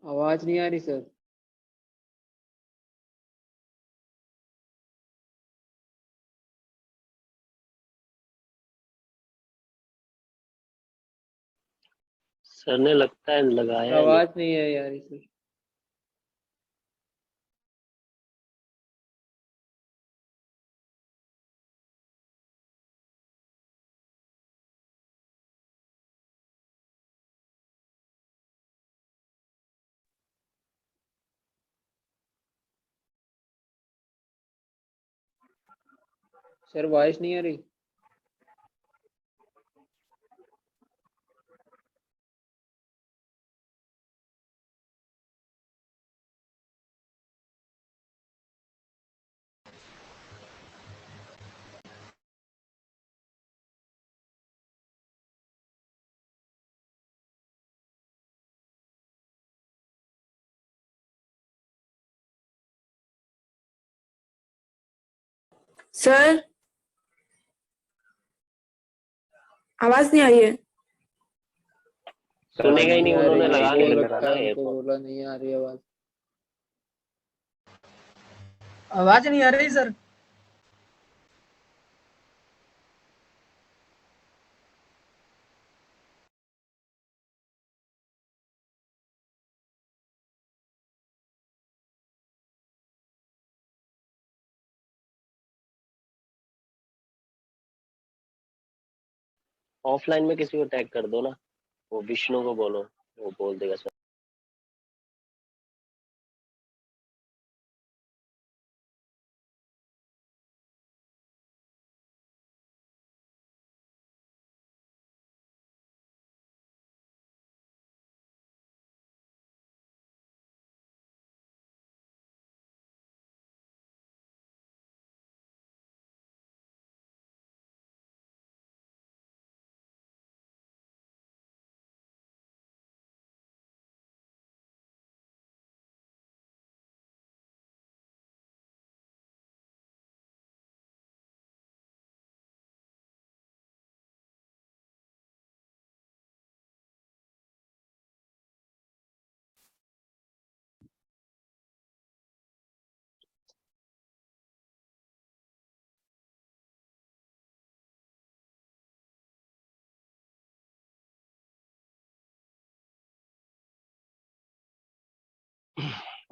आवाज नहीं आ रही सर। सर ने लगता है लगाया है नहीं। आवाज नहीं है यार सर। सर वॉइस नहीं आ रही। सर आवाज नहीं आ रही है। सुनेगा ही नहीं, उन्होंने नहीं लगा के बोल रखा रखा ना है, उनको एयरपोर्ट। बोला नहीं आ रही आवाज। आवाज नहीं आ रही सर। ऑफलाइन में किसी को टैग कर दो ना, वो विष्णु को बोलो, वो बोल देगा सर।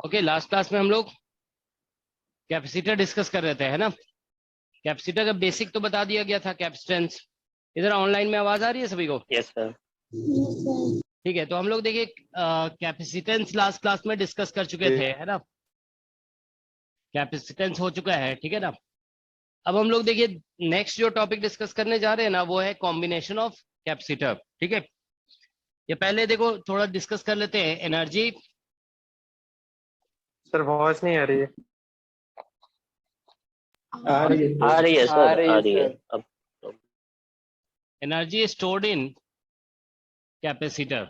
ओके, लास्ट क्लास में हम लोग कैपेसिटर डिस्कस कर रहे थे, है ना। कैपेसिटर का बेसिक तो बता दिया गया था, कैपेसिटेंस। इधर ऑनलाइन में आवाज आ रही है सभी को? Yes sir. ठीक है, तो हम लोग देखिए कैपेसिटेंस लास्ट क्लास में डिस्कस कर चुके थे, है ना। कैपेसिटेंस हो चुका है, ठीक है ना। अब हम लोग देखिए नेक्स्ट जो टॉपिक डिस्कस करने जा रहे हैं ना, वो है कॉम्बिनेशन ऑफ कैपेसिटर। ठीक है, ये पहले देखो थोड़ा डिस्कस कर लेते हैं एनर्जी। सर वॉइस नहीं आ रही है। आ रही है आ रही है आ सर, रही आ है रही है सर। अब। Energy stored in capacitor.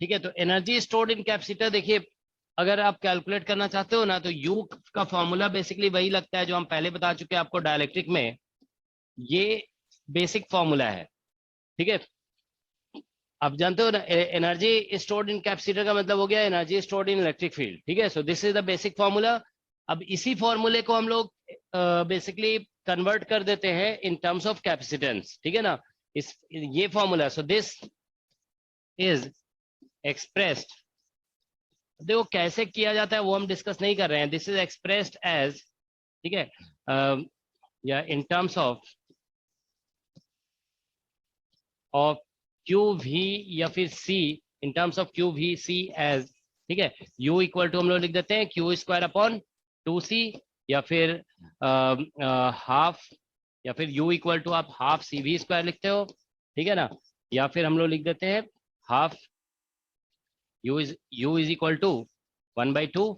ठीक है, तो एनर्जी स्टोर्ड इन कैपेसिटर देखिए, अगर आप कैलकुलेट करना चाहते हो ना, तो यू का फॉर्मूला बेसिकली वही लगता है जो हम पहले बता चुके हैं आपको डायलेक्ट्रिक में। ये बेसिक फॉर्मूला है, ठीक है। आप जानते हो ना, एनर्जी स्टोर्ड इन कैपेसिटर का मतलब हो गया energy stored in electric field. ठीक है, so this is the basic formula. अब इसी फॉर्मूले को हम लोग बेसिकली कन्वर्ट कर देते हैं इन टर्म्स ऑफ कैपेसिटेंस। ठीक है ना, इस ये formula, so this is expressed. देखो कैसे किया जाता है वो हम डिस्कस नहीं कर रहे हैं। दिस इज एक्सप्रेस्ड एज, ठीक है, या in terms of Q V या फिर C, in terms of Q V C edge, ठीक है, यू इक्वल टू हम लोग लिख देते हैं क्यू स्क्वायर अपॉन 2c, या फिर हाफ, या फिर u इक्वल टू आप हाफ सी वी स्क्वायर लिखते हो, ठीक है ना। या फिर हम लोग लिख देते हैं half u is equal to 1/2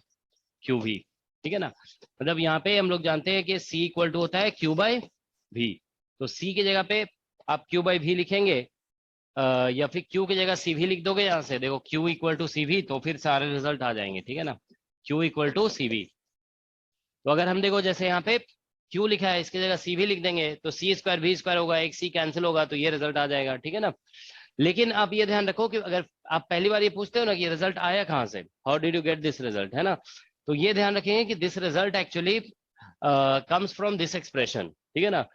Q V. ठीक है ना, मतलब यहाँ पे हम लोग जानते हैं कि c इक्वल टू होता है q बाई v। तो c की जगह पे आप q बाई v लिखेंगे, या फिर q की जगह cv लिख दोगे। यहाँ से देखो q इक्वल टू cv, तो फिर सारे रिजल्ट आ जाएंगे, ठीक है ना। q इक्वल टू cv, तो अगर हम देखो जैसे यहाँ पे q लिखा है, इसकी जगह cv लिख देंगे, तो c स्क्वायर v स्क्वायर होगा, एक c कैंसिल होगा, तो ये रिजल्ट आ जाएगा, ठीक है ना। लेकिन आप ये ध्यान रखो कि अगर आप पहली बार ये पूछते हो ना कि रिजल्ट आया कहाँ से, how did you get this result, है ना, तो ये ध्यान रखेंगे कि this result actually comes from this expression, ठीक है ना।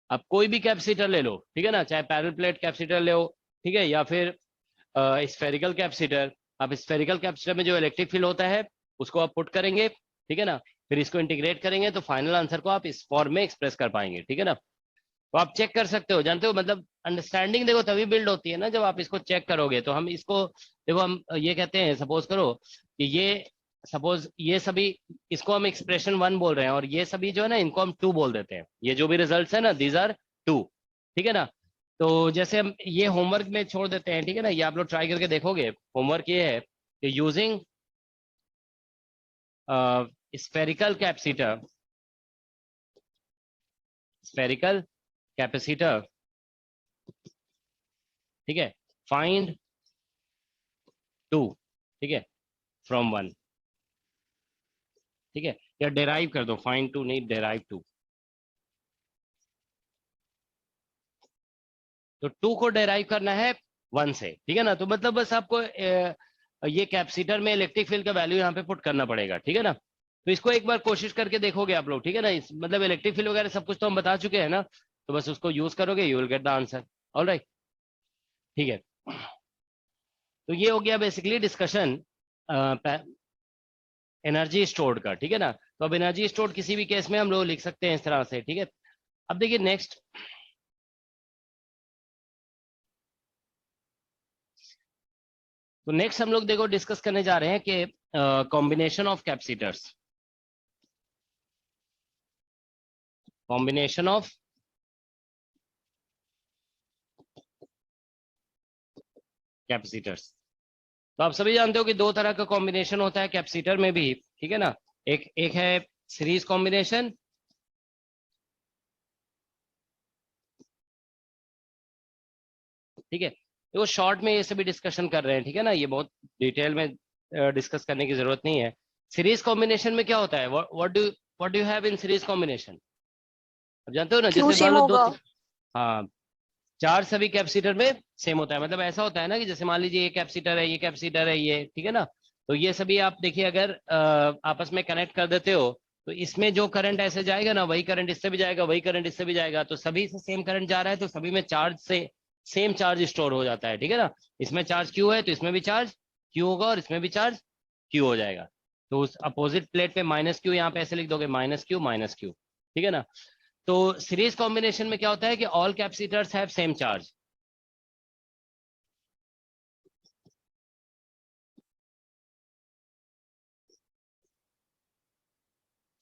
आप कोई भी कैपेसिटर ले लो, ठीक है ना, चाहे पैरेलल प्लेट कैपेसिटर ले लो, ठीक है, या फिर स्फेरिकल कैपेसिटर। आप स्फेरिकल कैपेसिटर में जो इलेक्ट्रिक फील्ड होता है उसको आप पुट करेंगे, ठीक है ना, फिर इसको इंटीग्रेट करेंगे तो फाइनल आंसर को आप इस फॉर्म में एक्सप्रेस कर पाएंगे, ठीक है ना। तो आप चेक कर सकते हो, जानते हो, मतलब अंडरस्टैंडिंग देखो तभी बिल्ड होती है ना जब आप इसको चेक करोगे। तो हम इसको देखो, हम ये कहते हैं, सपोज करो कि ये सभी, इसको हम एक्सप्रेशन 1 बोल रहे हैं और ये सभी जो है ना इनको हम 2 बोल देते हैं। ये जो भी रिजल्ट्स है ना, दीज आर 2, ठीक है ना। तो जैसे हम ये होमवर्क में छोड़ देते हैं, ठीक है ना, ये आप लोग ट्राई करके देखोगे। होमवर्क ये है कि यूजिंग स्फेरिकल कैपेसिटर, ठीक है, फाइंड 2, ठीक है, फ्रॉम 1, ठीक है, या डेराइव कर दो, फाइंड 2 नहीं, डेराइव 2। तो 2 को डेराइव करना है 1 से, ठीक है ना। तो मतलब बस आपको ये कैपेसिटर में इलेक्ट्रिक फील्ड का वैल्यू यहाँ पे पुट करना पड़ेगा, ठीक है ना। तो इसको एक बार कोशिश करके देखोगे आप लोग, ठीक है ना। मतलब इलेक्ट्रिक फील्ड वगैरह सब कुछ तो हम बता चुके हैं ना, तो बस उसको यूज करोगे, you will get the answer. Alright, ठीक है। तो ये हो गया बेसिकली डिस्कशन एनर्जी स्टोर्ड का, ठीक है ना। तो अब एनर्जी स्टोर्ड किसी भी केस में हम लोग लिख सकते हैं इस तरह से, ठीक है। अब देखिए नेक्स्ट, तो नेक्स्ट हम लोग देखो डिस्कस करने जा रहे हैं कि combination of capacitors, combination of capacitors. तो आप सभी जानते हो कि 2 तरह का कॉम्बिनेशन होता है कैपेसिटर में भी, ठीक है ना। एक है सीरीज कॉम्बिनेशन, ठीक है। तो शॉर्ट में ये सभी डिस्कशन कर रहे हैं, ठीक है ना, ये बहुत डिटेल में डिस्कस करने की जरूरत नहीं है। सीरीज कॉम्बिनेशन में क्या होता है, what do you have in series combination, अब जानते हो ना, जैसे मान लो 2, हाँ, चार्ज सभी कैपेसिटर में सेम होता है। मतलब ऐसा होता है ना कि जैसे मान लीजिए ये कैपेसिटर है, ये कैपेसिटर है, ये, ठीक है ना। तो ये सभी आप देखिए अगर आपस में कनेक्ट कर देते हो तो इसमें जो करंट ऐसे जाएगा ना, वही करंट इससे भी जाएगा, वही करंट इससे भी जाएगा। तो सभी से सेम करंट जा रहा है तो सभी में चार्ज से सेम चार्ज स्टोर हो जाता है, ठीक है ना। इसमें चार्ज क्यू है तो इसमें भी चार्ज क्यू होगा और इसमें भी चार्ज क्यू हो जाएगा। तो उस अपोजिट प्लेट पे माइनस क्यू, यहाँ पे ऐसे लिख दोगे माइनस क्यू, ठीक है ना। तो सीरीज कॉम्बिनेशन में क्या होता है कि all capacitors have same charge,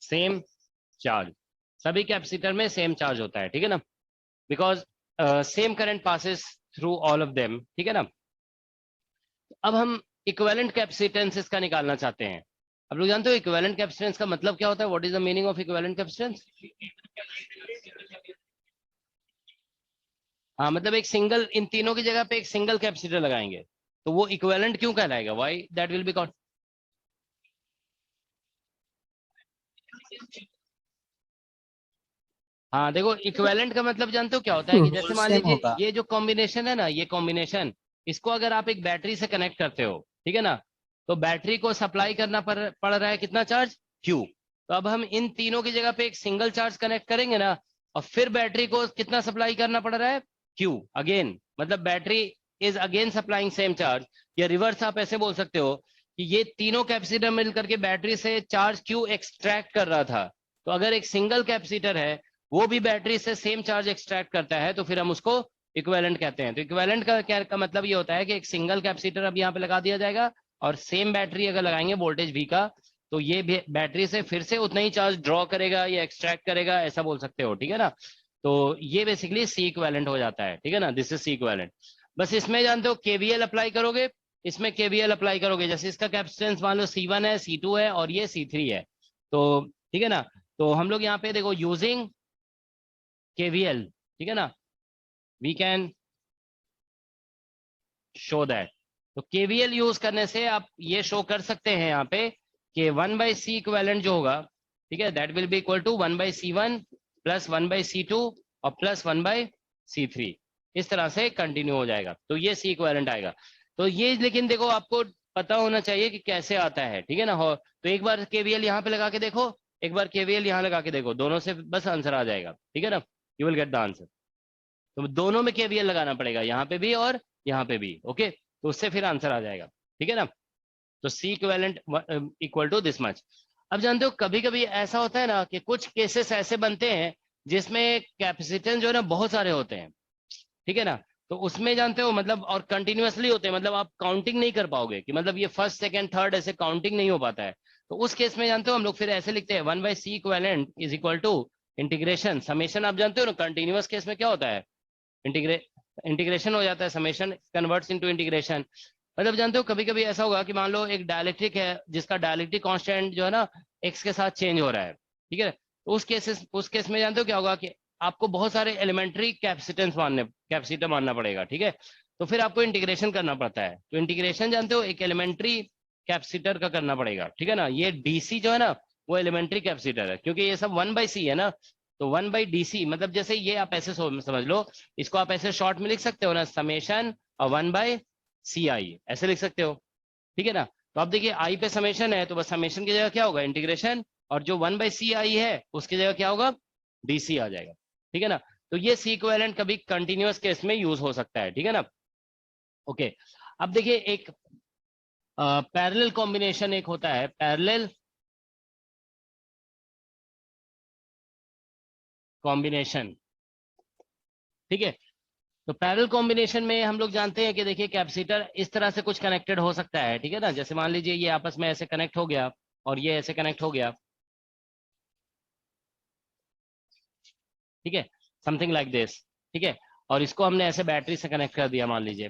same charge, सभी कैपेसिटर में सेम चार्ज होता है, ठीक है ना, because same current passes through all of them, ठीक है ना। अब हम इक्विवेलेंट कैपेसिटेंसेस का निकालना चाहते हैं। अब लोग जानते हो इक्विवेलेंट कैपेसिटेंस का मतलब क्या होता है, what is the meaning of equivalent capacitance. हाँ, मतलब एक सिंगल, इन तीनों की जगह पे एक सिंगल कैपेसिटर लगाएंगे तो वो इक्विवेलेंट क्यों कहलाएगा, why that will be called. हाँ देखो, इक्विवेलेंट का मतलब जानते हो क्या होता है कि जैसे मान लीजिए ये जो कॉम्बिनेशन है ना, ये कॉम्बिनेशन, इसको अगर आप एक बैटरी से कनेक्ट करते हो, ठीक है ना, तो बैटरी को सप्लाई करना पड़ रहा है कितना चार्ज, क्यू। तो अब हम इन तीनों की जगह पे एक सिंगल चार्ज कनेक्ट करेंगे ना, और फिर बैटरी को कितना सप्लाई करना पड़ रहा है, क्यू अगेन। मतलब battery is again supplying same charge, या रिवर्स आप ऐसे बोल सकते हो कि ये तीनों कैपेसिटर मिलकर के बैटरी से चार्ज क्यू एक्सट्रैक्ट कर रहा था। तो अगर एक सिंगल कैपेसिटर है वो भी बैटरी से सेम चार्ज एक्सट्रैक्ट करता है तो फिर हम उसको इक्विवेलेंट कहते हैं। तो इक्विवेलेंट का क्या का मतलब ये होता है कि एक सिंगल कैपेसिटर अब यहाँ पे लगा दिया जाएगा और सेम बैटरी अगर लगाएंगे वोल्टेज वी का, तो ये बैटरी से फिर से उतना ही चार्ज ड्रॉ करेगा या एक्सट्रैक्ट करेगा, ऐसा बोल सकते हो, ठीक है ना। तो ये बेसिकली सी इक्विवेलेंट हो जाता है, ठीक है ना, दिस इज सी इक्विवेलेंट। बस इसमें जानते हो केवीएल अप्लाई करोगे, इसमें केवीएल अप्लाई करोगे, जैसे इसका कैपेसिटेंस मान लो C1 है, C2 है और ये C3 है, तो ठीक है ना। तो हम लोग यहाँ पे देखो यूजिंग KVL, ठीक है ना, वी कैन शो दैट। तो KVL यूज करने से आप ये शो कर सकते हैं यहाँ पे कि 1/C इक्विवेलेंट जो होगा, ठीक है, that will be equal to 1/C1 plus 1/C2 और प्लस 1/C3, इस तरह से कंटिन्यू हो जाएगा, तो ये सी इक्विवेलेंट आएगा। तो ये लेकिन देखो आपको पता होना चाहिए कि कैसे आता है, ठीक है ना। तो एक बार केवीएल यहाँ पे लगा के देखो, एक बार केवीएल यहाँ लगा के देखो, दोनों से बस आंसर आ जाएगा, ठीक है ना, you will get the answer. तो दोनों में केवीएल लगाना पड़ेगा, यहाँ पे भी और यहाँ पे भी, ओके, तो उससे फिर आंसर आ जाएगा, ठीक है ना। तो C equivalent equal to this much. अब जानते हो कभी कभी ऐसा होता है ना कि कुछ केसेस ऐसे बनते हैं जिसमें कैपेसिटेंस जो है ना बहुत सारे होते हैं, ठीक है ना। तो उसमें जानते हो मतलब और कंटिन्यूअसली होते हैं, मतलब आप काउंटिंग नहीं कर पाओगे कि मतलब ये फर्स्ट सेकंड थर्ड ऐसे काउंटिंग नहीं हो पाता है। तो उस केस में जानते हो हम लोग फिर ऐसे लिखते हैं 1/c equivalent is equal to integration summation. आप जानते हो ना कंटिन्यूअस केस में क्या होता है, इंटीग्रेशन हो जाता है, समेशन कन्वर्ट्स इनटू इंटीग्रेशन। मतलब जानते हो कभी कभी ऐसा होगा कि मान लो एक डायलेक्ट्रिक है जिसका डायलेक्ट्रिक कांस्टेंट जो है ना एक्स के साथ चेंज हो रहा है, ठीक है। तो उस केस में जानते हो क्या होगा कि आपको बहुत सारे एलिमेंट्री कैपेसिटर मानना पड़ेगा, ठीक है। तो फिर आपको इंटीग्रेशन करना पड़ता है, तो इंटीग्रेशन जानते हो एक एलिमेंट्री कैपेसिटर का करना पड़ेगा, ठीक है ना। ये डीसी जो है ना वो एलिमेंट्री कैपेसिटर है, क्योंकि ये सब 1/c है ना, तो 1/dc मतलब जैसे ये आप ऐसे समझ लो, इसको आप ऐसे शॉर्ट में लिख सकते हो ना, समेशन और 1/ci ऐसे लिख सकते हो, ठीक है ना। तो आप देखिए आई पे समेशन है तो बस समेशन की जगह क्या होगा इंटीग्रेशन, और जो 1/ci है उसकी जगह क्या होगा dc आ जाएगा, ठीक है ना। तो ये सी इक्विवेलेंट कभी कंटिन्यूअस केस में यूज हो सकता है, ठीक है ना। ओके, अब देखिए एक पैरेलल कॉम्बिनेशन एक होता है, पैरेलल कॉम्बिनेशन, ठीक है। तो पैरेलल कॉम्बिनेशन में हम लोग जानते हैं कि देखिए कैपेसिटर इस तरह से कुछ कनेक्टेड हो सकता है, ठीक है ना। जैसे मान लीजिए ये आपस में ऐसे कनेक्ट हो गया और ये ऐसे कनेक्ट हो गया, ठीक है, समथिंग लाइक दिस, ठीक है। और इसको हमने ऐसे बैटरी से कनेक्ट कर दिया मान लीजिए।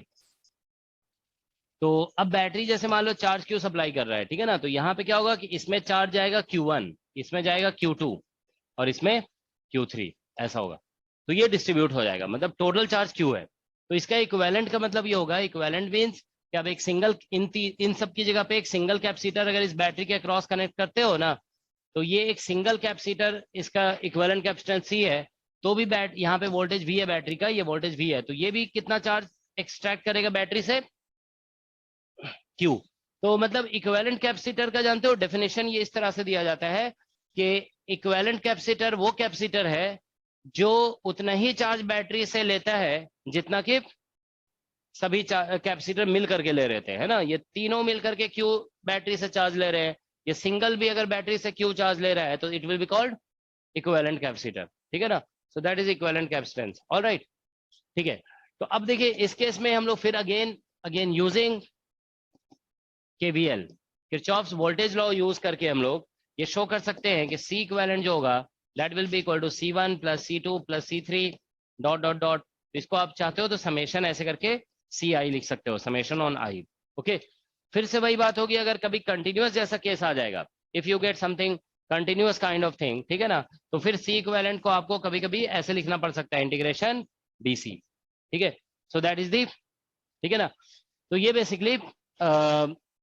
तो अब बैटरी जैसे मान लो चार्ज क्यू सप्लाई कर रहा है, ठीक है ना। तो यहाँ पे क्या होगा कि इसमें चार्ज जाएगा Q1, इसमें जाएगा Q2 और इसमें Q3, ऐसा होगा। तो ये डिस्ट्रीब्यूट हो जाएगा, मतलब टोटल चार्ज Q है। तो इसका इक्विवेलेंट का मतलब ये होगा, इक्विवेलेंट मींस कि अब एक सिंगल इन सब की जगह पे एक सिंगल कैपेसिटर अगर इस बैटरी के अक्रॉस कनेक्ट करते हो ना, तो ये एक सिंगल कैपेसिटर, इसका इक्विवेलेंट कैपेसिटेंस C है, तो भी यहाँ पे वोल्टेज V है बैटरी का, ये वोल्टेज V है, तो ये भी कितना चार्ज एक्सट्रैक्ट करेगा बैटरी से Q। तो मतलब इक्विवेलेंट कैपेसिटर का जानते हो डेफिनेशन ये इस तरह से दिया जाता है कि इक्विवेलेंट कैपेसिटर वो कैपेसिटर है जो उतना ही चार्ज बैटरी से लेता है जितना कि सभी कैपेसिटर मिल करके ले रहे थे, है ना। ये तीनों मिल करके Q बैटरी से चार्ज ले रहे हैं, ये सिंगल भी अगर बैटरी से Q चार्ज ले रहा है तो it will be called equivalent capacitor, ठीक है ना। So that is equivalent capacitance, alright, ठीक है। तो अब देखिए इस केस में हम लोग फिर again using KVL Kirchhoff's voltage law use करके हम लोग ये शो कर सकते हैं कि C इक्विवेलेंट जो होगा that will be equal to C1 + C2 + C3 dot dot dot. इसको आप चाहते हो तो समेशन ऐसे करके CI लिख सकते हो, समेशन ऑन I, ओके। फिर से वही बात होगी, अगर कभी कंटिन्यूअस जैसा केस आ जाएगा, if you get something continuous kind of thing, ठीक है ना, तो फिर C इक्विवेलेंट को आपको कभी कभी ऐसे लिखना पड़ सकता है, इंटीग्रेशन DC, ठीक है। सो दैट इज दी, ठीक है ना। तो ये बेसिकली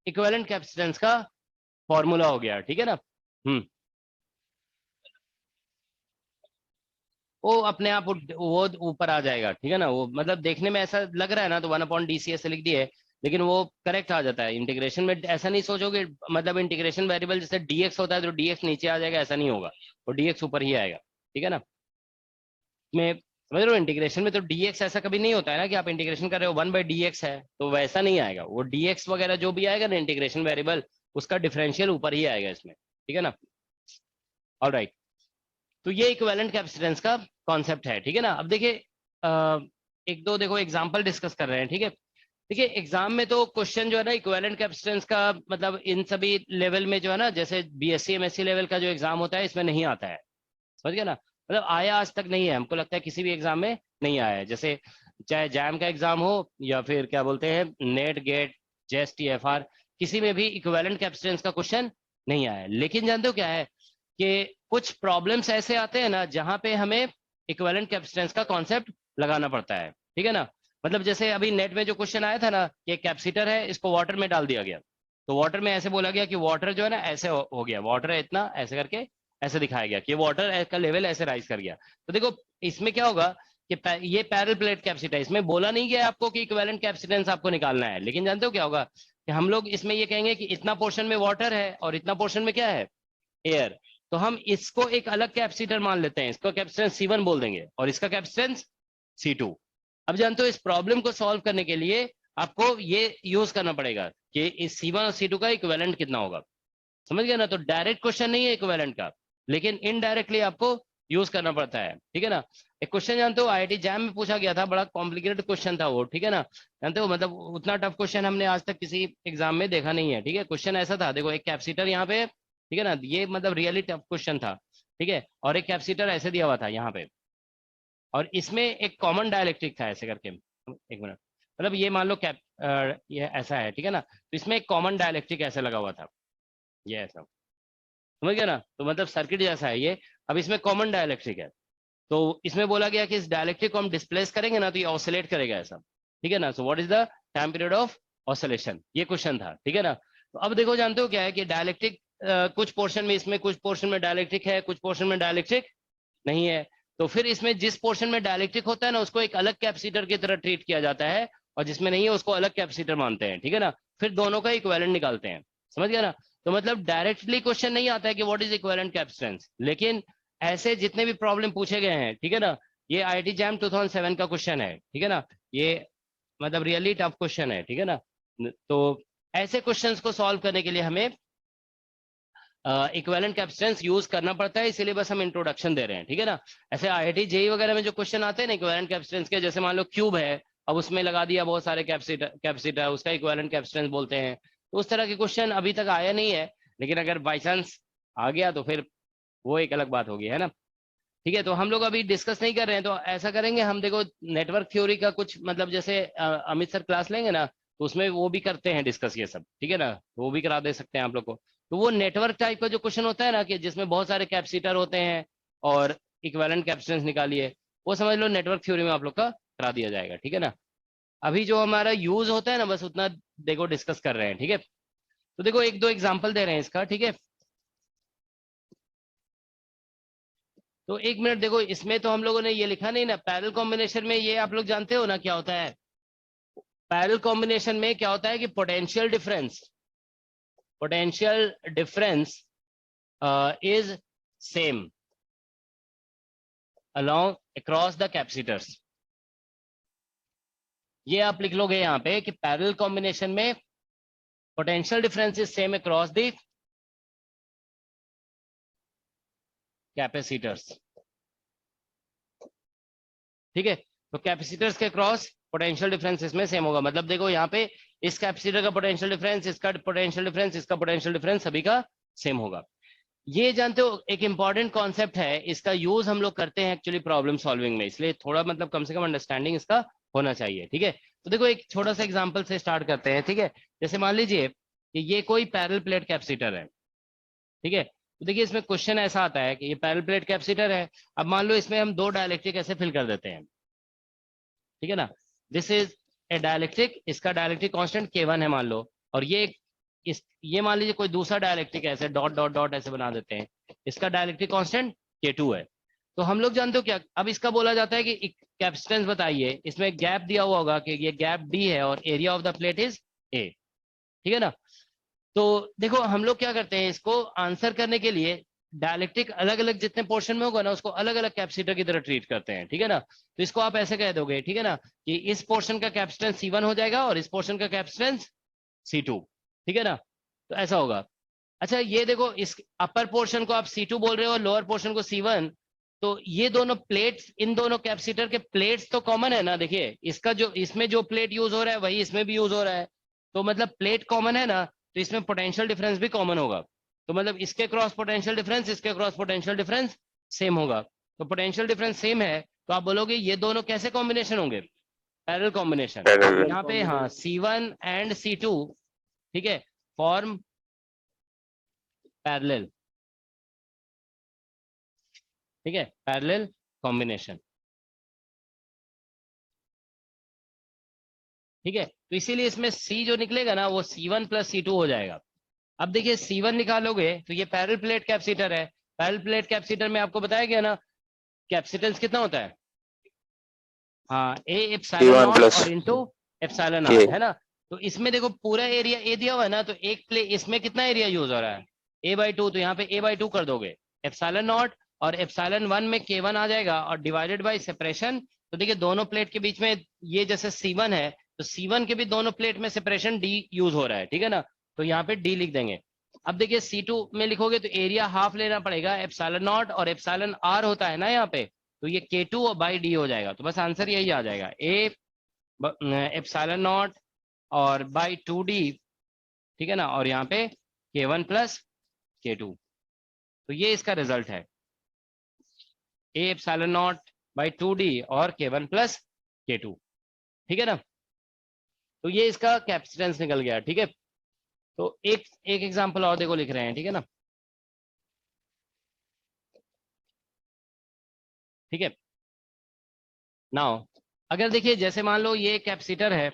इक्विवेलेंट कैपेसिटेंस का फॉर्मूला हो गया, ठीक है ना। वो अपने आप वो ऊपर आ जाएगा, ठीक है ना। वो मतलब देखने में ऐसा लग रहा है ना तो 1/dc ऐसे लिख दिए, लेकिन वो करेक्ट आ जाता है। इंटीग्रेशन में ऐसा नहीं सोचोगे, मतलब इंटीग्रेशन वेरिएबल जैसे dx होता है तो dx नीचे आ जाएगा, ऐसा नहीं होगा, वो dx ऊपर ही आएगा, ठीक है ना। मैं समझ रहे हो, इंटीग्रेशन में तो dx ऐसा कभी नहीं होता है ना कि आप इंटीग्रेशन कर रहे हो 1/dx है तो वैसा नहीं आएगा, वो dx वगैरह जो भी आएगा ना इंटीग्रेशन वेरिएबल उसका डिफरेंशियल ऊपर ही आएगा इसमें, ठीक है ना, ऑलराइट। तो ये इक्विवेलेंट कैपेसिटेंस का कॉन्सेप्ट है, ठीक है ना। अब देखिए एक दो देखो एग्जांपल डिस्कस कर रहे हैं, ठीक है। देखिए एग्जाम में तो क्वेश्चन जो है ना इक्विवेलेंट कैपेसिटेंस का मतलब इन सभी लेवल में जो है ना, जैसे BSc MSc लेवल का जो एग्जाम होता है इसमें नहीं आता है, समझ गया ना। मतलब आया आज तक नहीं है, हमको लगता है किसी भी एग्जाम में नहीं आया है, जैसे चाहे जैम का एग्जाम हो या फिर क्या बोलते हैं नेट गेट जेस्ट TFR, किसी में भी इक्विवेलेंट कैपेसिटेंस का क्वेश्चन नहीं आया है। लेकिन जानते हो क्या है कि कुछ प्रॉब्लम्स ऐसे आते हैं ना जहां पे हमें इक्विवेलेंट कैपेसिटेंस का कॉन्सेप्ट लगाना पड़ता है, ठीक है ना। मतलब जैसे अभी नेट में जो क्वेश्चन आया था ना कि एक कैपेसिटर है, इसको वाटर में डाल दिया गया, तो वाटर में ऐसे बोला गया कि वाटर जो है ना ऐसे हो गया, वाटर है इतना, ऐसे करके ऐसे दिखाया गया कि वाटर का लेवल ऐसे राइज कर गया। तो देखो इसमें क्या होगा ये पैरेलल प्लेट कैपेसिटर, इसमें बोला नहीं गया आपको कि इक्विवेलेंट कैपेसिटेंस आपको निकालना है, लेकिन जानते हो क्या होगा कि हम लोग इसमें ये कहेंगे कि इतना पोर्शन में वाटर है और इतना पोर्शन में क्या है, एयर। तो हम इसको एक अलग कैपेसिटर मान लेते हैं, इसको कैपेसिटेंस C1 बोल देंगे और इसका कैपेसिटेंस C2। अब जानते हो इस प्रॉब्लम को सॉल्व करने के लिए आपको ये यूज करना पड़ेगा कि इस C1 और C2 का इक्विवेलेंट कितना होगा। समझ गए ना? तो डायरेक्ट क्वेश्चन नहीं है इक्विवेलेंट का, लेकिन इनडायरेक्टली आपको यूज करना पड़ता है। ठीक है ना? एक क्वेश्चन जानते हो IIT जैम में पूछा गया था, बड़ा कॉम्प्लिकेटेड क्वेश्चन था वो। ठीक है ना? जानते हो मतलब उतना टफ क्वेश्चन हमने आज तक किसी एग्जाम में देखा नहीं है। ठीक है? क्वेश्चन ऐसा था, देखो एक कैपेसिटर यहाँ पे, ठीक है ना, ये मतलब रियली टफ क्वेश्चन था। ठीक है? और एक कैपेसिटर ऐसे दिया हुआ था यहाँ पे, और इसमें एक कॉमन डायइलेक्ट्रिक था ऐसे करके। एक मिनट, मतलब ये मान लो ये ऐसा है, ठीक है ना, तो इसमें एक कॉमन डायइलेक्ट्रिक ऐसे लगा हुआ था, ये ऐसा, समझ गया ना? तो मतलब सर्किट जैसा है ये। अब इसमें कॉमन डायइलेक्ट्रिक है, तो इसमें बोला गया कि इस डायइलेक्ट्रिक को हम डिस्प्लेस करेंगे ना तो ये ऑसिलेट करेगा ऐसा। ठीक है ना? So what is the time period of oscillation, ये क्वेश्चन था। ठीक है ना? तो अब देखो जानते हो क्या है कि डायइलेक्ट्रिक कुछ पोर्शन में, इसमें कुछ पोर्शन में डायइलेक्ट्रिक है, कुछ पोर्शन में डायइलेक्ट्रिक नहीं है। तो फिर इसमें जिस पोर्शन में डायइलेक्ट्रिक होता है ना उसको एक अलग कैपेसिटर की तरह ट्रीट किया जाता है, और जिसमें नहीं है उसको अलग कैपेसिटर मानते हैं। ठीक है ना? फिर दोनों का इक्विवेलेंट निकालते हैं। समझ गया ना? तो मतलब डायरेक्टली क्वेश्चन नहीं आता है कि व्हाट इज इक्विवेलेंट कैपेसिटेंस, लेकिन ऐसे जितने भी प्रॉब्लम पूछे गए हैं, ठीक है ना, ये IIT जैम 2007 का क्वेश्चन है। ठीक है ना? ये मतलब रियली टफ क्वेश्चन है। ठीक है ना? तो ऐसे क्वेश्चंस को सॉल्व करने के लिए हमें इक्विवेलेंट कैपेसिटेंस यूज करना पड़ता है, इसीलिए बस हम इंट्रोडक्शन दे रहे हैं। ठीक है ना? ऐसे IIT जेईई वगैरह में जो क्वेश्चन आते हैं ना इक्विवेलेंट कैपेसिटेंस के, जैसे मान लो क्यूब है, अब उसमें लगा दिया बहुत सारे कैपेसिटर, उसका इक्विवेलेंट कैपेसिटेंस बोलते हैं। तो उस तरह के क्वेश्चन अभी तक आया नहीं है, लेकिन अगर बाई चांस आ गया तो फिर वो एक अलग बात होगी, है ना? ठीक है? तो हम लोग अभी डिस्कस नहीं कर रहे हैं, तो ऐसा करेंगे हम, देखो नेटवर्क थ्योरी का कुछ मतलब जैसे अमित सर क्लास लेंगे ना तो उसमें वो भी करते हैं डिस्कस ये सब। ठीक है ना? तो वो भी करा दे सकते हैं आप लोग को। तो वो नेटवर्क टाइप का जो क्वेश्चन होता है ना कि जिसमें बहुत सारे कैपेसिटर होते हैं और इक्विवेलेंट कैपेसिटेंस निकालिए, वो समझ लो नेटवर्क थ्योरी में आप लोग का करा दिया जाएगा। ठीक है ना? अभी जो हमारा यूज होता है ना बस उतना देखो डिस्कस कर रहे हैं। ठीक है? तो देखो एक दो एग्जाम्पल दे रहे हैं इसका। ठीक है? तो एक मिनट देखो, इसमें तो हम लोगों ने ये लिखा नहीं ना, पैरेलल कॉम्बिनेशन में ये आप लोग जानते हो ना क्या होता है? पैरेलल कॉम्बिनेशन में क्या होता है कि potential difference is same along across the capacitors। ये आप लिख लोगे यहाँ पे कि पैरेलल कॉम्बिनेशन में potential difference is same across the capacitors. ठीक है? तो कैपेसिटर्स के क्रॉस पोटेंशियल डिफरेंस इसमें सेम होगा। मतलब देखो यहाँ पे इस कैपेसिटर का पोटेंशियल डिफरेंस, इसका पोटेंशियल डिफरेंस, इसका पोटेंशियल डिफरेंस सभी का सेम होगा। ये जानते हो एक इंपॉर्टेंट कॉन्सेप्ट है, इसका यूज हम लोग करते हैं एक्चुअली प्रॉब्लम सॉल्विंग में, इसलिए थोड़ा मतलब कम से कम अंडरस्टैंडिंग इसका होना चाहिए। ठीक है? तो देखो एक छोटा सा एग्जांपल से स्टार्ट करते हैं। ठीक है? जैसे मान लीजिए कि ये कोई पैरेलल प्लेट कैपेसिटर है। ठीक है? तो देखिए इसमें क्वेश्चन ऐसा आता है कि ये पैरेलल प्लेट कैपेसिटर है, अब मान लो इसमें हम दो डायइलेक्ट्रिक ऐसे फिल कर देते हैं। ठीक है ना? दिस इज ए डायइलेक्ट्रिक, इसका डायइलेक्ट्रिक कांस्टेंट K1 है मान लो, और ये मान लीजिए कोई दूसरा डायइलेक्ट्रिक ऐसे डॉट डॉट डॉट ऐसे बना देते हैं, इसका डायइलेक्ट्रिक कांस्टेंट K2 है। तो हम लोग जानते हो क्या, अब इसका बोला जाता है कि कैपेसिटेंस बताइए, इसमें गैप दिया हुआ होगा कि ये गैप D है और area of the plate is A। ठीक है ना? तो देखो हम लोग क्या करते हैं, इसको आंसर करने के लिए डायइलेक्ट्रिक अलग अलग जितने पोर्शन में होगा ना उसको अलग अलग कैपेसिटर की तरह ट्रीट करते हैं। ठीक है ना? तो इसको आप ऐसे कह दोगे, ठीक है ना, कि इस पोर्शन का कैपेसिटेंस C1 हो जाएगा और इस पोर्शन का कैपेसिटेंस C2। ठीक है ना? तो ऐसा होगा। अच्छा ये देखो, इस अपर पोर्शन को आप C2 बोल रहे हो और लोअर पोर्शन को C1, तो ये दोनों प्लेट्स, इन दोनों कैपेसिटर के प्लेट्स तो कॉमन है ना। देखिए इसका जो इसमें जो प्लेट यूज हो रहा है वही इसमें भी यूज हो रहा है, तो मतलब प्लेट कॉमन है ना, तो इसमें पोटेंशियल डिफरेंस भी कॉमन होगा। तो मतलब इसके क्रॉस पोटेंशियल डिफरेंस, इसके क्रॉस पोटेंशियल डिफरेंस सेम होगा। तो पोटेंशियल डिफरेंस सेम है तो आप बोलोगे ये दोनों कैसे कॉम्बिनेशन होंगे? Parallel combination. यहाँ पे हाँ C1 एंड C2, ठीक है, फॉर्म पैरेलल। ठीक है? Parallel combination. ठीक है? तो इसीलिए इसमें C जो निकलेगा ना वो C1 प्लस C2 हो जाएगा। अब देखिए C1 निकालोगे तो ये पैरेलल प्लेट कैपेसिटर है। पैरेलल प्लेट कैपेसिटर में आपको बताया गया ना कैपेसिटेंस कितना होता है, हाँ A epsilon P1 not plus और इंटू एप्सिलॉन K। आर, है ना। तो इसमें देखो पूरा एरिया ए दिया हुआ है ना, तो एक प्ले इसमें कितना एरिया यूज हो रहा है, a/2, तो यहाँ पे a/2 कर दोगे, एप्सिलॉन नॉट और एप्सिलॉन 1 में k1 आ जाएगा और डिवाइडेड बाय सेपरेशन। तो देखिए दोनों प्लेट के बीच में ये जैसे C1 है, तो C1 के भी दोनों प्लेट में सेपरेशन d यूज हो रहा है, ठीक है ना, तो यहाँ पे d लिख देंगे। अब देखिए C2 में लिखोगे तो एरिया हाफ लेना पड़ेगा, एप्सिलॉन नॉट और एप्सिलॉन r होता है ना यहाँ पे, तो ये k2 बाई d हो जाएगा। तो बस आंसर यही आ जाएगा, a एप्सिलॉन नॉट और बाई 2d, ठीक है ना, और यहाँ पे k1 प्लस k2। तो ये इसका रिजल्ट है, a epsilon not by 2d और k1 प्लस k2, ठीक है ना। तो ये इसका कैपेसिटेंस निकल गया, ठीक है। तो एक एक एग्जांपल और देखो लिख रहे हैं, ठीक है ना, ठीक है। नाउ अगर देखिए जैसे मान लो ये कैपेसिटर है,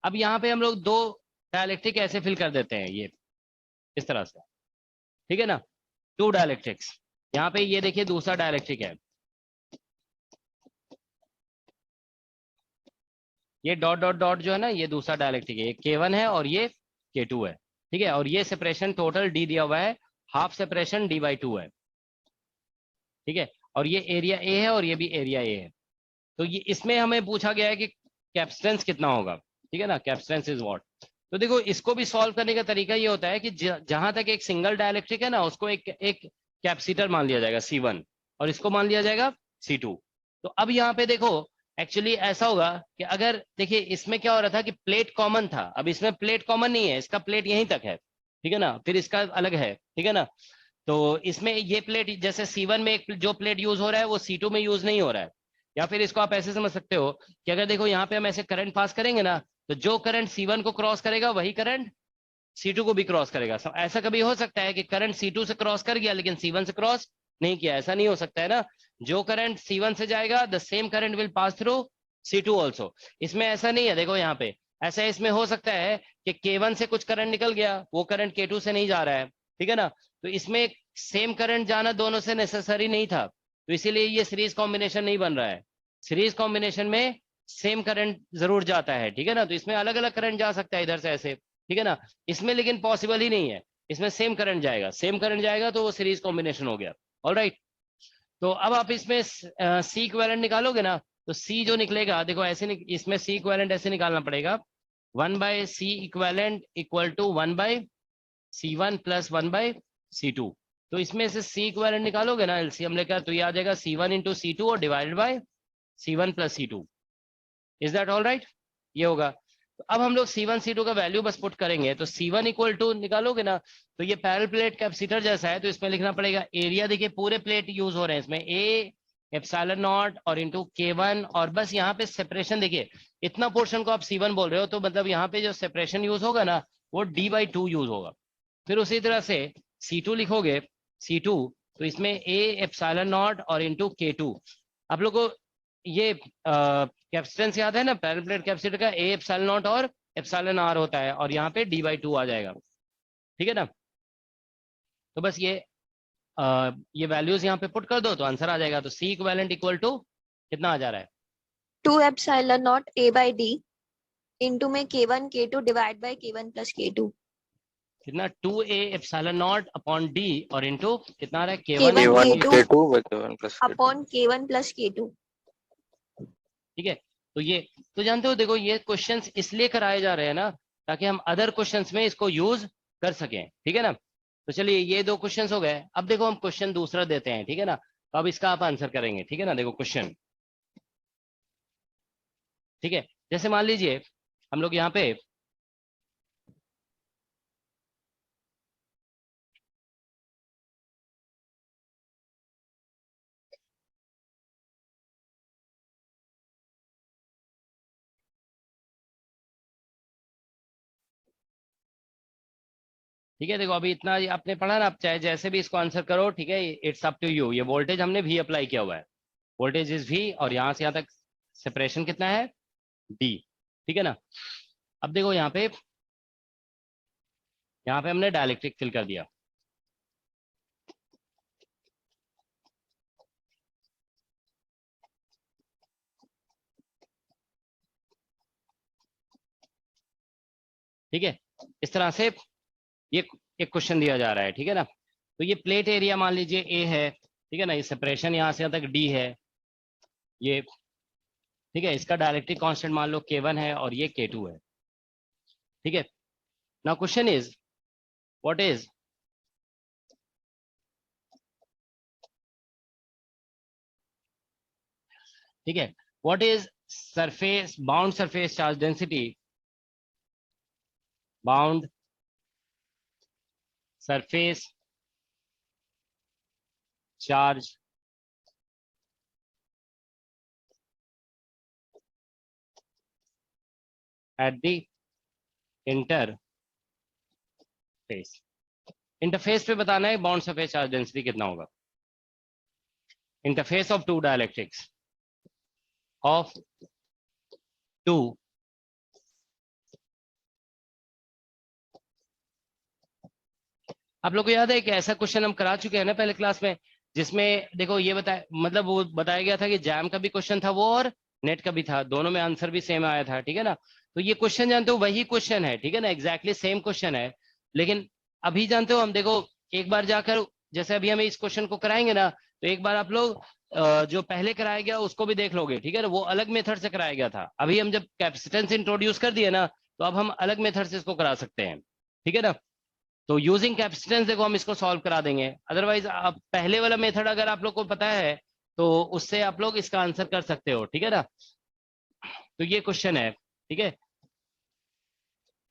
अब यहाँ पे हम लोग दो डायलेक्ट्रिक ऐसे फिल कर देते हैं, ये इस तरह से, ठीक है ना, टू डायलेक्ट्रिक्स। यहाँ पे ये देखिए दूसरा डायलेक्ट्रिक है, ये डॉट डॉट डॉट जो है ना, ये दूसरा डायलेक्ट्रिक है, ये k1 है और ये k2 है, ठीक है। और ये सेपरेशन टोटल d दिया हुआ है, हाफ सेपरेशन d/2 है, ठीक है। और ये एरिया a है और ये भी एरिया a है। तो ये इसमें हमें पूछा गया है कि कैपेसिटेंस कितना होगा, ठीक है ना, कैपेसिटेंस इज व्हाट। तो देखो इसको भी सॉल्व करने का तरीका ये होता है कि जहां तक एक सिंगल डायलेक्ट्रिक है ना, उसको एक कैपेसिटर मान लिया जाएगा C1 और इसको मान लिया जाएगा C2। तो अब यहाँ पे देखो एक्चुअली ऐसा होगा कि अगर देखिए इसमें क्या हो रहा था कि प्लेट कॉमन था, अब इसमें प्लेट कॉमन नहीं है, इसका प्लेट यहीं तक है, ठीक है ना, फिर इसका अलग है, ठीक है ना। तो इसमें ये प्लेट जैसे C1 में एक जो प्लेट यूज हो रहा है वो C2 में यूज नहीं हो रहा है। या फिर इसको आप ऐसे समझ सकते हो कि अगर देखो यहाँ पे हम ऐसे करंट पास करेंगे ना, तो जो करंट C1 को क्रॉस करेगा वही करंट C2 को भी क्रॉस करेगा। ऐसा कभी हो सकता है कि करंट C2 से क्रॉस कर गया लेकिन C1 से क्रॉस नहीं किया, ऐसा नहीं हो सकता है ना। जो करंट C1 से जाएगा the same current will pass through C2 also. इसमें ऐसा नहीं है, देखो यहाँ पे ऐसा इसमें हो सकता है कि K1 से कुछ करंट निकल गया, वो करंट K2 से नहीं जा रहा है, ठीक है ना। तो इसमें सेम करंट जाना दोनों से नेसेसरी नहीं था, तो इसीलिए ये सीरीज कॉम्बिनेशन नहीं बन रहा है। सीरीज कॉम्बिनेशन में सेम करंट जरूर जाता है, ठीक है ना। तो इसमें अलग अलग करंट जा सकता है इधर से ऐसे, ठीक है ना। इसमें लेकिन पॉसिबल ही नहीं है, इसमें सेम करंट जाएगा, सेम करंट जाएगा तो वो सीरीज कॉम्बिनेशन हो गया। ऑलराइट, तो अब आप इसमें सी इक्विवेलेंट निकालोगे ना, तो सी जो निकलेगा देखो ऐसे इसमें सी इक्विवेलेंट ऐसे निकालना पड़ेगा, 1/c equivalent equal to 1/c1 plus 1/c2। तो इसमें से सी इक्विवेलेंट निकालोगे ना एलसीएम लेकर, तो ये आ जाएगा C1 इंटू C2 और divided bye C1 plus C2। Is that all right, ये होगा। तो अब हम लोग C1 C2 का वैल्यू बस पुट करेंगे, तो C1 इक्वल टू निकालोगे ना, तो ये पैरेलल प्लेट कैपेसिटर जैसा है, तो इसमें लिखना पड़ेगा एरिया, देखिए पूरे प्लेट यूज हो रहे हैं इसमें, A एप्सिलॉन नॉट और इंटू K1, और बस यहाँ पे सेपरेशन देखिए इतना पोर्शन को आप C1 बोल रहे हो, तो मतलब यहाँ पे जो सेपरेशन यूज होगा ना वो d/2 यूज होगा। फिर उसी तरह से C2 लिखोगे, C2 तो इसमें A एप्सिलॉन नॉट और इंटू K2। आप लोग को ये कैपेसिटेंस याद है ना पैरेलल प्लेट कैपेसिटर का, A एप्सिलॉन नॉट और एप्सिलॉन r होता है, और यहाँ पे d/2 आ जाएगा, ठीक है ना। तो बस ये वैल्यूज यहाँ पे पुट कर दो तो आंसर आ जाएगा। तो C इक्विवेलेंट इक्वल टू कितना आ जा रहा है, 2 epsilon naught a by d into में k1 k2 divide by k1 plus k2 कितना 2A epsilon not upon d और इंटू कितना आ रहा है K1 K1 K2 K2 by K1 plus K2। upon k1 plus k2। ठीक है। तो ये तो जानते हो देखो ये क्वेश्चंस इसलिए कराए जा रहे हैं ना ताकि हम अदर क्वेश्चंस में इसको यूज कर सकें, ठीक है ना। तो चलिए ये दो क्वेश्चंस हो गए, अब देखो हम क्वेश्चन दूसरा देते हैं, ठीक है ना। तो अब इसका आप आंसर करेंगे, ठीक है ना। देखो क्वेश्चन, ठीक है, जैसे मान लीजिए हम लोग यहाँ पे ठीक है, देखो अभी इतना आपने पढ़ा ना, आप चाहे जैसे भी इसको आंसर करो, ठीक है, इट्स अप टू यू। ये वोल्टेज हमने भी अप्लाई किया हुआ है, वोल्टेज इज V, और यहाँ से यहाँ तक सेपरेशन कितना है D, ठीक है ना। अब देखो यहाँ पे हमने डाइलेक्ट्रिक फिल कर दिया, ठीक है, इस तरह से ये एक क्वेश्चन दिया जा रहा है, ठीक है ना। तो ये प्लेट एरिया मान लीजिए ए है, ठीक है ना, ये सेपरेशन यहाँ से यहाँ तक डी है, ये ठीक है, इसका डायरेक्ट्रिक कांस्टेंट मान लो K1 है और ये K2 है, ठीक है। Now question is what is ठीक है, what is surface bound surface charge density, bound surface charge at the interface. Interface पे बताना है बाउंड सरफेस चार्ज डेंसिटी कितना होगा। Interface of two dielectrics of two आप लोग को याद है कि ऐसा क्वेश्चन हम करा चुके हैं ना पहले क्लास में, जिसमें देखो ये बताया, मतलब वो बताया गया था कि जैम का भी क्वेश्चन था वो और नेट का भी था, दोनों में आंसर भी सेम आया था, ठीक है ना। तो ये क्वेश्चन जानते हो वही क्वेश्चन है, ठीक है ना, एग्जैक्टली सेम क्वेश्चन है। लेकिन अभी जानते हो हम, देखो एक बार जाकर, जैसे अभी हम इस क्वेश्चन को कराएंगे ना, तो एक बार आप लोग जो पहले कराया गया उसको भी देख लोगे, ठीक है ना, वो अलग मेथड से कराया गया था। अभी हम जब कैपेसिटेंस इंट्रोड्यूस कर दिए ना, तो अब हम अलग मेथड से इसको करा सकते हैं, ठीक है ना। तो यूजिंग कैपेसिटेंस देखो हम इसको सॉल्व करा देंगे। अदरवाइज आप पहले वाला मेथड अगर आप लोग को पता है तो उससे आप लोग इसका आंसर कर सकते हो, ठीक है ना। तो ये क्वेश्चन है, ठीक है,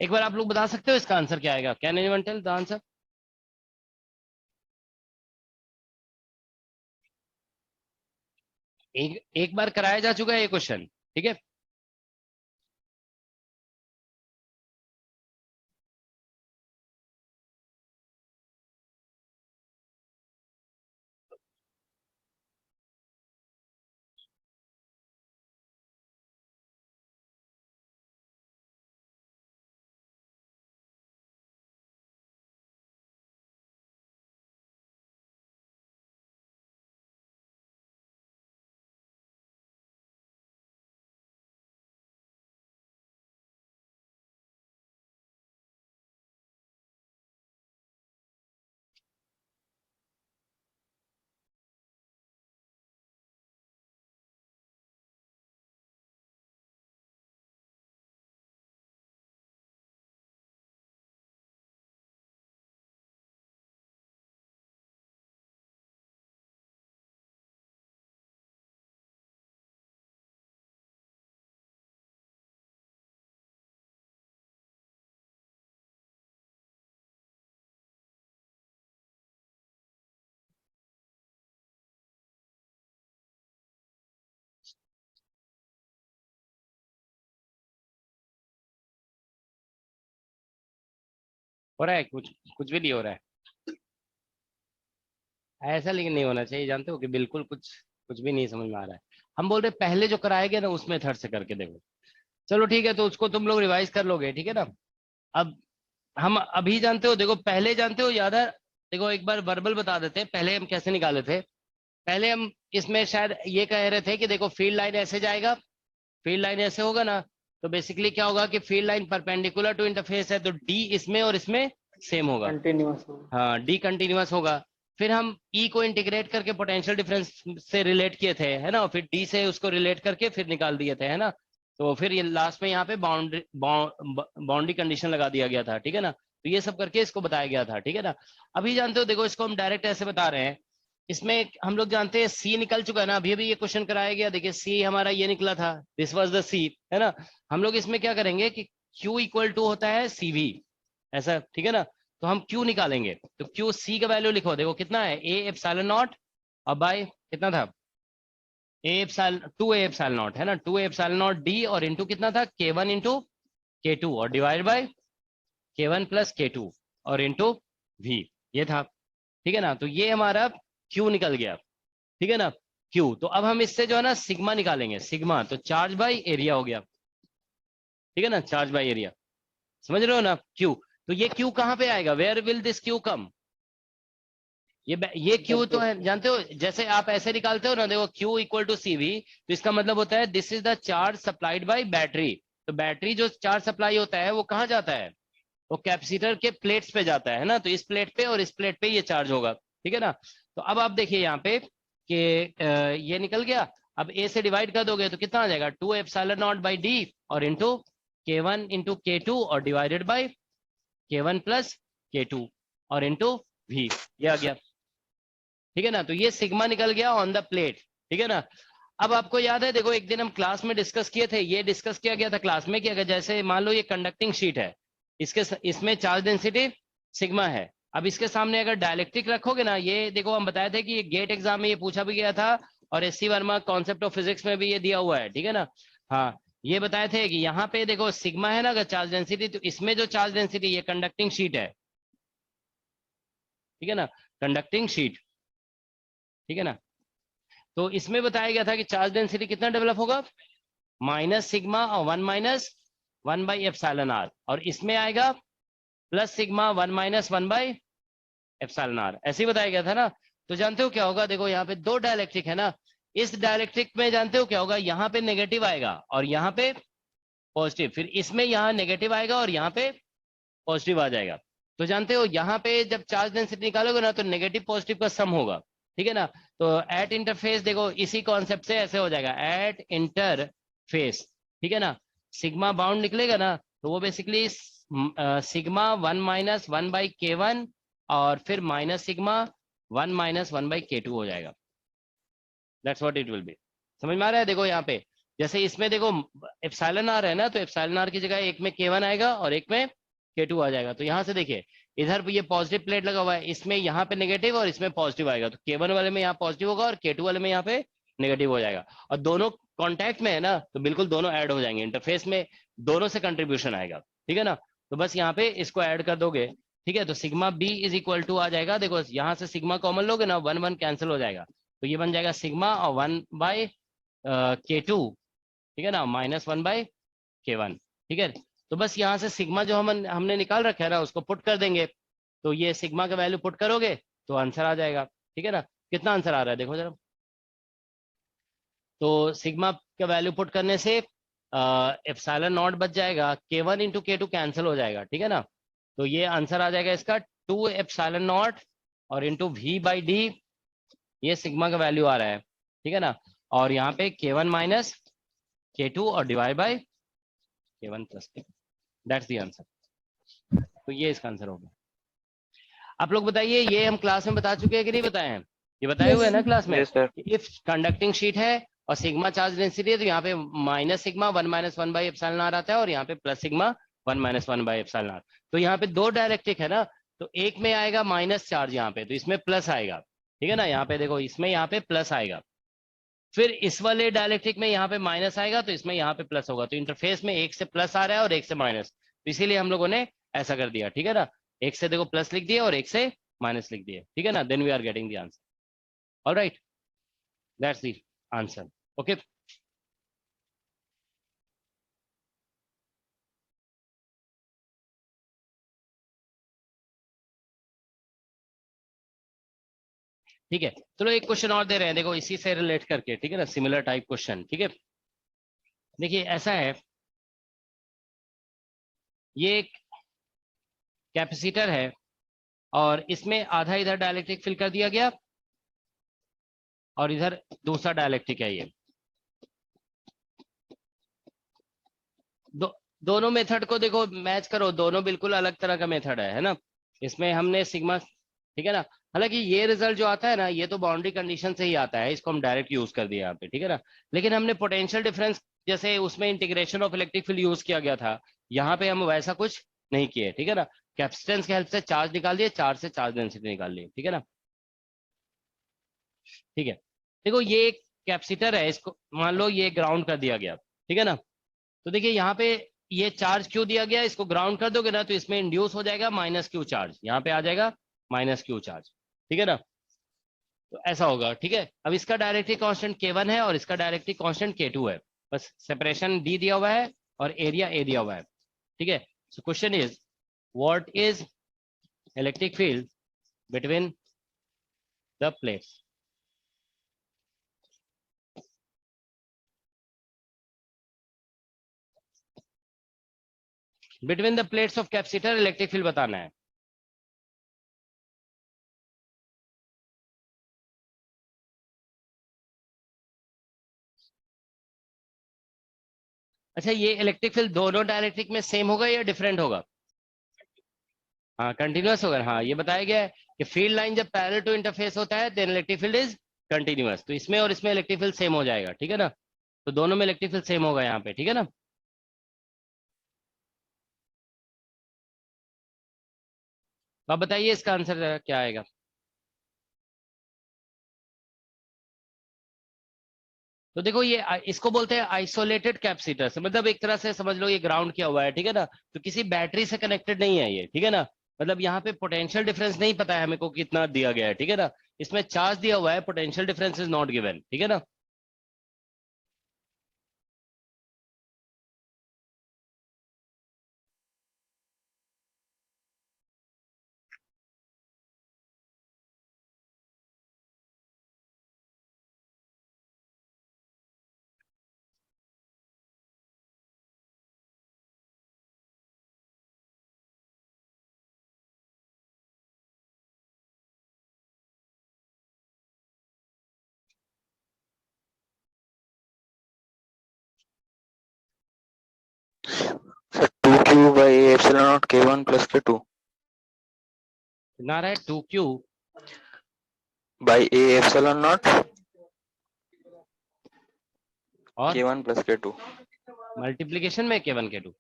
एक बार आप लोग बता सकते हो इसका आंसर क्या आएगा। Can anyone tell the answer? एक बार कराया जा चुका है ये क्वेश्चन, ठीक है। हो रहा है कुछ, कुछ भी नहीं हो रहा है ऐसा, लेकिन नहीं होना चाहिए, जानते हो कि बिल्कुल कुछ कुछ भी नहीं समझ में आ रहा है। हम बोल रहे पहले जो कराया गया ना उस मेथड से करके देखो। चलो ठीक है, तो उसको तुम लोग रिवाइज कर लोगे, ठीक है ना। अब हम अभी जानते हो, देखो पहले जानते हो, याद है, देखो एक बार वर्बल बता देते हैं पहले हम कैसे निकाले थे। पहले हम इसमें शायद ये कह रहे थे कि देखो फील्ड लाइन ऐसे जाएगा, फील्ड लाइन ऐसे होगा ना, तो बेसिकली क्या होगा कि field line perpendicular to interface है, तो डी इसमें और इसमें सेम होगा, कंटिन्यूअस। हाँ डी कंटिन्यूअस होगा। फिर हम ई को इंटीग्रेट करके पोटेंशियल डिफरेंस से रिलेट किए थे, है ना, फिर डी से उसको रिलेट करके फिर निकाल दिए थे, है ना। तो फिर ये लास्ट में यहाँ पे बाउंड्री कंडीशन लगा दिया गया था, ठीक है ना। तो ये सब करके इसको बताया गया था, ठीक है ना। अभी जानते हो, देखो इसको हम डायरेक्ट ऐसे बता रहे हैं, इसमें हम लोग जानते हैं सी निकल चुका है ना, अभी अभी ये क्वेश्चन कराया गया, देखिए सी हमारा ये निकला था, दिस वाज द सी, है ना। हम लोग इसमें क्या करेंगे कि Q इक्वल टू होता है CV, ऐसा, ठीक है ना। तो हम Q निकालेंगे, तो Q C का वैल्यू लिखो, देखो कितना है, A एप्सिलॉन नॉट और बाय कितना था, A epsilon 2A epsilon not, है ना, 2A एप्सिलॉन नॉट D और इंटू कितना था K1 इंटू K2 और divide bye K1 plus K2 और इंटू V, ये था, ठीक है ना। तो ये हमारा Q निकल गया, ठीक है ना, Q। तो अब हम इससे जो है ना सिग्मा निकालेंगे, सिग्मा, तो चार्ज बाय एरिया हो गया, ठीक है ना, चार्ज बाय एरिया, समझ रहे हो ना, Q। तो ये Q कहाँ पे आएगा, वेयर विल दिस Q कम, ये Q तो है, जानते हो, जैसे आप ऐसे निकालते हो ना, देखो Q इक्वल टू CV, तो इसका मतलब होता है this is the charge supplied by battery. तो बैटरी जो चार्ज सप्लाई होता है वो कहाँ जाता है, वो कैपेसिटर के प्लेट्स पे जाता है ना, तो इस प्लेट पे और इस प्लेट पे ये चार्ज होगा, ठीक है ना। तो अब आप देखिए यहाँ पे कि ये निकल गया। अब ए से डिवाइड कर दोगे तो कितना आ जाएगा, 2 एप्सिलॉन नॉट बाई डी और इंटू K1 इंटू K2 और divided by K1 plus K2 और इंटू V, ये आ गया, ठीक है ना। तो ये सिग्मा निकल गया ऑन द प्लेट, ठीक है ना। अब आपको याद है, देखो एक दिन हम क्लास में डिस्कस किए थे, ये डिस्कस किया गया था क्लास में कि अगर जैसे मान लो ये कंडक्टिंग शीट है, इसमें चार्ज डेंसिटी सिग्मा है। अब इसके सामने अगर डायलेक्ट्रिक रखोगे ना, ये देखो हम बताए थे कि ये गेट एग्जाम में ये पूछा भी गया था और SC Verma concept of physics में भी ये दिया हुआ है, ठीक है ना। हाँ, ये बताए थे कि यहाँ पे देखो सिग्मा है ना अगर चार्ज डेंसिटी, तो इसमें जो चार्ज डेंसिटी ये कंडक्टिंग शीट है, ठीक है ना, कंडक्टिंग शीट, ठीक है ना। तो इसमें बताया गया था कि चार्ज डेंसिटी कितना डेवलप होगा, माइनस सिग्मा और 1 माइनस 1 बाई एप्सिलॉन आर, और इसमें आएगा plus sigma 1 minus 1 by epsilon R, ऐसे ही बताया गया था ना। तो जानते हो क्या होगा, देखो यहाँ पे दो डायलेक्ट्रिक है ना, इस डायलेक्ट्रिक में जानते हो क्या होगा, यहाँ पे नेगेटिव आएगा और यहाँ पे पॉजिटिव, फिर इसमें यहाँ नेगेटिव आएगा और यहाँ पे पॉजिटिव आ जाएगा। तो जानते हो यहाँ पे जब चार्ज डेंसिटी निकालोगे ना तो नेगेटिव पॉजिटिव का सम होगा, ठीक है ना। तो एट इंटरफेस देखो इसी कॉन्सेप्ट से ऐसे हो जाएगा, एट इंटरफेस, ठीक है ना। सिग्मा बाउंड निकलेगा ना, तो वो basically sigma 1 minus 1 by K1 और फिर minus sigma 1 minus 1 by K2 हो जाएगा। That's what it will be. समझ में आ रहा है, देखो यहाँ पे जैसे इसमें देखो एप्सिलॉन आर है ना, तो एप्सिलॉन आर की जगह एक में K1 आएगा और एक में K2 आ जाएगा। तो यहाँ से देखिए इधर ये पॉजिटिव प्लेट लगा हुआ है, इसमें यहाँ पे नेगेटिव और इसमें पॉजिटिव आएगा, तो K1 वाले में यहाँ पॉजिटिव होगा और K2 वाले में यहाँ पे नेगेटिव हो जाएगा। और दोनों कॉन्टैक्ट में है ना, तो बिल्कुल दोनों ऐड हो जाएंगे, इंटरफेस में दोनों से कंट्रीब्यूशन आएगा, ठीक है ना। तो बस यहाँ पे इसको ऐड कर दोगे, ठीक है। तो sigma B is equal to आ जाएगा, देखो यहाँ से सिग्मा कॉमन लोगे ना, 1 1 कैंसिल हो जाएगा, तो ये बन जाएगा सिग्मा और 1 बाई K2, ठीक है ना, माइनस 1 बाई K1, ठीक है। तो बस यहाँ से सिग्मा जो हमने निकाल रखा है ना उसको पुट कर देंगे, तो ये सिग्मा का वैल्यू पुट करोगे तो आंसर आ जाएगा, ठीक है ना। कितना आंसर आ रहा है देखो जरा, तो सिग्मा का वैल्यू पुट करने से एप्सिलॉन नॉट बच जाएगा, K1 इंटू K2 कैंसिल हो जाएगा, ठीक है ना। तो ये आंसर आ जाएगा इसका 2 एप्सिलॉन नॉट और इंटू V बाई डी, ये सिग्मा का वैल्यू आ रहा है, ठीक है ना। और यहाँ पे K1 माइनस K2 और divide by K1 plus K, that's the answer. तो ये इसका आंसर होगा। आप लोग बताइए, ये हम क्लास में बता चुके हैं कि नहीं बताए हैं, ये बताए हुए हैं ना क्लास में। इफ कंडक्टिंग शीट है और सिग्मा चार्ज डेंसिटी है, तो यहाँ पे minus sigma 1 minus 1 by epsilon R आता है और यहाँ पे plus sigma 1 minus 1 by epsilon R. तो यहाँ पे दो डायरेक्ट्रिक है ना, तो एक में आएगा माइनस चार्ज यहाँ पे, तो इसमें प्लस आएगा, ठीक है ना। यहाँ पे देखो इसमें यहाँ पे प्लस आएगा, फिर इस वाले डायलेक्ट्रिक में यहाँ पे माइनस आएगा, तो इसमें यहाँ पे प्लस होगा। तो इंटरफेस में एक से प्लस आ रहा है और एक से माइनस, तो इसीलिए हम लोगों ने ऐसा कर दिया, ठीक है ना। एक से देखो प्लस लिख दिया और एक से माइनस लिख दिया, ठीक है ना। Then we are getting the answer, alright, that's the answer, okay. ठीक है, चलो एक क्वेश्चन और दे रहे हैं, देखो इसी से रिलेट करके, ठीक है ना, सिमिलर टाइप क्वेश्चन, ठीक है। देखिए ऐसा है, ये एक कैपेसिटर है और इसमें आधा इधर डायलेक्ट्रिक फिल कर दिया गया और इधर दूसरा डायलेक्ट्रिक है। ये दोनों मेथड को देखो मैच करो, दोनों बिल्कुल अलग तरह का मेथड है ना। इसमें हमने सिग्मा, ठीक है ना, हालांकि ये रिजल्ट जो आता है ना ये तो बाउंड्री कंडीशन से ही आता है, इसको हम डायरेक्ट यूज कर दिया यहाँ पे, ठीक है ना। लेकिन हमने पोटेंशियल डिफरेंस जैसे उसमें integration of electric field use किया गया था, यहाँ पे हम वैसा कुछ नहीं किए, ठीक है ना। कैपेसिटेंस की हेल्प से चार्ज निकाल दिए, चार्ज से चार्ज डेंसिटी निकाल ली, ठीक है ना। ठीक है, देखो ये एक कैपेसिटर है, इसको मान लो ये ग्राउंड कर दिया गया, ठीक है ना। तो देखिए यहाँ पे ये चार्ज क्यू दिया गया, इसको ग्राउंड कर दोगे ना तो इसमें इंड्यूस हो जाएगा माइनस क्यू चार्ज, यहाँ पे आ जाएगा माइनस क्यू चार्ज, ठीक है ना। तो ऐसा होगा, ठीक है। अब इसका डायरेक्टली कांस्टेंट K1 है और इसका डायरेक्टली कांस्टेंट K2 है, बस सेपरेशन D दिया हुआ है और एरिया A दिया हुआ है, ठीक है। So question is what is electric field between the plates. Between the plates of capacitor electric field बताना है। अच्छा, ये इलेक्ट्रिक फील्ड दोनों डायइलेक्ट्रिक में सेम होगा या डिफरेंट होगा? हाँ, कंटिन्यूअस होगा। हाँ, ये बताया गया है कि फील्ड लाइन जब पैरेलल टू इंटरफेस होता है then electric field is continuous. तो इसमें और इसमें इलेक्ट्रिक फील्ड सेम हो जाएगा, ठीक है ना। तो दोनों में इलेक्ट्रिक फील्ड सेम होगा यहाँ पे, ठीक है ना। तो आप बताइए इसका आंसर क्या आएगा। तो देखो ये इसको बोलते हैं आइसोलेटेड कैपेसिटर, मतलब एक तरह से समझ लो ये ग्राउंड किया हुआ है, ठीक है ना। तो किसी बैटरी से कनेक्टेड नहीं है ये, ठीक है ना। मतलब यहाँ पे पोटेंशियल डिफरेंस नहीं पता है हमें को कितना दिया गया है, ठीक है ना। इसमें चार्ज दिया हुआ है, potential difference is not given, ठीक है ना। Sir 2q by a epsilon naught k1 plus k2 कितना आ रहा है 2q by a epsilon naught और k1 plus k2 मल्टीप्लीकेशन में k1 k2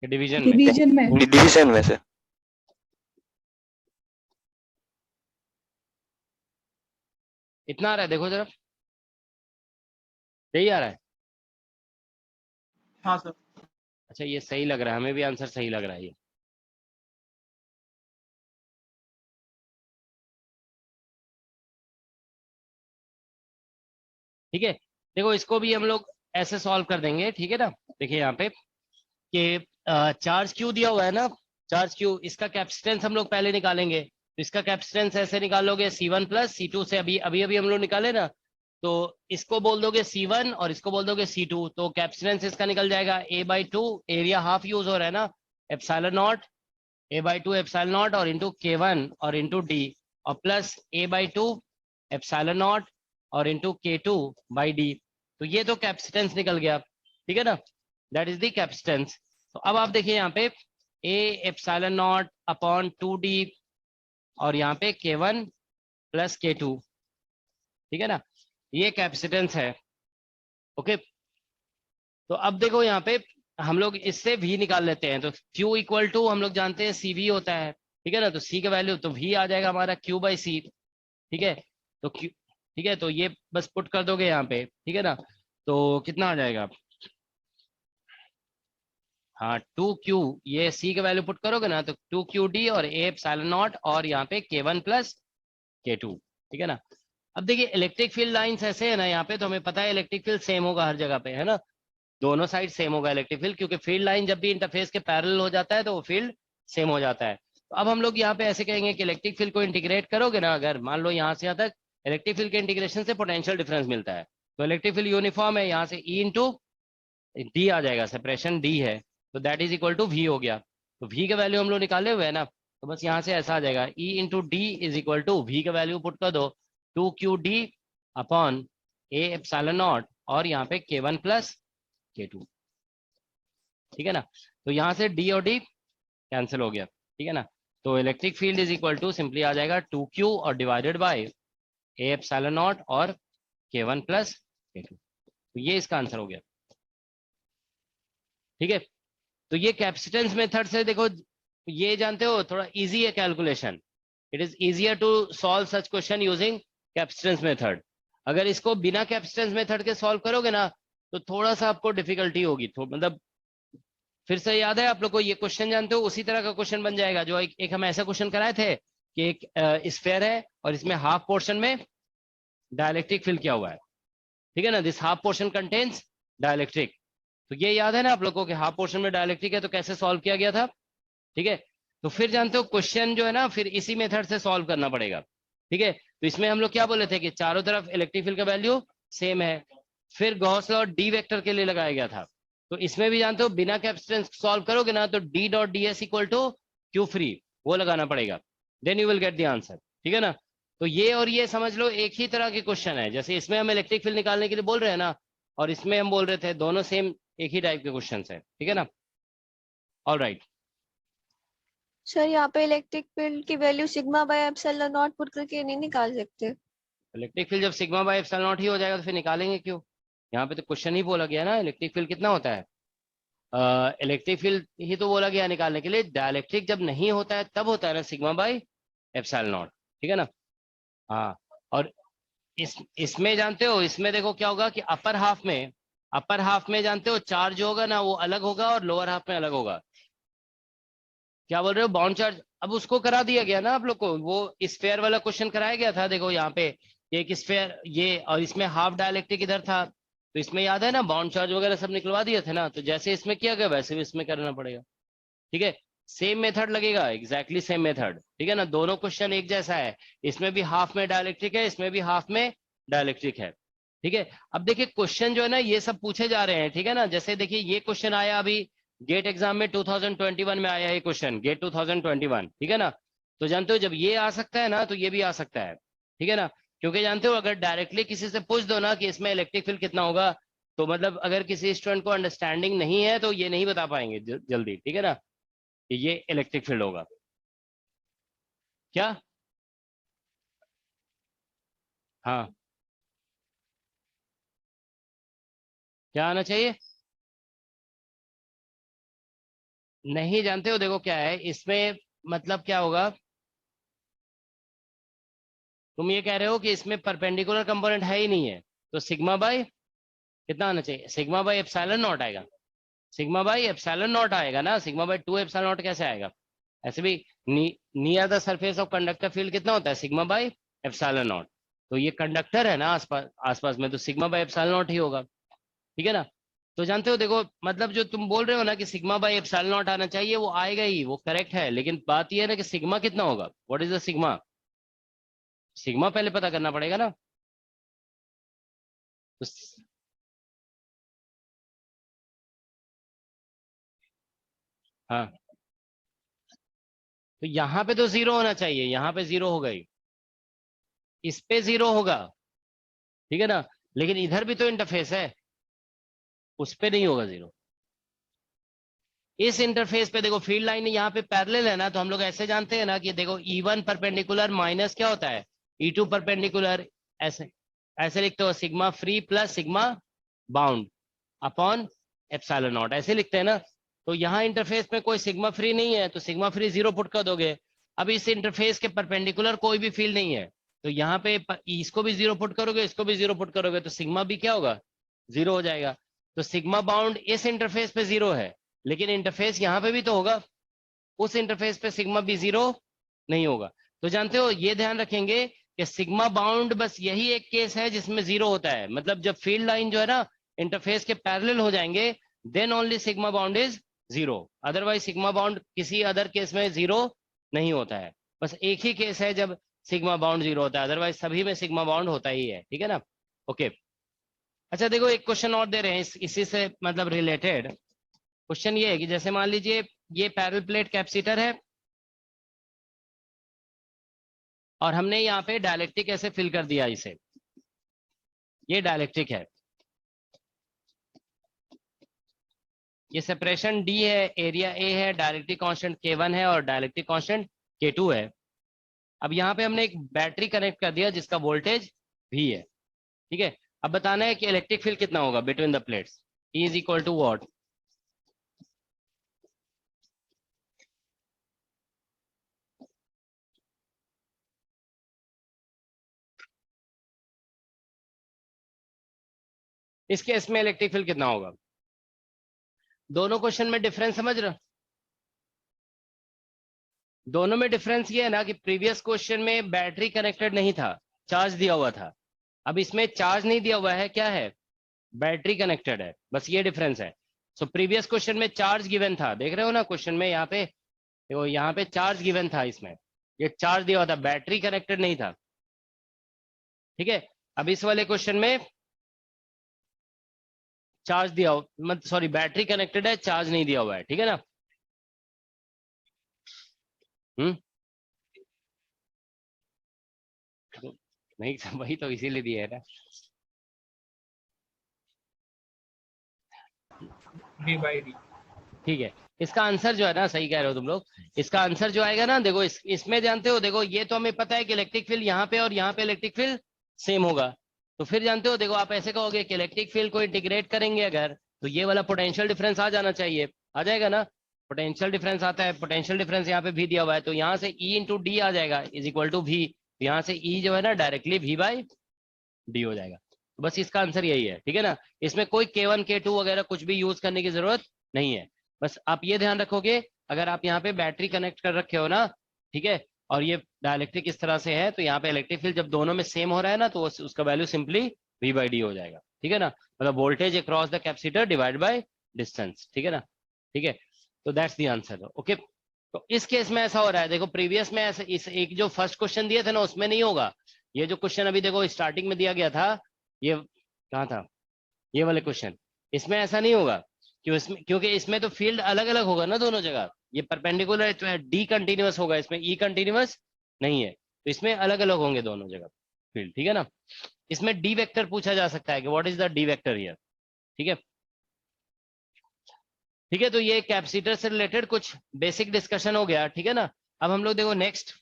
डिवीजन में। डिवीजन में डिवीजन में से इतना आ रहा है, देखो जरा, सही आ रहा है। हाँ सर। अच्छा, ये सही लग रहा है, हमें भी आंसर सही लग रहा है ये। ठीक है, देखो इसको भी हम लोग ऐसे सॉल्व कर देंगे, ठीक है ना। देखिए यहाँ पे कि चार्ज क्यू दिया हुआ है ना, चार्ज क्यू, इसका कैपेसिटेंस हम लोग पहले निकालेंगे। तो इसका कैपेसिटेंस ऐसे निकालोगे C1 प्लस C2 से, अभी अभी हम लोग निकाले ना। तो इसको बोल दोगे C1 और इसको बोल दोगे C2, तो कैपेसिटेंस इसका निकल जाएगा A/2, एरिया हाफ यूज हो रहा है ना, epsilon not A/2 epsilon naught और इंटू K1 और इंटू D, और प्लस A/2 एप्सिलॉन नॉट और इंटू K2 बाई D। तो ये तो कैपेसिटेंस निकल गया, ठीक है ना, दैट इज द कैपेसिटेंस। तो अब आप देखिए यहाँ पे A epsilon not upon 2D और यहाँ पे K1 प्लस K2, ठीक है ना, ये कैपेसिटेंस है। ओके, तो अब देखो यहाँ पे हम लोग इससे V निकाल लेते हैं। तो Q इक्वल टू हम लोग जानते हैं CV होता है, ठीक है ना। तो C का वैल्यू तो V आ जाएगा हमारा Q बाई C, ठीक है। तो Q, ठीक है, तो ये बस पुट कर दोगे यहाँ पे, ठीक है ना। तो कितना आ जाएगा, हाँ 2Q, ये C का वैल्यू पुट करोगे ना तो 2QD और A एप्सिलॉन नॉट और यहाँ पे K1 प्लस K2, ठीक है ना। अब देखिए इलेक्ट्रिक फील्ड लाइंस ऐसे है ना, यहाँ पे तो हमें पता है इलेक्ट्रिक फील्ड सेम होगा हर जगह पे, है ना। दोनों साइड सेम होगा इलेक्ट्रिक फील्ड, क्योंकि फील्ड लाइन जब भी इंटरफेस के पैरेलल हो जाता है तो वो फील्ड सेम हो जाता है। तो अब हम लोग यहाँ पे ऐसे कहेंगे कि इलेक्ट्रिक फील्ड को इंटीग्रेट करोगे ना, अगर मान लो यहाँ से यहाँ तक इलेक्ट्रिक फील्ड के इंटीग्रेशन से पोटेंशियल डिफरेंस मिलता है। तो इलेक्ट्रिक फील्ड यूनिफॉर्म है, यहाँ से E इंटू डी आ जाएगा, सेपरेशन D है, तो that is equal to V हो गया। तो V का वैल्यू हम लोग निकाले हुए है ना, तो बस यहाँ से ऐसा आ जाएगा E into D is equal to V का वैल्यू पुट कर दो 2QD upon A epsilon naught और यहाँ पे K1 प्लस K2, ठीक है ना। तो यहाँ से D और D कैंसिल हो गया, ठीक है ना। तो electric field is equal to simply आ जाएगा 2Q और divided by A epsilon naught और K1 प्लस K2। तो ये इसका आंसर हो गया, ठीक है। तो ये कैपेसिटेंस मेथड से देखो, ये जानते हो थोड़ा इजी है calculation, it is easier to solve such question using capacitance method. अगर इसको बिना कैपेसिटेंस मेथड के सॉल्व करोगे ना तो थोड़ा सा आपको डिफिकल्टी होगी, मतलब फिर से याद है आप लोग को, ये क्वेश्चन जानते हो उसी तरह का क्वेश्चन बन जाएगा जो एक हम ऐसा क्वेश्चन कराए थे कि एक स्फेयर है और इसमें हाफ पोर्शन में डाइलेक्ट्रिक फिल किया हुआ है, ठीक है ना। This half portion contains dielectric. तो ये याद है ना आप लोगों को कि हाफ पोर्शन में डाइलेक्ट्रिक है तो कैसे सॉल्व किया गया था, ठीक है। तो फिर जानते हो क्वेश्चन जो है ना फिर इसी मेथड से सॉल्व करना पड़ेगा, ठीक है। तो इसमें हम लोग क्या बोले थे कि चारों तरफ इलेक्ट्रिक फील्ड का वैल्यू सेम है, फिर गॉस लॉ D वेक्टर के लिए लगाया गया था, तो इसमें भी जानते हो बिना कैपेसिटेंस सॉल्व करोगे ना तो D dot D S equal to Q free वो लगाना पड़ेगा, then you will get the answer. ठीक है ना, तो ये और ये समझ लो एक ही तरह के क्वेश्चन है, जैसे इसमें हम इलेक्ट्रिक फील्ड निकालने के लिए बोल रहे हैं ना, और इसमें हम बोल रहे थे, दोनों सेम एक ही टाइप के क्वेश्चन है। ठीक है ना, ऑल राइट। सर यहाँ पे इलेक्ट्रिक फील्ड की value sigma bye epsilon not put करके नहीं निकाल सकते? इलेक्ट्रिक फील्ड जब सिग्मा बाय एप्सिलॉन नॉट ही हो जाएगा तो फिर निकालेंगे क्यों? यहाँ पे तो क्वेश्चन ही बोला गया ना इलेक्ट्रिक फील्ड कितना होता है, इलेक्ट्रिक फील्ड ही तो बोला गया निकालने के लिए। डाइलेक्ट्रिक जब नहीं होता है तब होता है ना सिग्मा बाय एप्सिलॉन नॉट। ठीक है ना, हाँ। और इसमें जानते हो, इसमें देखो क्या होगा कि अपर हाफ में जानते हो चार्ज जो होगा ना वो अलग होगा और लोअर हाफ में अलग होगा। क्या बोल रहे हो? बाउंड चार्ज अब उसको करा दिया गया ना आप लोग को, वो स्फेयर वाला क्वेश्चन कराया गया था। देखो यहाँ पे एक स्फेयर ये, और इसमें हाफ डाइलेक्ट्रिक इधर था, तो इसमें याद है ना बाउंड चार्ज वगैरह सब निकलवा दिए थे ना, तो जैसे इसमें किया गया वैसे भी इसमें करना पड़ेगा। ठीक है, सेम मेथड लगेगा, एग्जैक्टली सेम मेथड। ठीक है ना, दोनों क्वेश्चन एक जैसा है, इसमें भी हाफ में डाइलेक्ट्रिक है, इसमें भी हाफ में डाइलेक्ट्रिक है। ठीक है, अब देखिए क्वेश्चन जो है ना ये सब पूछे जा रहे हैं। ठीक है ना, जैसे देखिए ये क्वेश्चन आया अभी गेट एग्जाम में 2021 में आया है क्वेश्चन, गेट 2021। ठीक है ना, तो जानते हो जब ये आ सकता है ना तो ये भी आ सकता है। ठीक है ना, क्योंकि जानते हो अगर डायरेक्टली किसी से पूछ दो ना कि इसमें इलेक्ट्रिक फील्ड कितना होगा, तो मतलब अगर किसी स्टूडेंट को अंडरस्टैंडिंग नहीं है तो ये नहीं बता पाएंगे जल्दी। ठीक है ना, कि ये इलेक्ट्रिक फील्ड होगा क्या। हाँ, क्या आना चाहिए? नहीं जानते हो, देखो क्या है इसमें, मतलब क्या होगा, तुम ये कह रहे हो कि इसमें परपेंडिकुलर कंपोनेंट है ही नहीं है, तो सिग्मा बाय कितना आना चाहिए? सिग्मा बाय एप्सिलॉन नॉट आएगा, सिग्मा बाय एप्सिलॉन नॉट आएगा ना, सिग्मा बाय 2 एप्सिलॉन नॉट कैसे आएगा? ऐसे भी near the surface of conductor field कितना होता है? Sigma bye epsilon naught. तो ये कंडक्टर है ना आसपास में, तो सिग्मा बाय एप्सिलॉन नॉट ही होगा। ठीक है ना, तो जानते हो देखो मतलब जो तुम बोल रहे हो ना कि सिग्मा बाय एप्सिलॉन नॉट आना चाहिए, वो आएगा ही, वो करेक्ट है, लेकिन बात ये है ना कि सिग्मा कितना होगा, what is the sigma? Sigma पहले पता करना पड़ेगा ना। तो हाँ, तो यहाँ पे तो जीरो होना चाहिए, यहाँ पे जीरो हो गई, इस पे जीरो होगा। ठीक है ना, लेकिन इधर भी तो इंटरफेस है, उस पे नहीं होगा जीरो। इस इंटरफेस पे देखो फील्ड लाइन यहाँ पे पैरेलल है ना, तो हम लोग ऐसे जानते हैं ना कि देखो E1 परपेंडिकुलर माइनस क्या होता है E2 परपेंडिकुलर, ऐसे ऐसे लिखते हो sigma free plus sigma bound upon epsilon not, ऐसे लिखते हैं ना। तो यहाँ इंटरफेस में कोई सिग्मा फ्री नहीं है, तो सिग्मा फ्री जीरो पुट कर दोगे। अब इस इंटरफेस के परपेंडिकुलर कोई भी फील्ड नहीं है, तो यहाँ पे इसको भी जीरो पुट करोगे, इसको भी जीरो पुट करोगे, तो सिग्मा भी क्या होगा? जीरो हो जाएगा। तो सिग्मा बाउंड इस इंटरफेस पे जीरो है, लेकिन इंटरफेस यहाँ पे भी तो होगा, उस इंटरफेस पे सिग्मा भी जीरो नहीं होगा। तो जानते हो ये ध्यान रखेंगे कि सिग्मा बाउंड बस यही एक केस है जिसमें जीरो होता है, मतलब जब फील्ड लाइन जो है ना इंटरफेस के पैरेलल हो जाएंगे then only sigma bound is zero, otherwise sigma bound किसी अदर केस में जीरो नहीं होता है। बस एक ही केस है जब सिग्मा बाउंड जीरो होता है, अदरवाइज सभी में सिग्मा बाउंड होता ही है। ठीक है ना, ओके। अच्छा देखो एक क्वेश्चन और दे रहे हैं इसी से मतलब रिलेटेड। क्वेश्चन ये है कि जैसे मान लीजिए ये पैरेलल प्लेट कैपेसिटर है और हमने यहाँ पे डाइलेक्ट्रिक ऐसे फिल कर दिया इसे, ये डाइलेक्ट्रिक है, ये सेपरेशन D है, एरिया A है, डाइलेक्ट्रिक कांस्टेंट K1 है और डाइलेक्ट्रिक कांस्टेंट K2 है। अब यहाँ पे हमने एक बैटरी कनेक्ट कर दिया जिसका वोल्टेज V है। ठीक है, अब बताना है कि इलेक्ट्रिक फील्ड कितना होगा between the plates, E is equal to what? इस केस में इलेक्ट्रिक फील्ड कितना होगा? दोनों क्वेश्चन में डिफरेंस समझ रहे हो? दोनों में डिफरेंस ये है ना कि प्रीवियस क्वेश्चन में बैटरी कनेक्टेड नहीं था, चार्ज दिया हुआ था। अब इसमें चार्ज नहीं दिया हुआ है, क्या है? बैटरी कनेक्टेड है, बस ये डिफरेंस है। सो प्रीवियस क्वेश्चन में चार्ज गिवन था, देख रहे हो ना क्वेश्चन में, यहाँ पे देखो यहाँ पे चार्ज गिवन था, इसमें ये चार्ज दिया हुआ था, बैटरी कनेक्टेड नहीं था। ठीक है, अब इस वाले क्वेश्चन में चार्ज दिया हो, मतलब सॉरी बैटरी कनेक्टेड है, चार्ज नहीं दिया हुआ है, ठीक है ना। तो नहीं वही तो इसीलिए दिया है ना। V/D। ठीक है, इसका आंसर जो है ना, सही कह रहे हो तुम लोग, इसका आंसर जो आएगा ना, देखो इसमें जानते हो, देखो ये तो हमें पता है कि इलेक्ट्रिक फील्ड यहाँ पे और यहाँ पे इलेक्ट्रिक फील्ड सेम होगा, तो फिर जानते हो, देखो आप ऐसे कहोगे कि इलेक्ट्रिक फील्ड को इंटीग्रेट करेंगे अगर, तो ये वाला पोटेंशियल डिफरेंस आ जाना चाहिए, आ जाएगा ना। पोटेंशियल डिफरेंस आता है, पोटेंशियल डिफरेंस यहाँ पे भी दिया हुआ है, तो यहाँ से E इंटू डी आ जाएगा इज इक्वल टू V, यहाँ से E जो है ना डायरेक्टली V/D हो जाएगा। तो बस इसका आंसर यही है, ठीक है ना। इसमें कोई K1 K2 वगैरह कुछ भी यूज करने की जरूरत नहीं है। बस आप ये ध्यान रखोगे, अगर आप यहाँ पे बैटरी कनेक्ट कर रखे हो ना, ठीक है, और ये डायलेक्ट्रिक इस तरह से है, तो यहाँ पे इलेक्ट्रिक फील्ड जब दोनों में सेम हो रहा है ना, तो उसका वैल्यू सिंपली V/D हो जाएगा, ठीक है ना। मतलब voltage across the capacitor divide by distance, ठीक है ना। ठीक है, तो दैट्स द आंसर। ओके, तो इस केस में ऐसा हो रहा है, देखो प्रीवियस में ऐसे इस एक जो फर्स्ट क्वेश्चन दिए थे ना, उसमें नहीं होगा। ये जो क्वेश्चन अभी देखो स्टार्टिंग में दिया गया था, ये कहाँ था, ये वाले क्वेश्चन, इसमें ऐसा नहीं होगा क्योंकि इसमें तो फील्ड अलग अलग होगा ना दोनों जगह, ये परपेंडिकुलर तो डी कंटिन्यूअस होगा, इसमें ई कंटिन्यूअस नहीं है, तो इसमें अलग अलग होंगे दोनों जगह फील्ड, ठीक है ना। इसमें डी वेक्टर पूछा जा सकता है कि what is the D vector here, ठीक है। ठीक है, तो ये कैपेसिटर से रिलेटेड कुछ बेसिक डिस्कशन हो गया, ठीक है ना। अब हम लोग देखो नेक्स्ट,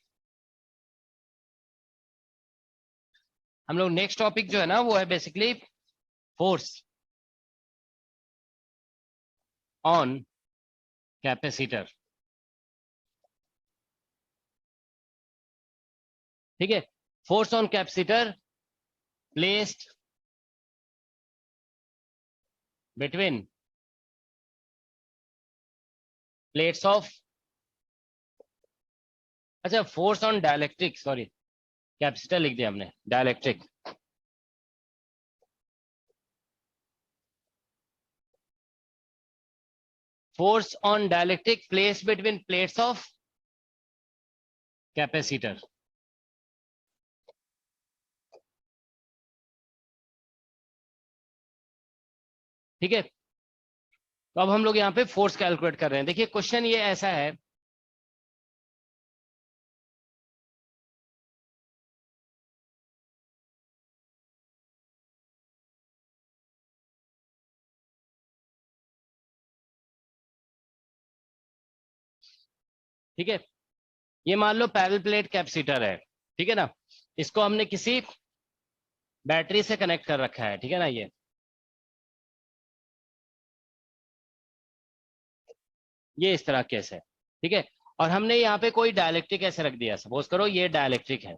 हम लोग नेक्स्ट टॉपिक जो है ना वो है बेसिकली फोर्स ऑन कैपेसिटर, ठीक है। Force on capacitor placed between plates of, अच्छा force on dielectric, sorry capacitor लिख दिया हमने, dielectric, force on dielectric place between plates of capacitor, ठीक है। तो अब हम लोग यहाँ पे फोर्स कैलकुलेट कर रहे हैं। देखिए क्वेश्चन ये ऐसा है, ठीक है, ये मान लो पैरेलल प्लेट कैपेसिटर है, ठीक है ना, इसको हमने किसी बैटरी से कनेक्ट कर रखा है, ठीक है ना, ये इस तरह केस है, ठीक है। और हमने यहाँ पे कोई डायलेक्ट्रिक ऐसे रख दिया, सपोज करो ये डायलेक्ट्रिक है,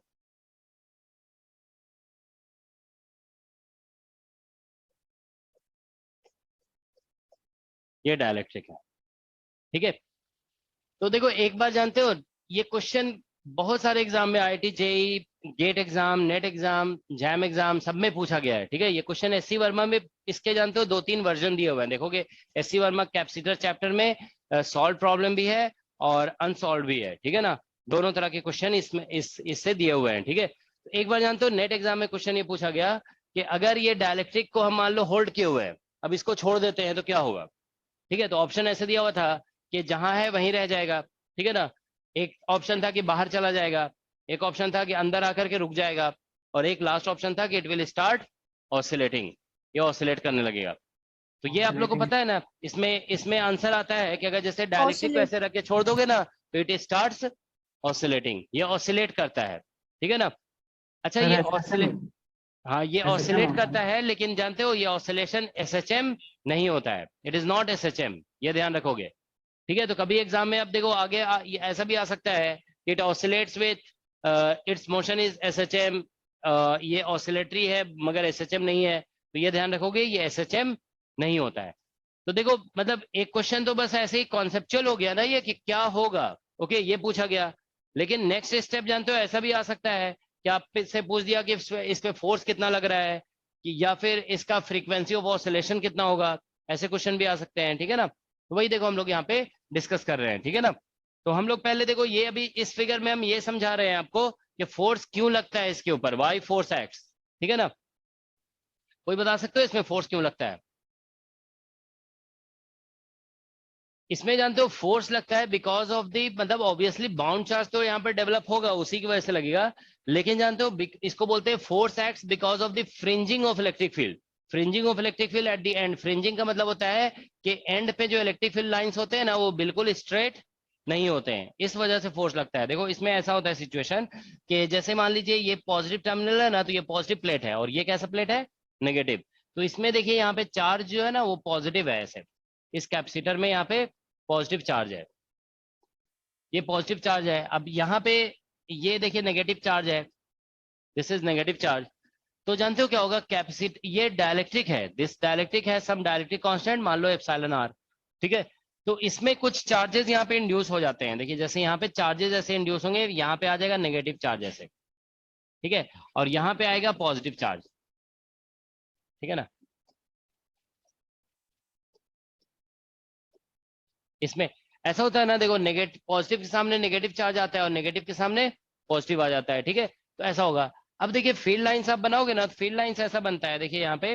ये डायलेक्ट्रिक है, ठीक है। तो देखो एक बार जानते हो, ये क्वेश्चन बहुत सारे एग्जाम में, IIT JEE, GATE exam, NET exam, JAM exam, सब में पूछा गया है, ठीक है। ये क्वेश्चन SC वर्मा में, इसके जानते हो 2-3 वर्जन दिए हुए हैं, देखोगे SC वर्मा कैपेसिटर चैप्टर में सॉल्व प्रॉब्लम भी है और अनसॉल्व भी है, ठीक है ना। दोनों तरह के क्वेश्चन इसमें इससे दिए हुए हैं, ठीक है। तो एक बार जानते हो नेट एग्जाम में क्वेश्चन ये पूछा गया कि अगर ये डायलेक्ट्रिक को हम मान लो होल्ड किए हुए हैं, अब इसको छोड़ देते हैं तो क्या होगा, ठीक है। तो ऑप्शन ऐसे दिया हुआ था कि जहां है वहीं रह जाएगा, ठीक है ना। एक ऑप्शन था कि बाहर चला जाएगा, एक ऑप्शन था कि अंदर आकर के रुक जाएगा, और एक लास्ट ऑप्शन था कि इट विल स्टार्ट ऑसिलेटिंग, ये ऑसिलेट करने लगेगा। तो ये आप लोग को पता है ना, इसमें आंसर आता है कि अगर जैसे डायरेक्ट्रिक को ऐसे रख के छोड़ दोगे ना, तो इट स्टार्ट्स ऑसिलेटिंग, ये ऑसिलेट करता है, ठीक है ना। अच्छा ये ऑसिलेट, हाँ ये ऑसिलेट करता है, लेकिन जानते हो ये ऑसिलेशन SHM नहीं होता है, इट इज नॉट SHM, ये ध्यान रखोगे, ठीक है। तो कभी एग्जाम में अब देखो आगे ऐसा भी आ सकता है, it oscillates with its motion is SHM, ये ऑसिलेटरी है मगर SHM नहीं है, तो ये ध्यान रखोगे ये SHM नहीं होता है। तो देखो मतलब एक क्वेश्चन तो बस ऐसे ही कॉन्सेप्चुअल हो गया ना ये कि क्या होगा, ओके ये पूछा गया, लेकिन नेक्स्ट स्टेप जानते हो ऐसा भी आ सकता है कि आप से पूछ दिया कि इस पे फोर्स कितना लग रहा है, कि या फिर इसका फ्रीक्वेंसी ऑफ ऑसिलेशन कितना होगा, ऐसे क्वेश्चन भी आ सकते हैं, ठीक है ना। तो वही देखो हम लोग यहाँ पे डिस्कस कर रहे हैं, ठीक है ना। तो हम लोग पहले देखो ये अभी इस फिगर में हम ये समझा रहे हैं आपको कि फोर्स क्यों लगता है इसके ऊपर, वाई फोर्स एक्ट्स, ठीक है ना। कोई बता सकते हो इसमें फोर्स क्यों लगता है? इसमें जानते हो फोर्स लगता है बिकॉज ऑफ दी, मतलब ऑब्वियसली बाउंड चार्ज तो यहाँ पे डेवलप होगा, उसी की वजह से लगेगा, लेकिन जानते हो इसको बोलते हैं force acts because of the fringing of electric field. Fringing of electric field at the end. Fringing का मतलब होता है कि एंड पे जो इलेक्ट्रिक फील्ड लाइंस होते हैं ना वो बिल्कुल स्ट्रेट नहीं होते हैं, इस वजह से फोर्स लगता है। देखो इसमें ऐसा होता है सिचुएशन कि जैसे मान लीजिए ये पॉजिटिव टर्मिनल है ना, तो ये पॉजिटिव प्लेट है और ये कैसा प्लेट है, नेगेटिव। तो इसमें देखिए यहाँ पे चार्ज जो है ना वो पॉजिटिव है, ऐसे इस कैपेसिटर में यहाँ पे पॉजिटिव चार्ज है, ये पॉजिटिव चार्ज है। अब यहाँ पे ये देखिए नेगेटिव चार्ज है, दिस इज नेगेटिव चार्ज। तो जानते हो क्या होगा, कैपेसिटी, ये डायलेक्ट्रिक है, दिस डायलेक्ट्रिक है सम डायलेक्ट्रिक कांस्टेंट, मान लो एप्सिलॉन आर, ठीक है। तो इसमें कुछ चार्जेस यहाँ पे इंड्यूस हो जाते हैं। देखिए जैसे यहाँ पे चार्जेस ऐसे इंड्यूस होंगे, यहाँ पे आ जाएगा नेगेटिव चार्ज ऐसे, ठीक है, और यहाँ पे आएगा पॉजिटिव चार्ज, ठीक है ना। इसमें ऐसा होता है ना, देखो नेगेटिव पॉजिटिव के सामने नेगेटिव चार्ज आता है और नेगेटिव के सामने पॉजिटिव आ जाता है, ठीक है। तो ऐसा होगा। अब देखिए फील्ड लाइंस आप बनाओगे ना, तो फील्ड लाइंस ऐसा बनता है, देखिए यहाँ पे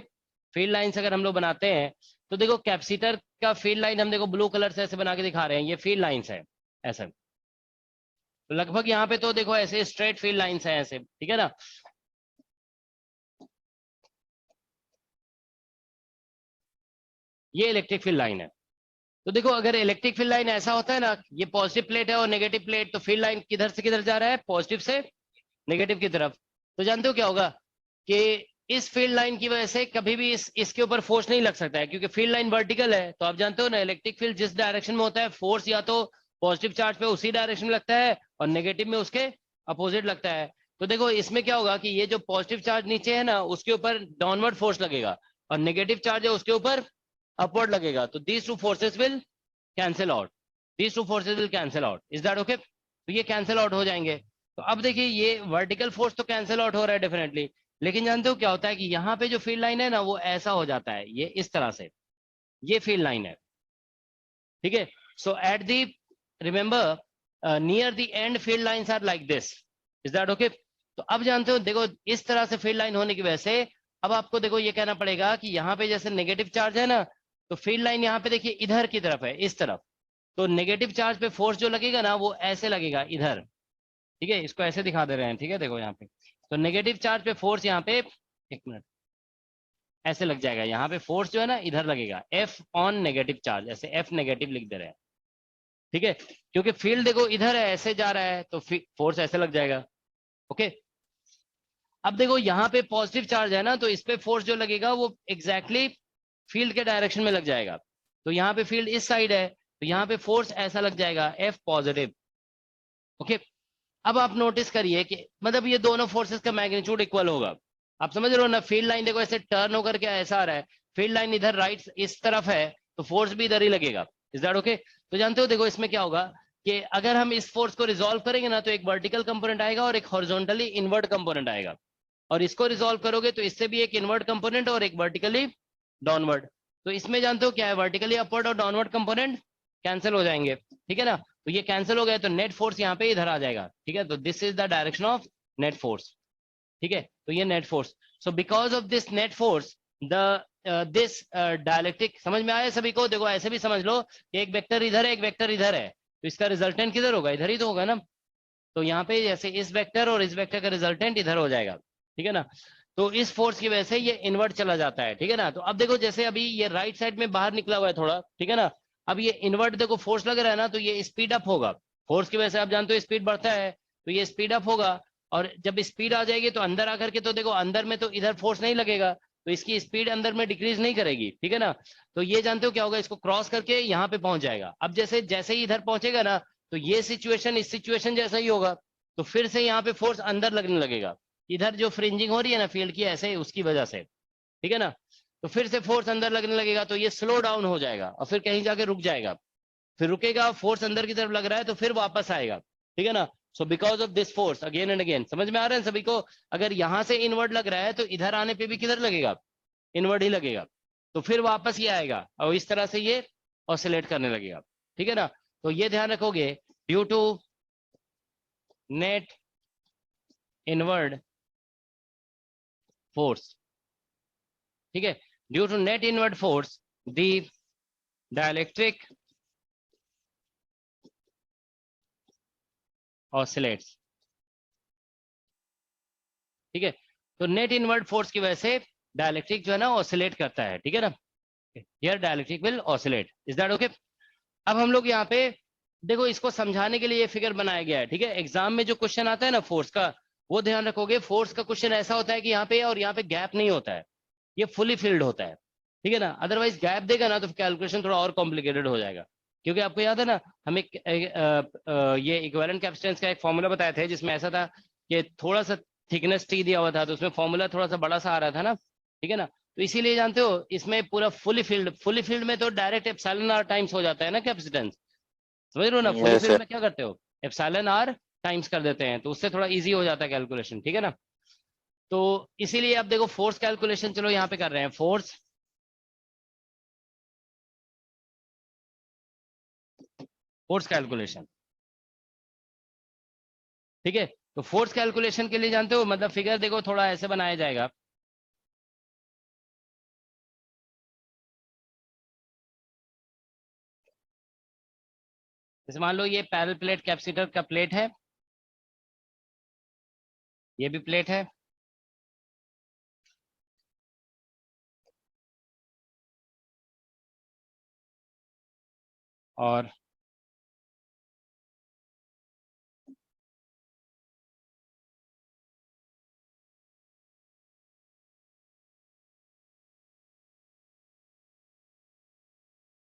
फील्ड लाइंस अगर हम लोग बनाते हैं तो देखो कैपेसिटर का फील्ड लाइन हम देखो ब्लू कलर से ऐसे बना के दिखा रहे हैं, ये फील्ड लाइंस है ऐसा। तो लगभग यहाँ पे तो देखो ऐसे स्ट्रेट फील्ड लाइंस है ऐसे, ठीक है ना। ये इलेक्ट्रिक फील्ड लाइन है। तो देखो अगर इलेक्ट्रिक फील्ड लाइन ऐसा होता है ना, ये पॉजिटिव प्लेट है और नेगेटिव प्लेट, तो फील्ड लाइन किधर से किधर जा रहा है, पॉजिटिव से नेगेटिव की तरफ। तो जानते हो क्या होगा कि इस फील्ड लाइन की वजह से कभी भी इसके ऊपर फोर्स नहीं लग सकता है, क्योंकि फील्ड लाइन वर्टिकल है। तो आप जानते हो ना, इलेक्ट्रिक फील्ड जिस डायरेक्शन में होता है, फोर्स या तो पॉजिटिव चार्ज पे उसी डायरेक्शन में लगता है और नेगेटिव में उसके अपोजिट लगता है। तो देखो इसमें क्या होगा कि ये जो पॉजिटिव चार्ज नीचे है ना, उसके ऊपर डाउनवर्ड फोर्स लगेगा और नेगेटिव चार्ज है उसके ऊपर अपवर्ड लगेगा। तो these two forces will cancel out, these two forces will cancel out, is that okay. तो ये कैंसिल आउट हो जाएंगे। तो अब देखिए ये वर्टिकल फोर्स तो कैंसिल आउट हो रहा है डेफिनेटली, लेकिन जानते हो क्या होता है कि यहाँ पे जो फील्ड लाइन है ना वो ऐसा हो जाता है, ये इस तरह से, ये फील्ड लाइन है, ठीक है। So at the, remember near the end field lines are like this, is that okay. तो अब जानते हो देखो इस तरह से फील्ड लाइन होने की वजह से अब आपको देखो ये कहना पड़ेगा कि यहाँ पे जैसे नेगेटिव चार्ज है ना, तो फील्ड लाइन यहाँ पे देखिए इधर की तरफ है, इस तरफ। तो नेगेटिव चार्ज पे फोर्स जो लगेगा ना वो ऐसे लगेगा इधर, ठीक है। इसको ऐसे दिखा दे रहे हैं, ठीक है, देखो यहाँ पे। तो नेगेटिव चार्ज पे फोर्स यहाँ पे, एक मिनट, ऐसे लग जाएगा। यहाँ पे फोर्स जो है ना इधर लगेगा, एफ ऑन नेगेटिव चार्ज, ऐसे एफ नेगेटिव लिख दे रहे हैं, ठीक है। क्योंकि फील्ड देखो इधर है, ऐसे जा रहा है, तो फोर्स ऐसे लग जाएगा, ओके। अब देखो यहाँ पे पॉजिटिव चार्ज है ना, तो इस पे फोर्स जो लगेगा वो एग्जैक्टली फील्ड के डायरेक्शन में लग जाएगा। तो यहाँ पे फील्ड इस साइड है, तो यहाँ पे फोर्स ऐसा लग जाएगा, एफ पॉजिटिव, ओके। अब आप नोटिस करिए कि मतलब ये दोनों फोर्सेस का मैग्नीट्यूड इक्वल होगा। आप समझ रहे हो ना, फील्ड लाइन देखो ऐसे टर्न होकर के ऐसा आ रहा है, फील्ड लाइन इधर राइट इस तरफ है, तो फोर्स भी इधर ही लगेगा, इज दैट ओके। तो जानते हो देखो इसमें क्या होगा कि अगर हम इस फोर्स को रिजॉल्व करेंगे ना, तो एक वर्टिकल कंपोनेंट आएगा और एक हॉरिजॉन्टली इनवर्ट कंपोनेंट आएगा, और इसको रिजॉल्व करोगे तो इससे भी एक इनवर्ट कंपोनेंट और एक वर्टिकली डाउनवर्ड। तो इसमें जानते हो क्या है, वर्टिकली अपवर्ड और डाउनवर्ड कंपोनेंट कैंसिल हो जाएंगे, ठीक है ना। तो ये कैंसिल हो गया, तो नेट फोर्स यहाँ पे इधर आ जाएगा, ठीक है। तो this is the direction of net force, ठीक है। तो ये net force, so because of this net force the this dielectric, समझ में आया सभी को। देखो ऐसे भी समझ लो कि एक वेक्टर इधर है, एक वेक्टर इधर है, तो इसका रिजल्टेंट किधर होगा, इधर ही तो होगा ना। तो यहाँ पे जैसे इस वेक्टर और इस वेक्टर का रिजल्टेंट इधर हो जाएगा, ठीक है ना। तो इस फोर्स की वजह से ये इन्वर्ट चला जाता है, ठीक है ना। तो अब देखो जैसे अभी ये राइट साइड में बाहर निकला हुआ है थोड़ा, ठीक है ना। अब ये इन्वर्ट देखो फोर्स लग रहा है ना, तो ये स्पीड अप होगा, फोर्स की वजह से आप जानते हो स्पीड बढ़ता है, तो ये स्पीड अप होगा। और जब स्पीड आ जाएगी तो अंदर आकर के, तो देखो अंदर में तो इधर फोर्स नहीं लगेगा, तो इसकी स्पीड अंदर में डिक्रीज नहीं करेगी, ठीक है ना। तो ये जानते हो क्या होगा, इसको क्रॉस करके यहाँ पे पहुंच जाएगा। अब जैसे जैसे ही इधर पहुंचेगा ना, तो ये सिचुएशन इस सिचुएशन जैसा ही होगा, तो फिर से यहाँ पे फोर्स अंदर लगने लगेगा, इधर जो फ्रिंजिंग हो रही है ना फील्ड की ऐसे, उसकी वजह से, ठीक है ना। तो फिर से फोर्स अंदर लगने लगेगा, तो ये स्लो डाउन हो जाएगा और फिर कहीं जाके रुक जाएगा, फिर रुकेगा, फोर्स अंदर की तरफ लग रहा है तो फिर वापस आएगा, ठीक है ना। So because of this force again and again, समझ में आ रहा है सभी को। अगर यहाँ से इनवर्ट लग रहा है तो इधर आने पे भी किधर लगेगा, इनवर्ट ही लगेगा, तो फिर वापस ये आएगा और इस तरह से ये ऑसिलेट करने लगेगा, ठीक है ना। तो ये ध्यान रखोगे, due to net inward force, ठीक है, due to net inward force the dielectric oscillates, ठीक है। तो नेट इनवर्ट फोर्स की वजह से डायलेक्ट्रिक जो है ना ऑसिलेट करता है, ठीक है ना, here dielectric will oscillate, is that okay. अब हम लोग यहाँ पे देखो इसको समझाने के लिए ये फिगर बनाया गया है, ठीक है। एग्जाम में जो क्वेश्चन आता है ना फोर्स का, वो ध्यान रखोगे, फोर्स का क्वेश्चन ऐसा होता है कि यहाँ पे और यहाँ पे गैप नहीं होता है, ये फुली फिल्ड होता है, ठीक है ना। अदरवाइज गैप देगा ना तो कैलकुलेशन थोड़ा और कॉम्प्लिकेटेड हो जाएगा, क्योंकि आपको याद है ना हम ये इक्विवेलेंट कैपेसिटेंस का एक फॉर्मूला बताए थे जिसमें ऐसा था कि थोड़ा सा थिकनेस टी दिया हुआ था तो उसमें फॉर्मूला थोड़ा सा बड़ा सा आ रहा था ना, ठीक है ना। तो इसीलिए जानते हो इसमें पूरा फुली फील्ड में तो डायरेक्ट एप्सिलॉन आर टाइम्स हो जाता है ना कैपेसिटेंस, समझ रहे हो ना। Fully Yes, field sir. में क्या करते हो, एप्सिलॉन आर टाइम्स कर देते हैं, तो उससे थोड़ा इजी हो जाता है कैलकुलेशन, ठीक है ना। तो इसीलिए आप देखो फोर्स कैलकुलेशन चलो यहाँ पे कर रहे हैं, फोर्स कैलकुलेशन, ठीक है। तो फोर्स कैलकुलेशन के लिए जानते हो मतलब फिगर देखो थोड़ा ऐसे बनाया जाएगा, जैसे मान लो ये पैरेलल प्लेट कैपेसिटर का प्लेट है, ये भी प्लेट है, और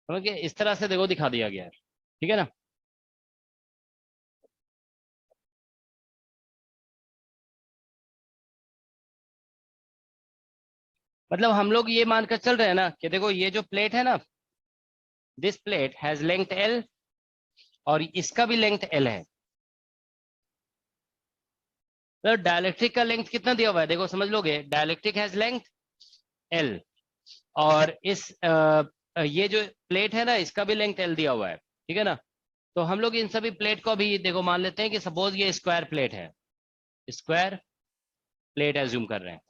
समझ गए, इस तरह से देखो दिखा दिया गया है, ठीक है ना। मतलब हम लोग ये मानकर चल रहे हैं ना कि देखो ये जो प्लेट है ना, this plate has length L और इसका भी लेंथ एल है, तो डायलेक्ट्रिक का लेंथ कितना दिया हुआ है देखो समझ लोगे, डायलेक्ट्रिक हैज लेंथ एल और ये जो प्लेट है ना इसका भी लेंथ एल दिया हुआ है, ठीक है ना। तो हम लोग इन सभी प्लेट को भी देखो मान लेते हैं कि सपोज ये स्क्वायर प्लेट है, स्क्वायर प्लेट एज्यूम कर रहे हैं,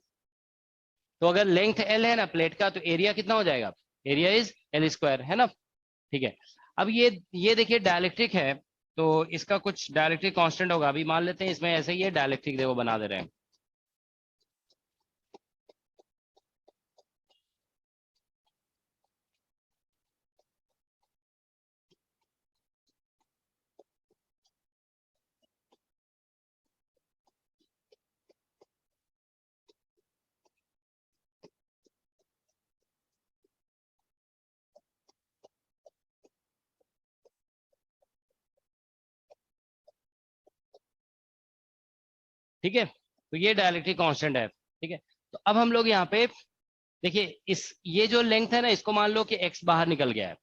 तो अगर लेंथ एल है ना प्लेट का तो एरिया कितना हो जाएगा, एरिया इज एल स्क्वायर, है ना, ठीक है। अब ये देखिए डायलेक्ट्रिक है तो इसका कुछ डायलेक्ट्रिक कांस्टेंट होगा, अभी मान लेते हैं इसमें ऐसे ही है डायलेक्ट्रिक, देखो बना दे रहे हैं, ठीक है। तो ये डायलेक्ट्रिक कांस्टेंट है, ठीक है। तो अब हम लोग यहाँ पे देखिए इस ये जो लेंथ है ना इसको मान लो कि एक्स बाहर निकल गया है,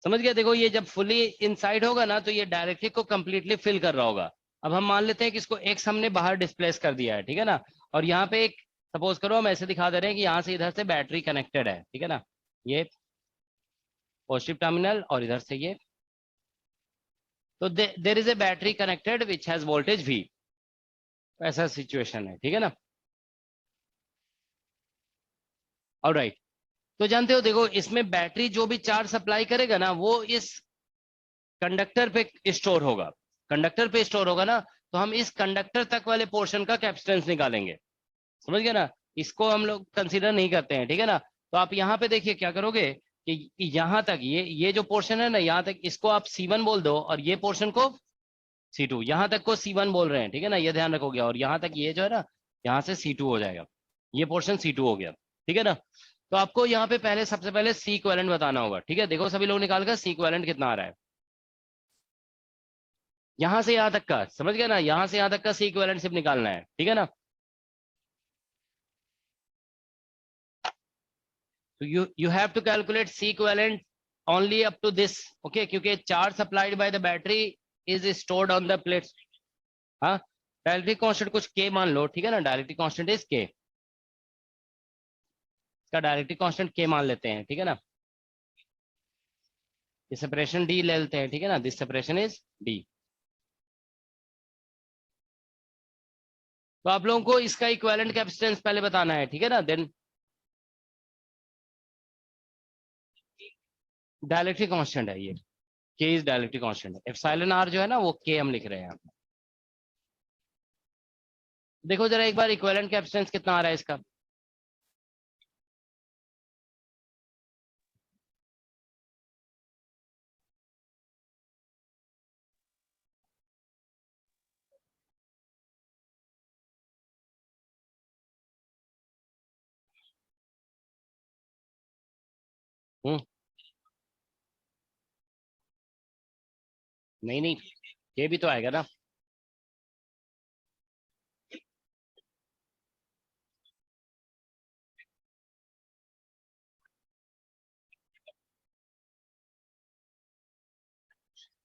समझ गया। देखो ये जब फुली इनसाइड होगा ना तो ये डायरेक्ट्रिक को कंप्लीटली फिल कर रहा होगा। अब हम मान लेते हैं कि इसको एक्स हमने बाहर डिस्प्लेस कर दिया है, ठीक है ना, और यहाँ पे एक सपोज करो हम ऐसे दिखा दे रहे हैं कि यहाँ से इधर से बैटरी कनेक्टेड है, ठीक है ना, ये पॉजिटिव टर्मिनल और इधर से ये, तो there is a battery connected which has voltage V, ऐसा सिचुएशन है, ठीक है ना। ऑलराइट, तो जानते हो देखो इसमें बैटरी जो भी चार्ज सप्लाई करेगा ना वो इस कंडक्टर पे स्टोर होगा, कंडक्टर पे स्टोर होगा ना, तो हम इस कंडक्टर तक वाले पोर्शन का कैपेसिटेंस निकालेंगे, समझ गए ना, इसको हम लोग कंसीडर नहीं करते हैं, ठीक है ना। तो आप यहाँ पे देखिए क्या करोगे कि यहाँ तक ये जो पोर्शन है ना यहाँ तक इसको आप C1 बोल दो और ये पोर्शन को C2, यहाँ तक को C1 बोल रहे हैं, ठीक है ना, ये ध्यान रखोगे, और यहाँ तक ये जो है ना यहाँ से C2 हो जाएगा, ये पोर्शन C2 हो गया, ठीक है ना। तो आपको यहाँ पे पहले सबसे पहले C इक्विवेलेंट बताना होगा, ठीक है। देखो सभी लोग निकाल कर C इक्विवेलेंट कितना आ रहा है, यहाँ से यहाँ तक का, समझ गया ना, यहाँ से यहाँ तक का C इक्विवेलेंट सिर्फ निकालना है, ठीक है ना। तो you have to calculate C equivalent only up to this, okay, क्योंकि charge supplied by the battery is stored on the plates, हाँ। डायलेक्ट्रिक कांस्टेंट कुछ K मान लो, ठीक है ना, डायलेक्ट्रिक कांस्टेंट इज K, इसका डायलेक्ट्रिक कांस्टेंट K मान लेते हैं, ठीक है ना। ये सेपरेशन D ले लेते हैं, ठीक है ना, दिस सेपरेशन इज D। तो आप लोगों को इसका इक्विवेलेंट कैपेसिटेंस पहले बताना है, ठीक है ना, देन डायलेक्ट्रिक कांस्टेंट है ये, K is dielectric constant, epsilon R जो है ना वो K हम लिख रहे हैं, देखो जरा एक बार इक्विवेलेंट कैपेसिटेंस कितना आ रहा है इसका। नहीं नहीं, ये भी तो आएगा ना।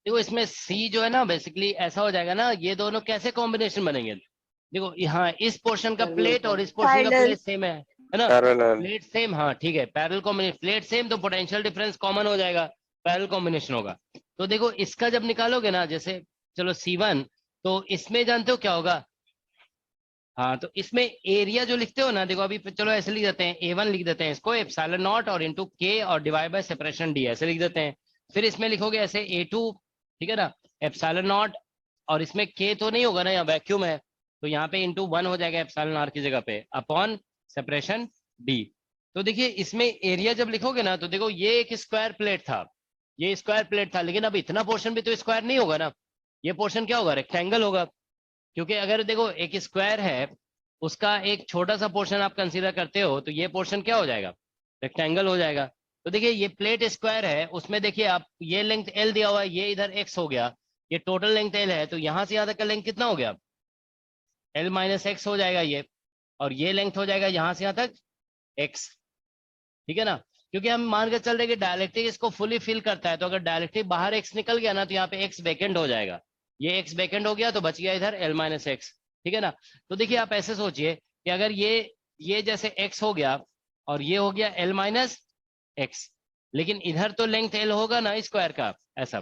देखो इसमें सी जो है ना बेसिकली ऐसा हो जाएगा ना, ये दोनों कैसे कॉम्बिनेशन बनेंगे। देखो यहाँ इस पोर्शन का Parallel प्लेट और इस पोर्शन का Parallel. प्लेट सेम है ना। Parallel. प्लेट सेम, हाँ ठीक है, पैरेलल कॉम्बिनेशन, प्लेट सेम तो पोटेंशियल डिफरेंस कॉमन हो जाएगा, पैरेलल कॉम्बिनेशन होगा। तो देखो इसका जब निकालोगे ना, जैसे चलो C1, तो इसमें जानते हो क्या होगा। हाँ तो इसमें एरिया जो लिखते हो ना, देखो अभी चलो ऐसे लिख देते हैं, A1 लिख देते हैं इसको, एप्सिलॉन नॉट और इंटू के और डिवाइड बाय सेपरेशन डी, ऐसे लिख देते हैं। फिर इसमें लिखोगे ऐसे A2, ठीक है ना, एप्सिलॉन नॉट, और इसमें के तो नहीं होगा ना, यहाँ वैक्यूम है, तो यहाँ पे इंटू 1 हो जाएगा एप्सिलॉन आर की जगह पे, अपॉन सेपरेशन डी। तो देखिए इसमें एरिया जब लिखोगे ना, तो देखो ये एक स्क्वायर प्लेट था, ये स्क्वायर प्लेट था, लेकिन अब इतना पोर्शन भी तो स्क्वायर नहीं होगा ना, ये पोर्शन क्या होगा, रेक्टेंगल होगा। क्योंकि अगर देखो एक स्क्वायर है, उसका एक छोटा सा पोर्शन आप कंसीडर करते हो, तो ये पोर्शन क्या हो जाएगा, रेक्टेंगल हो जाएगा। तो देखिए ये प्लेट स्क्वायर है, उसमें देखिए आप ये लेंथ एल दिया हुआ है, ये इधर एक्स हो गया, ये टोटल लेंथ एल है, तो यहाँ से यहाँ तक का लेंथ कितना हो गया, एल माइनस एक्स हो जाएगा ये, और ये लेंथ हो जाएगा यहाँ से यहाँ तक एक्स, ठीक है ना। क्योंकि हम मान के चल रहे कि डायलेक्ट्रिक इसको फुली फिल करता है, तो अगर डायलेक्ट्रिक बाहर एक्स निकल गया ना, तो यहाँ पे एक्स वैकेंट हो जाएगा, ये एक्स वैकेंट हो गया तो बच गया इधर एल माइनस एक्स, ठीक है ना। तो देखिए आप ऐसे सोचिए कि अगर ये जैसे एक्स हो गया और ये हो गया एल माइनस एक्स, लेकिन इधर तो लेंथ एल होगा ना स्क्वायर का ऐसा।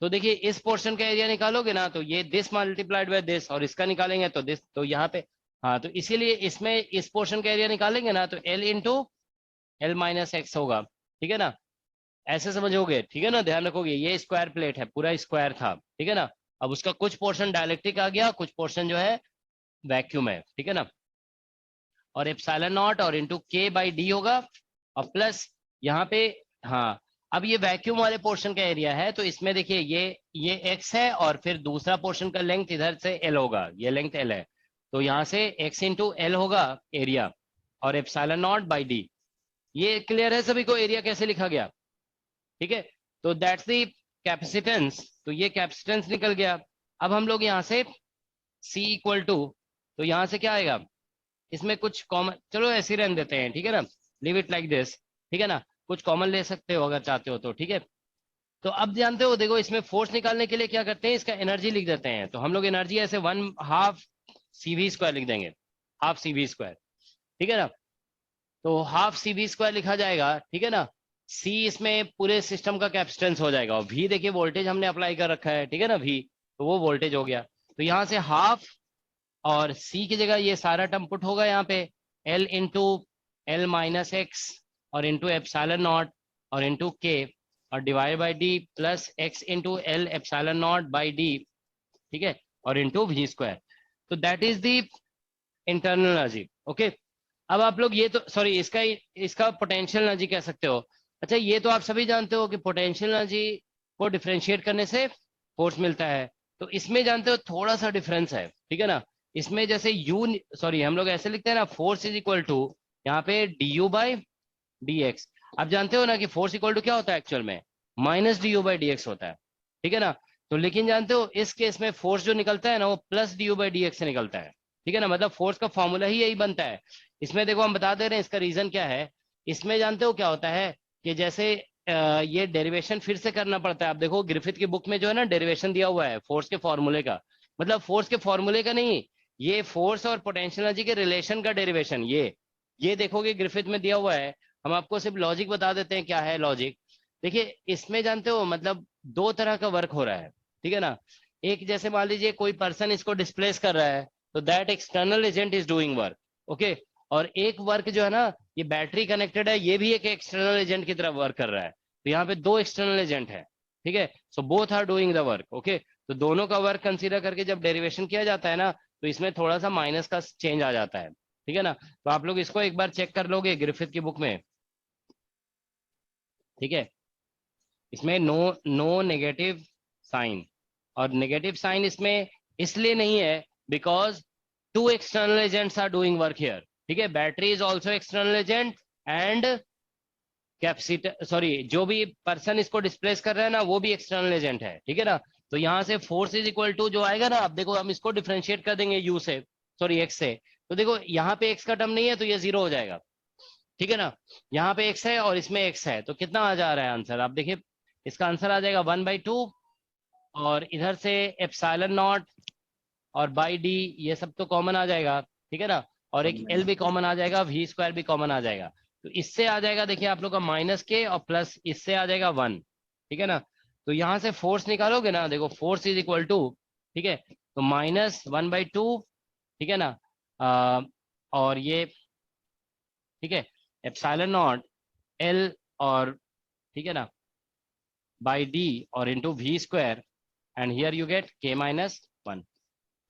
तो देखिए इस पोर्शन का एरिया निकालोगे ना, तो ये दिस मल्टीप्लाइड बाय दिस, और इसका निकालेंगे तो दिस, तो यहाँ पे हाँ, तो इसीलिए इसमें इस पोर्शन का एरिया निकालेंगे ना, तो L into L minus x होगा, ठीक है ना, ऐसे समझोगे, ठीक है ना, ध्यान रखोगे, ये स्क्वायर प्लेट है, पूरा स्क्वायर था, ठीक है ना। अब उसका कुछ पोर्शन डायलेक्ट्रिक आ गया, कुछ पोर्शन जो है वैक्यूम है, ठीक है ना। और एप्सिलॉन नॉट और इंटू के बाई डी होगा, और प्लस यहाँ पे हाँ, अब ये वैक्यूम वाले पोर्शन का एरिया है, तो इसमें देखिए ये एक्स है, और फिर दूसरा पोर्शन का लेंथ इधर से एल होगा, ये लेंथ एल है, तो यहाँ से एक्स इंटू एल होगा एरिया, और एप्सिलॉन नॉट बाई डी। ये क्लियर है सभी को, एरिया कैसे लिखा गया, ठीक है। तो दैट्स द कैपेसिटेंस, तो ये कैपेसिटेंस निकल गया। अब हम लोग यहाँ से C इक्वल टू, तो यहाँ से क्या आएगा, इसमें कुछ कॉमन, चलो ऐसे ही रहने देते हैं, ठीक है ना, लीव इट लाइक दिस, ठीक है ना, कुछ कॉमन ले सकते हो अगर चाहते हो तो, ठीक है। तो अब जानते हो, देखो इसमें फोर्स निकालने के लिए क्या करते हैं, इसका एनर्जी लिख देते हैं, तो हम लोग एनर्जी ऐसे 1/2 CV स्क्वायर लिख देंगे, हाफ CV स्क्वायर, ठीक है ना। तो हाफ CV स्क्वायर लिखा जाएगा, ठीक है ना। C इसमें पूरे सिस्टम का कैपेसिटेंस हो जाएगा, और V देखिए वोल्टेज हमने अप्लाई कर रखा है, ठीक है ना, V, तो वो वोल्टेज हो गया। तो यहाँ से हाफ, और C की जगह ये सारा टर्म पुट होगा यहाँ पे, L into L minus x और इंटू एप्सिलॉन नॉट और इंटू के, और divide by D plus x into L epsilon not by D, ठीक है, और इंटू V स्क्वायर। तो that is the internal energy, okay. अब आप लोग ये तो सॉरी इसका पोटेंशियल एनर्जी कह सकते हो। अच्छा ये तो आप सभी जानते हो कि पोटेंशियल एनर्जी को डिफरेंशिएट करने से फोर्स मिलता है, तो इसमें जानते हो थोड़ा सा डिफरेंस है, ठीक है ना। इसमें जैसे हम लोग ऐसे लिखते हैं ना, फोर्स इज इक्वल टू यहाँ पे du बाई डी एक्स। आप जानते हो ना कि फोर्स इक्वल टू क्या होता है एक्चुअल में, minus du by D x होता है, ठीक है ना। तो लेकिन जानते हो इस केस में फोर्स जो निकलता है ना, वो plus du by D x से निकलता है, ठीक है ना, मतलब फोर्स का फॉर्मूला ही यही बनता है। इसमें देखो हम बता दे रहे हैं इसका रीजन क्या है। इसमें जानते हो क्या होता है कि जैसे ये डेरिवेशन फिर से करना पड़ता है। आप देखो ग्रिफिथ की बुक में जो है ना डेरिवेशन दिया हुआ है फोर्स के फॉर्मूले का, मतलब फोर्स के फॉर्मूले का नहीं, ये फोर्स और पोटेंशियल एनर्जी के रिलेशन का डेरिवेशन, ये देखोगे ग्रिफिथ में दिया हुआ है। हम आपको सिर्फ लॉजिक बता देते हैं क्या है लॉजिक। देखिए इसमें जानते हो मतलब दो तरह का वर्क हो रहा है, ठीक है ना। एक जैसे मान लीजिए कोई पर्सन इसको डिस्प्लेस कर रहा है, तो that external agent is doing work, okay. और एक वर्क जो है ना, ये बैटरी कनेक्टेड है, ये भी एक एक्सटर्नल एजेंट की तरह वर्क कर रहा है। तो यहाँ पे दो एक्सटर्नल एजेंट है, ठीक है। So both are doing the work, okay. तो दोनों का वर्क कंसीडर करके जब डेरिवेशन किया जाता है ना, तो इसमें थोड़ा सा माइनस का चेंज आ जाता है, ठीक है ना। तो आप लोग इसको एक बार चेक कर लोगे ग्रिफिथ की बुक में, ठीक है। इसमें नो नेगेटिव साइन, और नेगेटिव साइन इसमें इसलिए नहीं है because two external agents are doing work here, ठीक है। Battery is also external agent and capacitor, sorry, जो भी पर्सन इसको डिस्प्लेस कर रहा है ना वो भी एक्सटर्नल एजेंट है, ठीक है ना। तो यहाँ से फोर्स इज इक्वल टू जो आएगा ना, आप देखो हम इसको डिफरेंशिएट कर देंगे यू से, सॉरी एक्स से, तो देखो यहाँ पे एक्स का टर्म नहीं है तो ये 0 हो जाएगा, ठीक है ना। यहाँ पे एक्स है और इसमें एक्स है, तो कितना आ जा रहा है आंसर, आप देखिए इसका आंसर आ जाएगा 1/2, और इधर से एप्सिलॉन नॉट और बाई डी ये सब तो कॉमन आ जाएगा, ठीक है ना, और एक एल भी कॉमन आ जाएगा, वी स्क्वायर भी कॉमन आ जाएगा। तो इससे आ जाएगा देखिए आप लोग का माइनस के और प्लस इससे आ जाएगा 1, ठीक है ना। तो यहाँ से फोर्स निकालोगे ना, देखो फोर्स इज इक्वल टू, ठीक है, तो -1/2, ठीक है ना, और ये, ठीक है, एप्सिलॉन नॉट एल और, ठीक है ना, बाई डी और into V square, and here you get k-1।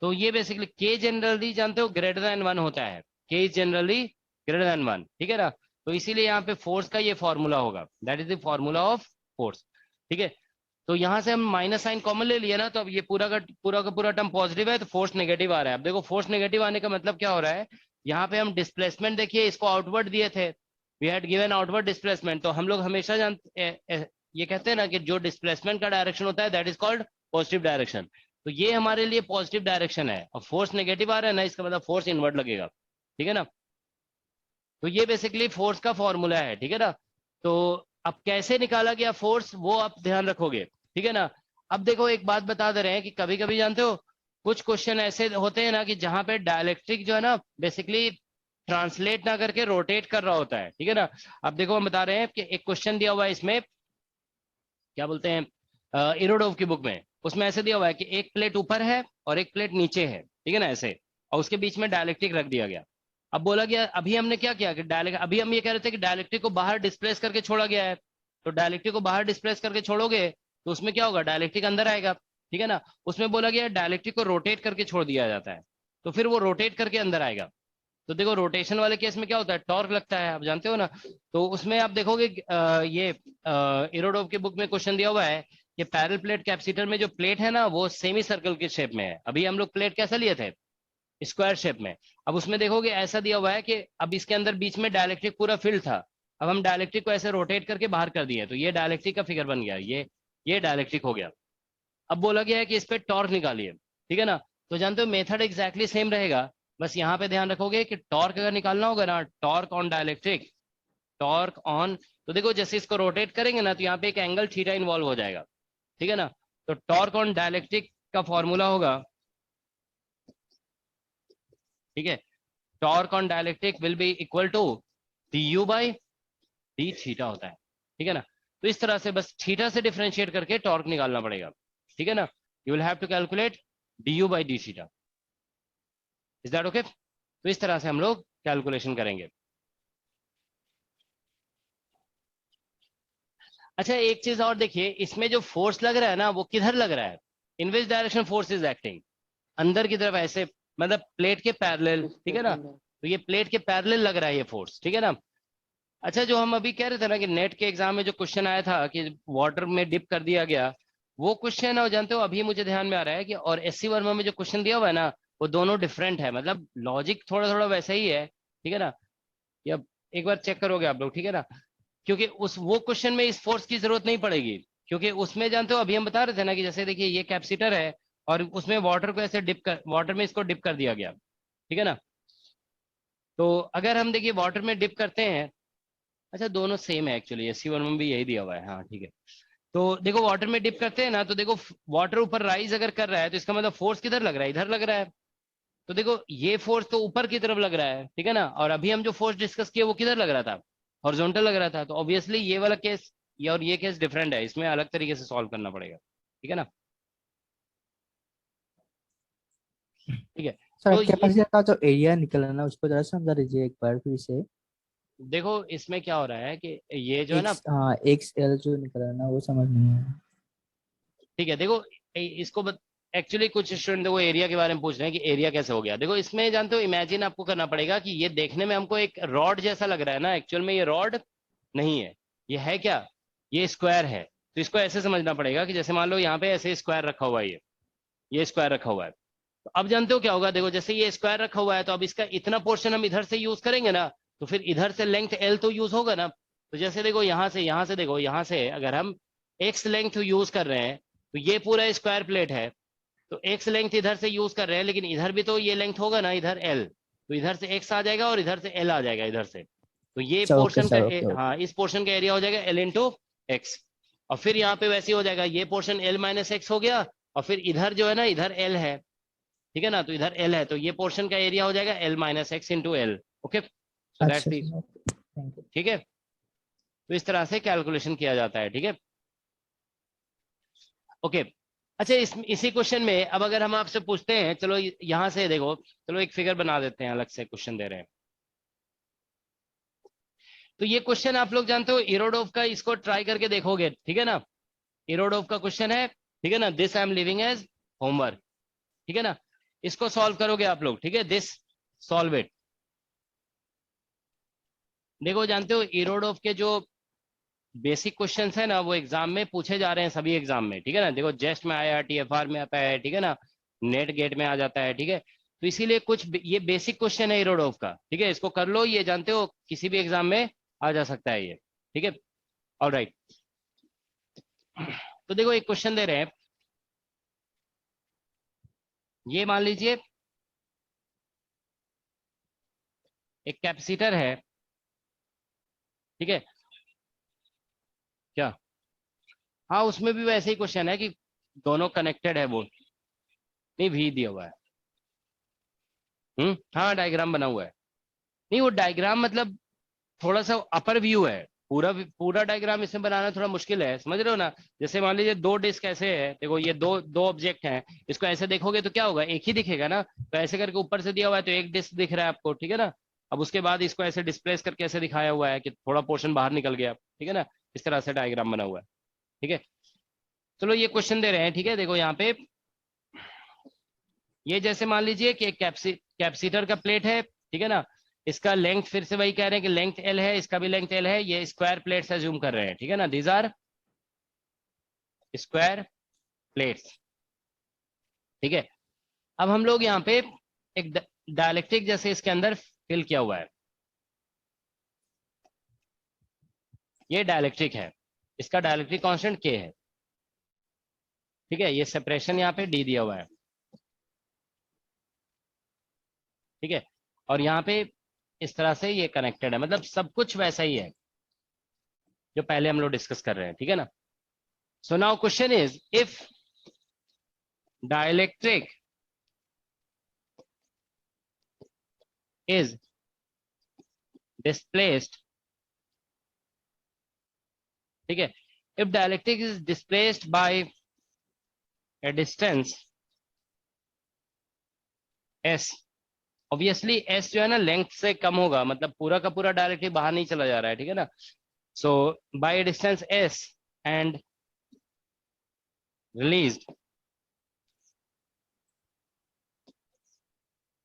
तो ये बेसिकली k जनरली जानते हो ग्रेटर देन 1 होता है, k is generally greater than 1, ठीक है ना। तो इसीलिए यहाँ पे फोर्स का ये फॉर्मूला होगा, that is the formula of force, ठीक है। तो यहाँ से हम माइनस साइन कॉमन ले लिया ना, तो अब ये पूरा का पूरा टर्म पॉजिटिव है तो फोर्स नेगेटिव आ रहा है। अब देखो फोर्स नेगेटिव आने का मतलब क्या हो रहा है, यहाँ पे हम डिस्प्लेसमेंट देखिए इसको आउटवर्ड दिए थे, we had given outward displacement, तो हम लोग हमेशा ये कहते हैं ना कि जो डिस्प्लेसमेंट का डायरेक्शन होता है that is called positive direction. तो ये हमारे लिए पॉजिटिव डायरेक्शन है, और फोर्स नेगेटिव आ रहा है ना, इसका मतलब फोर्स इनवर्ड लगेगा, ठीक है ना। तो ये बेसिकली फोर्स का फॉर्मूला है, ठीक है ना। तो अब कैसे निकाला गया फोर्स वो आप ध्यान रखोगे, ठीक है ना। अब देखो एक बात बता दे रहे हैं कि कभी कभी जानते हो कुछ क्वेश्चन ऐसे होते हैं ना कि जहां पे डायलेक्ट्रिक जो है ना बेसिकली ट्रांसलेट ना करके रोटेट कर रहा होता है, ठीक है ना। अब देखो हम बता रहे हैं कि एक क्वेश्चन दिया हुआ है इसमें, क्या बोलते हैं, इरोडोव की बुक में, उसमें ऐसे दिया हुआ है कि एक प्लेट ऊपर है और एक प्लेट नीचे है, ठीक है ना, ऐसे, और उसके बीच में डायलेक्ट्रिक रख दिया गया। अब बोला गया, अभी हमने क्या किया कि अभी हम ये कह रहे थे कि डायलेक्ट्रिक को बाहर डिस्प्लेस करके छोड़ा गया है, तो डायलेक्ट्रिक को बाहर डिस्प्लेस करके छोड़ोगे तो उसमें क्या होगा, डायलेक्ट्रिक अंदर आएगा, ठीक है ना। उसमें बोला गया डायलेक्ट्रिक को रोटेट करके छोड़ दिया जाता है, तो फिर वो रोटेट करके अंदर आएगा। तो देखो रोटेशन वाले केस में क्या होता है, टॉर्क लगता है, आप जानते हो ना। तो उसमें आप देखोगे ये इरोडोव की बुक में क्वेश्चन दिया हुआ है कि पैरेलल प्लेट कैपेसिटर में जो प्लेट है ना वो सेमी सर्कल के शेप में है। अभी हम लोग प्लेट कैसा लिए थे, स्क्वायर शेप में। अब उसमें देखोगे ऐसा दिया हुआ है कि अब इसके अंदर बीच में डायलेक्ट्रिक पूरा फिल्ड था, अब हम डायलेक्ट्रिक को ऐसे रोटेट करके बाहर कर दिए, तो ये डायलेक्ट्रिक का फिगर बन गया, ये डायलेक्ट्रिक हो गया। अब बोला गया है कि इस पे टॉर्क निकालिए, ठीक है ना। तो जानते हो मेथड एग्जैक्टली सेम रहेगा, बस यहाँ पे ध्यान रखोगे कि टॉर्क अगर निकालना होगा ना, torque on dielectric, torque on, तो देखो जैसे इसको रोटेट करेंगे ना तो यहाँ पे एक एंगल थीटा इन्वॉल्व हो जाएगा, ठीक है ना। तो टॉर्क ऑन डायलेक्ट्रिक का फॉर्मूला होगा, ठीक है, torque on dielectric will be equal to du/d theta होता है, ठीक है ना। तो इस तरह से बस थीटा से डिफरेंशिएट करके टॉर्क निकालना पड़ेगा, ठीक है ना। You will have to calculate du/d theta, is that okay. तो इस तरह से हम लोग कैलकुलेशन करेंगे। अच्छा एक चीज और देखिए, इसमें जो फोर्स लग रहा है ना वो किधर लग रहा है, in which direction force is acting, अंदर की तरफ ऐसे, मतलब प्लेट के पैरेलल, ठीक है ना। तो ये प्लेट के पैरेलल लग रहा है ये फोर्स, ठीक है ना। अच्छा जो हम अभी कह रहे थे ना कि नेट के एग्जाम में जो क्वेश्चन आया था कि वाटर में डिप कर दिया गया, वो क्वेश्चन है जानते हो अभी मुझे ध्यान में आ रहा है कि, और एससी वर्मा में जो क्वेश्चन दिया हुआ है ना वो दोनों डिफरेंट है, मतलब लॉजिक थोड़ा थोड़ा वैसा ही है, ठीक है ना। या एक बार चेक करोगे आप लोग, ठीक है ना, क्योंकि उस वो क्वेश्चन में इस फोर्स की जरूरत नहीं पड़ेगी, क्योंकि उसमें जानते हो अभी हम बता रहे थे ना कि जैसे देखिए ये कैपेसिटर है और उसमें वाटर को ऐसे वाटर में इसको डिप कर दिया गया, ठीक है ना। तो अगर हम देखिए वाटर में डिप करते हैं, अच्छा दोनों सेम है एक्चुअली, एससी वर्मा में भी यही दिया हुआ है, हाँ ठीक है। तो देखो वाटर में डिप करते हैं ना, तो देखो वाटर ऊपर राइज अगर कर रहा है तो इसका मतलब फोर्स किधर लग रहा है, इधर लग रहा है। तो देखो ये फोर्स तो ऊपर की तरफ लग रहा है, ठीक है ना, और अभी हम जो फोर्स डिस्कस किए वो किधर लग रहा था, हॉरिजॉन्टल लग रहा था। तो ऑब्वियसली ये वाला केस ये और ये केस डिफरेंट है, इसमें अलग तरीके से सॉल्व करना पड़ेगा, ठीक है ना। ठीक है सर तो कैपेसिटर का जो एरिया निकला ना उसको जरा समझा दीजिए एक बार फिर से। देखो इसमें क्या हो रहा है कि ये जो है ना, हाँ XL जो निकला ना वो समझ नहीं है। ठीक है देखो इसको एक्चुअली कुछ स्टूडेंट देखो एरिया के बारे में पूछ रहे हैं कि एरिया कैसे हो गया। देखो इसमें जानते हो, इमेजिन आपको करना पड़ेगा कि ये देखने में हमको एक रॉड जैसा लग रहा है ना, एक्चुअल में ये रॉड नहीं है, ये है क्या, ये स्क्वायर है। तो इसको ऐसे समझना पड़ेगा कि जैसे मान लो यहाँ पे ऐसे स्क्वायर रखा हुआ है, ये स्क्वायर रखा हुआ है। तो अब जानते हो क्या होगा, देखो जैसे ये स्क्वायर रखा हुआ है तो अब इसका इतना पोर्शन हम इधर से यूज करेंगे ना, तो फिर इधर से लेंथ एल तो यूज होगा ना। तो जैसे देखो यहाँ से देखो, यहाँ से अगर हम एक्स लेंथ यूज कर रहे हैं तो ये पूरा स्क्वायर प्लेट है, तो एक्स लेंथ इधर से यूज कर रहे हैं, लेकिन इधर भी तो ये लेंथ होगा ना, इधर एल, तो इधर से एक्स आ जाएगा और इधर से एल आ जाएगा इधर से। तो ये सर, ओके पोर्शन सर, का ओके, ओके। हाँ, इस पोर्शन का एरिया हो जाएगा एल इंटू एक्स। और फिर यहाँ पे वैसे ही हो जाएगा, ये पोर्शन एल माइनस एक्स हो गया, और फिर इधर जो है ना, इधर एल है, ठीक है ना, तो इधर एल है, तो ये पोर्शन का एरिया हो जाएगा L minus x into L. Okay, so that's the, thank you. ठीक है। तो इस तरह से कैलकुलेशन किया जाता है, ठीक है। ओके, अच्छा इसी क्वेश्चन में अब अगर हम आपसे पूछते हैं, चलो यहां से देखो, चलो एक फिगर बना देते हैं, अलग से क्वेश्चन दे रहे हैं। तो ये क्वेश्चन आप लोग जानते हो इरोडोव का, इसको ट्राई करके देखोगे, ठीक है ना। इरोडोव का क्वेश्चन है, ठीक है ना, this I am leaving as homework, ठीक है ना। इसको सॉल्व करोगे आप लोग, ठीक है, दिस सॉल्व इट। देखो जानते हो इरोडोव के जो बेसिक क्वेश्चंस है ना, वो एग्जाम में पूछे जा रहे हैं, सभी एग्जाम में, ठीक है ना। देखो जेस्ट में आया, टीएफआर में आता है, ठीक है ना, नेट गेट में आ जाता है, ठीक है। तो इसीलिए कुछ ये बेसिक क्वेश्चन है इरोडोव का, ठीक है, इसको कर लो, ये जानते हो किसी भी एग्जाम में आ जा सकता है ये, ठीक है। ऑलराइट, तो देखो एक क्वेश्चन दे रहे हैं, ये मान लीजिए एक कैपेसिटर है, ठीक है, क्या, हाँ उसमें भी वैसे ही क्वेश्चन है कि दोनों कनेक्टेड है, वो नहीं भी दिया हुआ है, हाँ डायग्राम बना हुआ है, नहीं वो डायग्राम मतलब थोड़ा सा अपर व्यू है, पूरा डायग्राम इसमें बनाना थोड़ा मुश्किल है, समझ रहे हो ना। जैसे मान लीजिए दो डिस्क ऐसे है, देखो ये दो ऑब्जेक्ट हैं, इसको ऐसे देखोगे तो क्या होगा, एक ही दिखेगा ना। तो ऐसे करके ऊपर से दिया हुआ है तो एक डिस्क दिख रहा है आपको, ठीक है ना। अब उसके बाद इसको ऐसे डिस्प्लेस करके ऐसे दिखाया हुआ है कि थोड़ा पोर्शन बाहर निकल गया, ठीक है ना, इस तरह से डायग्राम बना हुआ है, ठीक है। चलो ये क्वेश्चन दे रहे हैं, ठीक है, देखो यहाँ पे ये जैसे मान लीजिए कि एक कैपेसिटर का प्लेट है, ठीक है ना, इसका लेंथ फिर से वही कह रहे हैं कि लेंथ एल है, इसका भी लेंथ एल है, ये स्क्वायर प्लेट्स अज्यूम कर रहे हैं, ठीक है ना, दीज आर स्क्वायर प्लेट्स, ठीक है। अब हम लोग यहाँ पे एक डायलेक्ट्रिक जैसे इसके अंदर फिल किया हुआ है, ये डायलेक्ट्रिक है, इसका डायलेक्ट्रिक कांस्टेंट के है, ठीक है, ये सेपरेशन यहाँ पे डी दिया हुआ है, ठीक है। और यहाँ पे इस तरह से ये कनेक्टेड है, मतलब सब कुछ वैसा ही है जो पहले हम लोग डिस्कस कर रहे हैं, ठीक है ना। So now question is, if dielectric is displaced, ठीक है, if dielectric is displaced by A distance s, obviously s जो है ना लेंथ से कम होगा, मतलब पूरा का पूरा डायरेक्टली बाहर नहीं चला जा रहा है, ठीक है ना। So by distance s and released,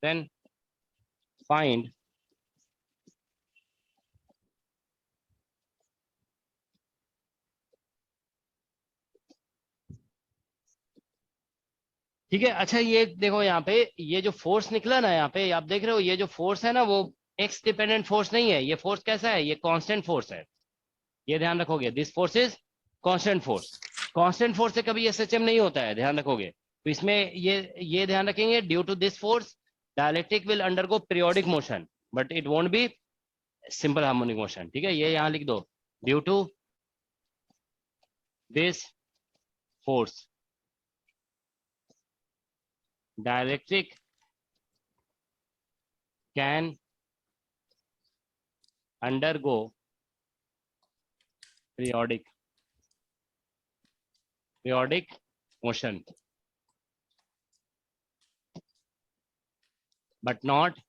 then find ठीक है। अच्छा ये देखो यहाँ पे ये जो फोर्स निकला ना, यहाँ पे आप देख रहे हो, ये जो फोर्स है ना वो एक्स डिपेंडेंट फोर्स नहीं है, ये फोर्स कैसा है, ये कांस्टेंट फोर्स है, ये ध्यान रखोगे, this force is constant force. Constant force से कभी एसएचएम नहीं होता है, ध्यान रखोगे। तो इसमें ये ध्यान रखेंगे, due to this force dielectric will undergo periodic motion but it won't be simple harmonic motion, ठीक है, ये यहाँ लिख दो, due to this force dielectric can undergo periodic motion but not,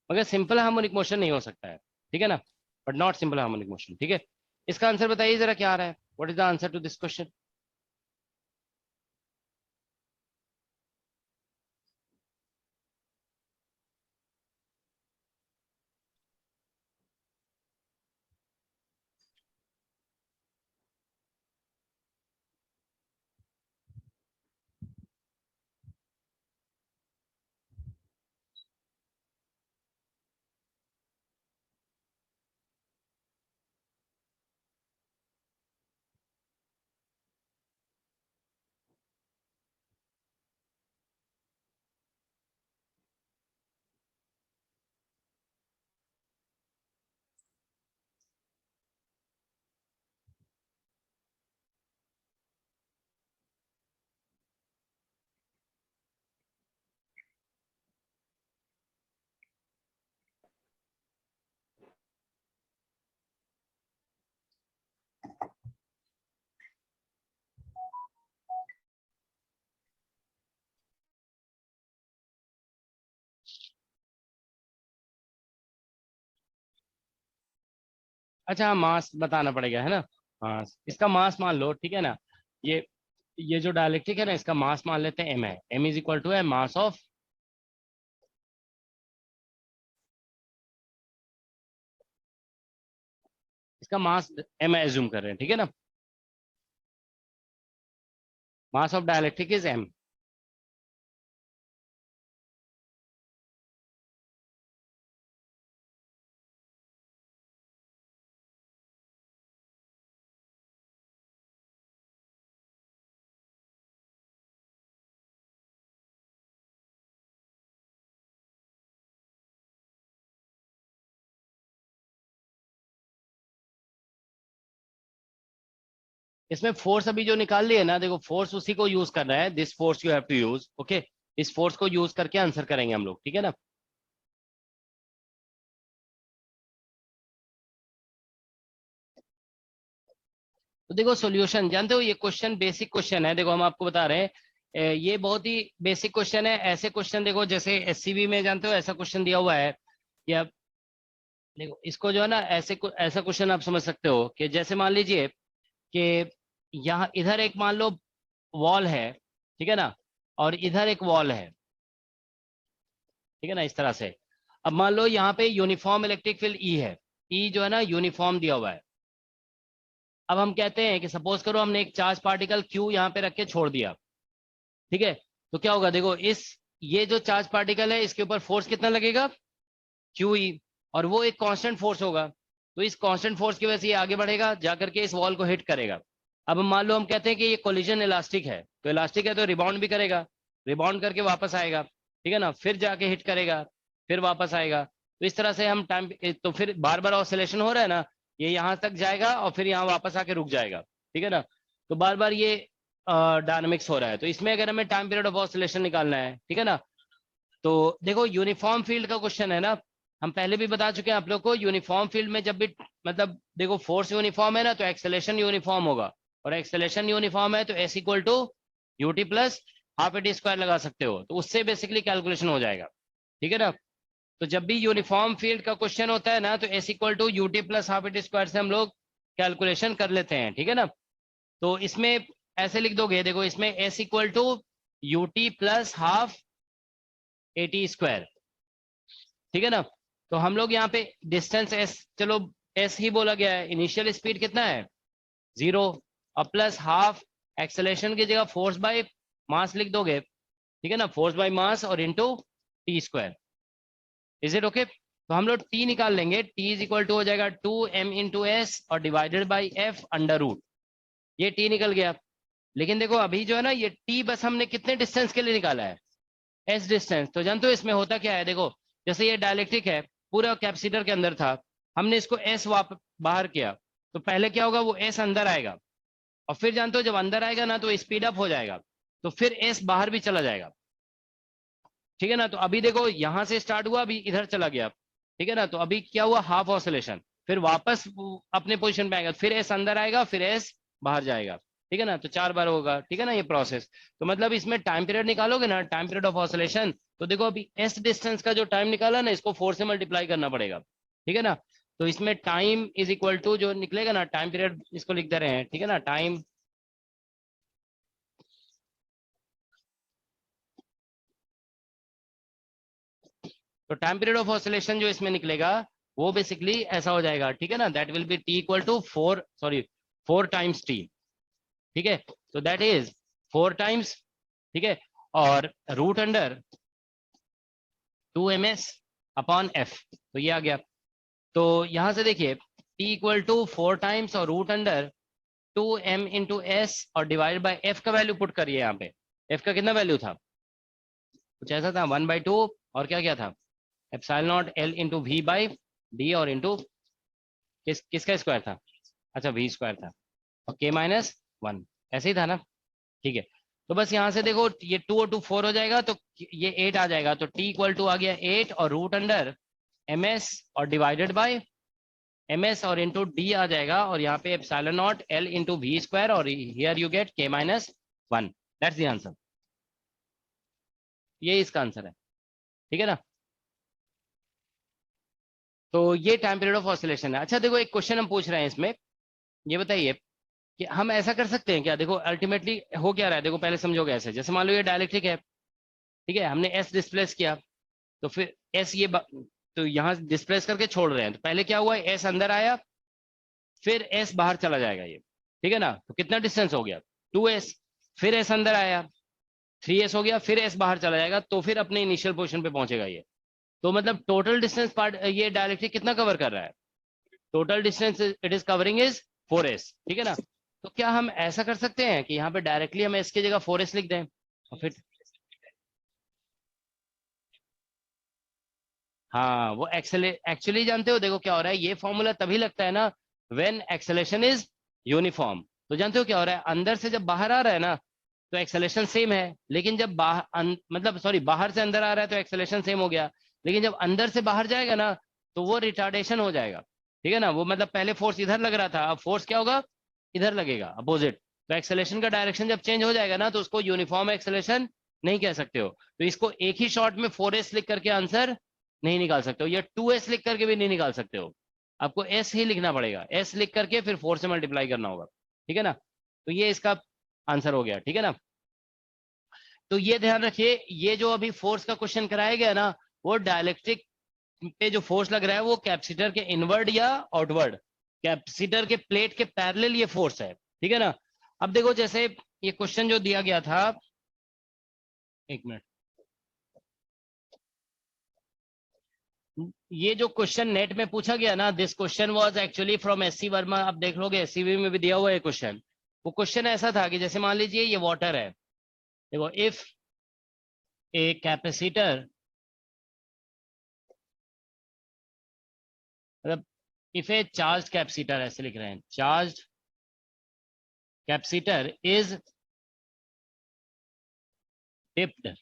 मगर सिंपल हार्मोनिक मोशन नहीं हो सकता है, ठीक है ना, but not simple harmonic motion, ठीक है। इसका आंसर बताइए जरा क्या आ रहा है, what is the answer to this question. अच्छा हाँ, मास बताना पड़ेगा है ना। हाँ, इसका मास मान लो, ठीक है ना। ये जो डायलेक्ट्रिक है ना, इसका मास मान लेते हैं m है। m इज इक्वल टू है मास ऑफ, इसका मास m एज्यूम कर रहे हैं, ठीक है ना। Mass of dielectric is m। इसमें फोर्स अभी जो निकाल लिए ना, देखो फोर्स उसी को यूज करना है, this force you have to use, okay. इस फोर्स को यूज करके आंसर करेंगे हम लोग, ठीक है ना। तो देखो सॉल्यूशन जानते हो, ये क्वेश्चन बेसिक क्वेश्चन है, देखो हम आपको बता रहे हैं ये बहुत ही बेसिक क्वेश्चन है। ऐसे क्वेश्चन देखो जैसे एससीबी में जानते हो ऐसा क्वेश्चन दिया हुआ है, या देखो इसको जो है ना ऐसा क्वेश्चन आप समझ सकते हो कि जैसे मान लीजिए कि यहाँ इधर एक मान लो वॉल है, ठीक है ना, और इधर एक वॉल है, ठीक है ना, इस तरह से। अब मान लो यहाँ पे यूनिफॉर्म इलेक्ट्रिक फील्ड ई है, ई जो है ना यूनिफॉर्म दिया हुआ है। अब हम कहते हैं कि सपोज करो हमने एक चार्ज पार्टिकल क्यू यहाँ पे रख के छोड़ दिया, ठीक है। तो क्या होगा, देखो ये जो चार्ज पार्टिकल है इसके ऊपर फोर्स कितना लगेगा, क्यू ई, और वो एक कांस्टेंट फोर्स होगा। तो इस कांस्टेंट फोर्स की वजह से ये आगे बढ़ेगा, जाकर के इस वॉल को हिट करेगा। अब मान लो हम कहते हैं कि ये कोलिजन इलास्टिक है, तो इलास्टिक है तो रिबाउंड भी करेगा, रिबाउंड करके वापस आएगा, ठीक है ना, फिर जाके हिट करेगा, फिर वापस आएगा। तो इस तरह से हम टाइम, तो फिर बार बार ऑसिलेशन हो रहा है ना, ये यहाँ तक जाएगा और फिर यहाँ वापस आके रुक जाएगा, ठीक है ना। तो बार बार ये डायनामिक्स हो रहा है। तो इसमें अगर हमें टाइम पीरियड ऑफ ऑसिलेशन निकालना है, ठीक है ना, तो देखो यूनिफॉर्म फील्ड का क्वेश्चन है ना, हम पहले भी बता चुके हैं आप लोग को, यूनिफॉर्म फील्ड में जब भी मतलब देखो फोर्स यूनिफॉर्म है ना, तो एक्सेलेरेशन यूनिफॉर्म होगा, और एक्सेलेरेशन यूनिफॉर्म है तो S equal to UT plus half AT square लगा सकते हो, तो उससे बेसिकली कैलकुलेशन हो जाएगा, ठीक है ना। तो जब भी यूनिफॉर्म फील्ड का क्वेश्चन होता है ना, तो S equal to UT plus half AT square से हम लोग कैलकुलेशन कर लेते हैं, ठीक है ना। तो इसमें ऐसे लिख दोगे, देखो इसमें S equal to UT plus half AT square, ठीक है ना। तो हम लोग यहाँ पे डिस्टेंस एस, चलो एस ही बोला गया है, इनिशियल स्पीड कितना है 0, और प्लस हाफ एक्सेलेरेशन की जगह फोर्स बाय मास लिख दोगे, ठीक है ना, फोर्स बाय मास और into T square. Is it okay. तो हम लोग टी निकाल लेंगे, टी इज इक्वल टू हो जाएगा 2m इंटू एस और divided by F under root, ये टी निकल गया। लेकिन देखो अभी जो है ना, ये टी बस हमने कितने डिस्टेंस के लिए निकाला है, एस डिस्टेंस। तो जानते हो इसमें होता क्या है, देखो जैसे ये डायलेक्ट्रिक है पूरा कैपेसिटर के अंदर था, हमने इसको एस बाहर किया, तो पहले क्या होगा, वो एस अंदर आएगा, और फिर जानते हो जब अंदर आएगा ना तो स्पीड अप हो जाएगा, तो फिर एस बाहर भी चला जाएगा, ठीक है ना। तो अभी देखो यहां से स्टार्ट हुआ, अभी इधर चला गया, ठीक है ना। तो अभी क्या हुआ, हाफ ऑसिलेशन, फिर वापस अपने पोजीशन पे आएगा, फिर एस अंदर आएगा, फिर एस बाहर जाएगा, ठीक है ना। तो 4 बार होगा, ठीक है ना, ये प्रोसेस। तो मतलब इसमें टाइम पीरियड निकालोगे ना, टाइम पीरियड ऑफ ऑसिलेशन, तो देखो अभी एस डिस्टेंस का जो टाइम निकाला ना, इसको 4 से मल्टीप्लाई करना पड़ेगा, ठीक है ना। तो इसमें टाइम इज इक्वल टू जो निकलेगा ना, टाइम पीरियड इसको लिख दे रहे हैं, ठीक है ना, टाइम तो टाइम पीरियड ऑफ ऑसिलेशन जो इसमें निकलेगा वो बेसिकली ऐसा हो जाएगा, ठीक है ना, that will be T equal to 4 times T, ठीक है। तो दैट इज 4 टाइम्स, ठीक है, और root under 2ms upon F, तो ये आ गया। तो यहां से देखिए t इक्वल टू 4 टाइम्स और root under 2m into S और डिवाइड बाय f का वैल्यू पुट करिए यहाँ पे। f का कितना वैल्यू था, कुछ ऐसा था 1/2, और क्या क्या था, epsilon naught l into V by D, और इंटू किसका स्क्वायर था, अच्छा v स्क्वायर था, और k माइनस 1, ऐसे ही था ना, ठीक है। तो बस यहाँ से देखो ये 2 और 2 4 हो जाएगा, तो ये 8 आ जाएगा, तो t इक्वल टू आ गया 8 और रूट अंडर ms और डिवाइडेड बाय ms और इंटू डी आ जाएगा, और यहाँ पे epsilon naught l into V square, और here you get k minus 1, that's the answer, ये इसका आंसर है, ठीक है ना। तो ये टाइम पीरियड ऑफ ऑसिलेशन है। अच्छा देखो एक क्वेश्चन हम पूछ रहे हैं इसमें, ये बताइए कि हम ऐसा कर सकते हैं क्या? देखो अल्टीमेटली हो क्या रहा है, देखो पहले समझोगे ऐसे, जैसे मान लो ये डायलेक्ट्रिक है, ठीक है, हमने एस डिस्प्लेस किया, तो फिर एस तो यहाँ डिस्प्लेस करके छोड़ रहे हैं, तो पहले क्या हुआ, एस अंदर आया, फिर एस बाहर चला जाएगा ये, ठीक है ना, तो कितना डिस्टेंस हो गया 2s, फिर एस अंदर आया 3s हो गया, फिर एस बाहर चला जाएगा, तो फिर अपने इनिशियल पोजीशन पे पहुंचेगा ये। तो मतलब टोटल डिस्टेंस पार्ट ये डायरेक्टली कितना कवर कर रहा है, total distance it is covering is 4s, ठीक है ना। तो क्या हम ऐसा कर सकते हैं कि यहाँ पे डायरेक्टली हम एस की जगह 4s लिख दें, और फिर हाँ वो एक्चुअली जानते हो देखो क्या हो रहा है, ये फॉर्मूला तभी लगता है ना व्हेन एक्सेलेरेशन इज यूनिफॉर्म। तो जानते हो क्या हो रहा है, अंदर से जब बाहर आ रहा है ना तो एक्सेलेरेशन सेम है, लेकिन जब मतलब सॉरी बाहर से अंदर आ रहा है तो एक्सेलेरेशन सेम हो गया, लेकिन जब अंदर से बाहर जाएगा ना तो वो रिटार्डेशन हो जाएगा, ठीक है ना। वो मतलब पहले फोर्स इधर लग रहा था, अब फोर्स क्या होगा, इधर लगेगा अपोजिट। तो एक्सेलेरेशन का डायरेक्शन जब चेंज हो जाएगा ना तो उसको यूनिफॉर्म एक्सेलेरेशन नहीं कह सकते हो। तो इसको एक ही शॉट में 4s लिख करके आंसर नहीं निकाल सकते हो, या 2s लिख करके भी नहीं निकाल सकते हो, आपको s ही लिखना पड़ेगा, s लिख करके फिर 4 से मल्टीप्लाई करना होगा, ठीक है ना। तो ये इसका आंसर हो गया, ठीक है ना। तो ये ध्यान रखिए, ये जो अभी फोर्स का क्वेश्चन कराया गया ना, वो डायलेक्ट्रिक पे जो फोर्स लग रहा है वो कैपेसिटर के इनवर्ड या आउटवर्ड, कैपेसिटर के प्लेट के पैरेलल ये फोर्स है, ठीक है ना। अब देखो जैसे ये क्वेश्चन जो दिया गया था, एक मिनट, ये जो क्वेश्चन नेट में पूछा गया ना, this question was actually from SC Verma, आप देख लोगे एससीवी में भी दिया हुआ है क्वेश्चन। वो क्वेश्चन ऐसा था कि जैसे मान लीजिए ये वाटर है, देखो इफ ए कैपेसिटर, मतलब इफ ए चार्ज कैपेसिटर, ऐसे लिख रहे हैं, charge capacitor is dipped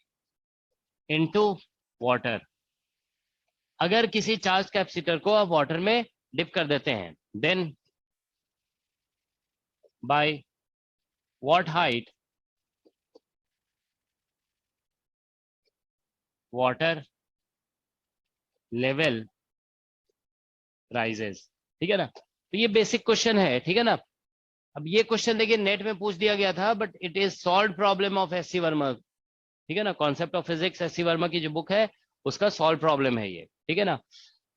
into water, अगर किसी चार्ज कैपेसिटर को आप वाटर में डिप कर देते हैं, then by what height water level rises, ठीक है ना। तो ये बेसिक क्वेश्चन है, ठीक है ना। अब ये क्वेश्चन देखिए नेट में पूछ दिया गया था, but it is solve problem of SC Verma, ठीक है ना, concept of physics SC Verma की जो बुक है उसका सॉल्व प्रॉब्लम है ये, ठीक है ना।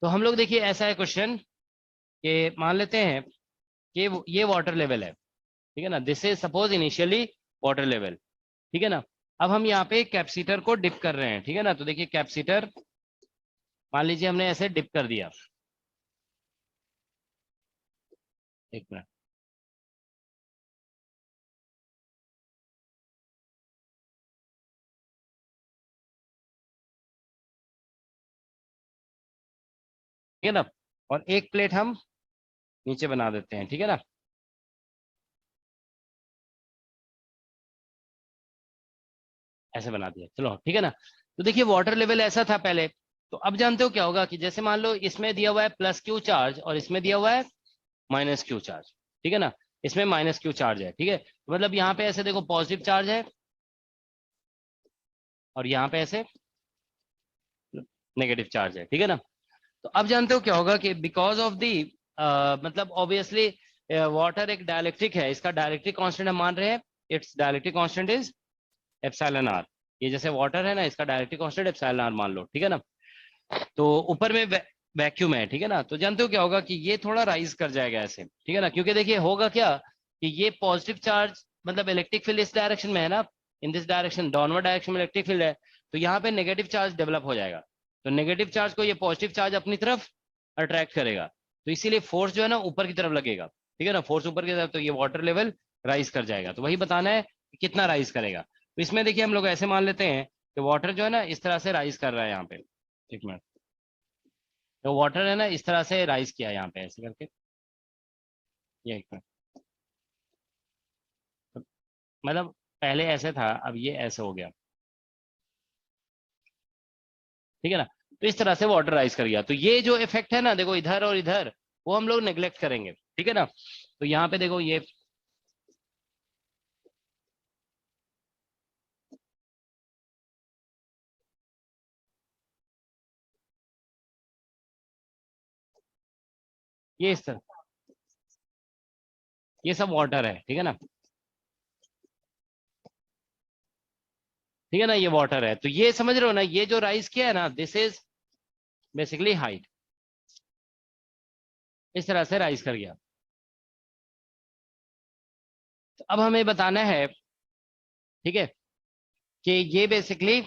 तो हम लोग देखिए ऐसा है क्वेश्चन कि मान लेते हैं कि ये वाटर लेवल है, ठीक है ना, this is suppose initially water level, ठीक है ना। अब हम यहाँ पे कैपेसिटर को डिप कर रहे हैं, ठीक है ना। तो देखिए कैपेसिटर मान लीजिए हमने ऐसे डिप कर दिया, एक मिनट, ठीक है ना, और एक प्लेट हम नीचे बना देते हैं, ठीक है ना। ऐसे बना दिया, चलो ठीक है ना। तो देखिए वाटर लेवल ऐसा था पहले, तो अब जानते हो क्या होगा कि जैसे मान लो इसमें दिया हुआ है प्लस क्यू चार्ज और इसमें दिया हुआ है माइनस क्यू चार्ज, ठीक है ना, इसमें माइनस क्यू चार्ज है, ठीक है। तो मतलब यहाँ पे ऐसे देखो पॉजिटिव चार्ज है और यहाँ पे ऐसे नेगेटिव चार्ज है, ठीक है ना। तो अब जानते हो क्या होगा कि बिकॉज ऑफ दी मतलब ऑब्वियसली वाटर एक डायलेक्ट्रिक है, इसका डायलेक्ट्रिक कांस्टेंट हम मान रहे हैं, it's dielectric constant is epsilon R, ये जैसे वाटर है ना इसका डायलेक्ट्रिक कांस्टेंट एप्सिलॉन आर मान लो, ठीक है ना। तो ऊपर में वैक्यूम है, ठीक है ना। तो जानते हो क्या होगा कि ये थोड़ा राइज कर जाएगा ऐसे, ठीक है ना, क्योंकि देखिए होगा क्या कि ये पॉजिटिव चार्ज मतलब इलेक्ट्रिक फील्ड इस डायरेक्शन में है ना, in this direction downward direction में इलेक्ट्रिक फील्ड है, तो यहाँ पे नेगेटिव चार्ज डेवलप हो जाएगा, तो नेगेटिव चार्ज को ये पॉजिटिव चार्ज अपनी तरफ अट्रैक्ट करेगा, तो इसीलिए फोर्स जो है ना ऊपर की तरफ लगेगा, ठीक है ना, फोर्स ऊपर की तरफ, तो ये वाटर लेवल राइज कर जाएगा। तो वही बताना है कि कितना राइज करेगा। तो इसमें देखिए हम लोग ऐसे मान लेते हैं कि वाटर जो है ना इस तरह से राइज कर रहा है यहाँ पे, एक मिनट, तो वाटर है ना इस तरह से राइज किया यहाँ पे ऐसे करके, ये एक मिनट, मतलब पहले ऐसे था अब ये ऐसे हो गया, ठीक है ना। तो इस तरह से वाटर राइज कर गया, तो ये जो इफेक्ट है ना देखो इधर और इधर, वो हम लोग नेग्लेक्ट करेंगे, ठीक है ना। तो यहाँ पे देखो ये ये इस तरह, ये सब वाटर है, ठीक है ना, ठीक है ना, ये वाटर है। तो ये समझ रहे हो ना, ये जो राइज किया है ना, दिस इज बेसिकली हाइट, इस तरह से राइज कर गया। तो अब हमें बताना है, ठीक है, कि ये बेसिकली,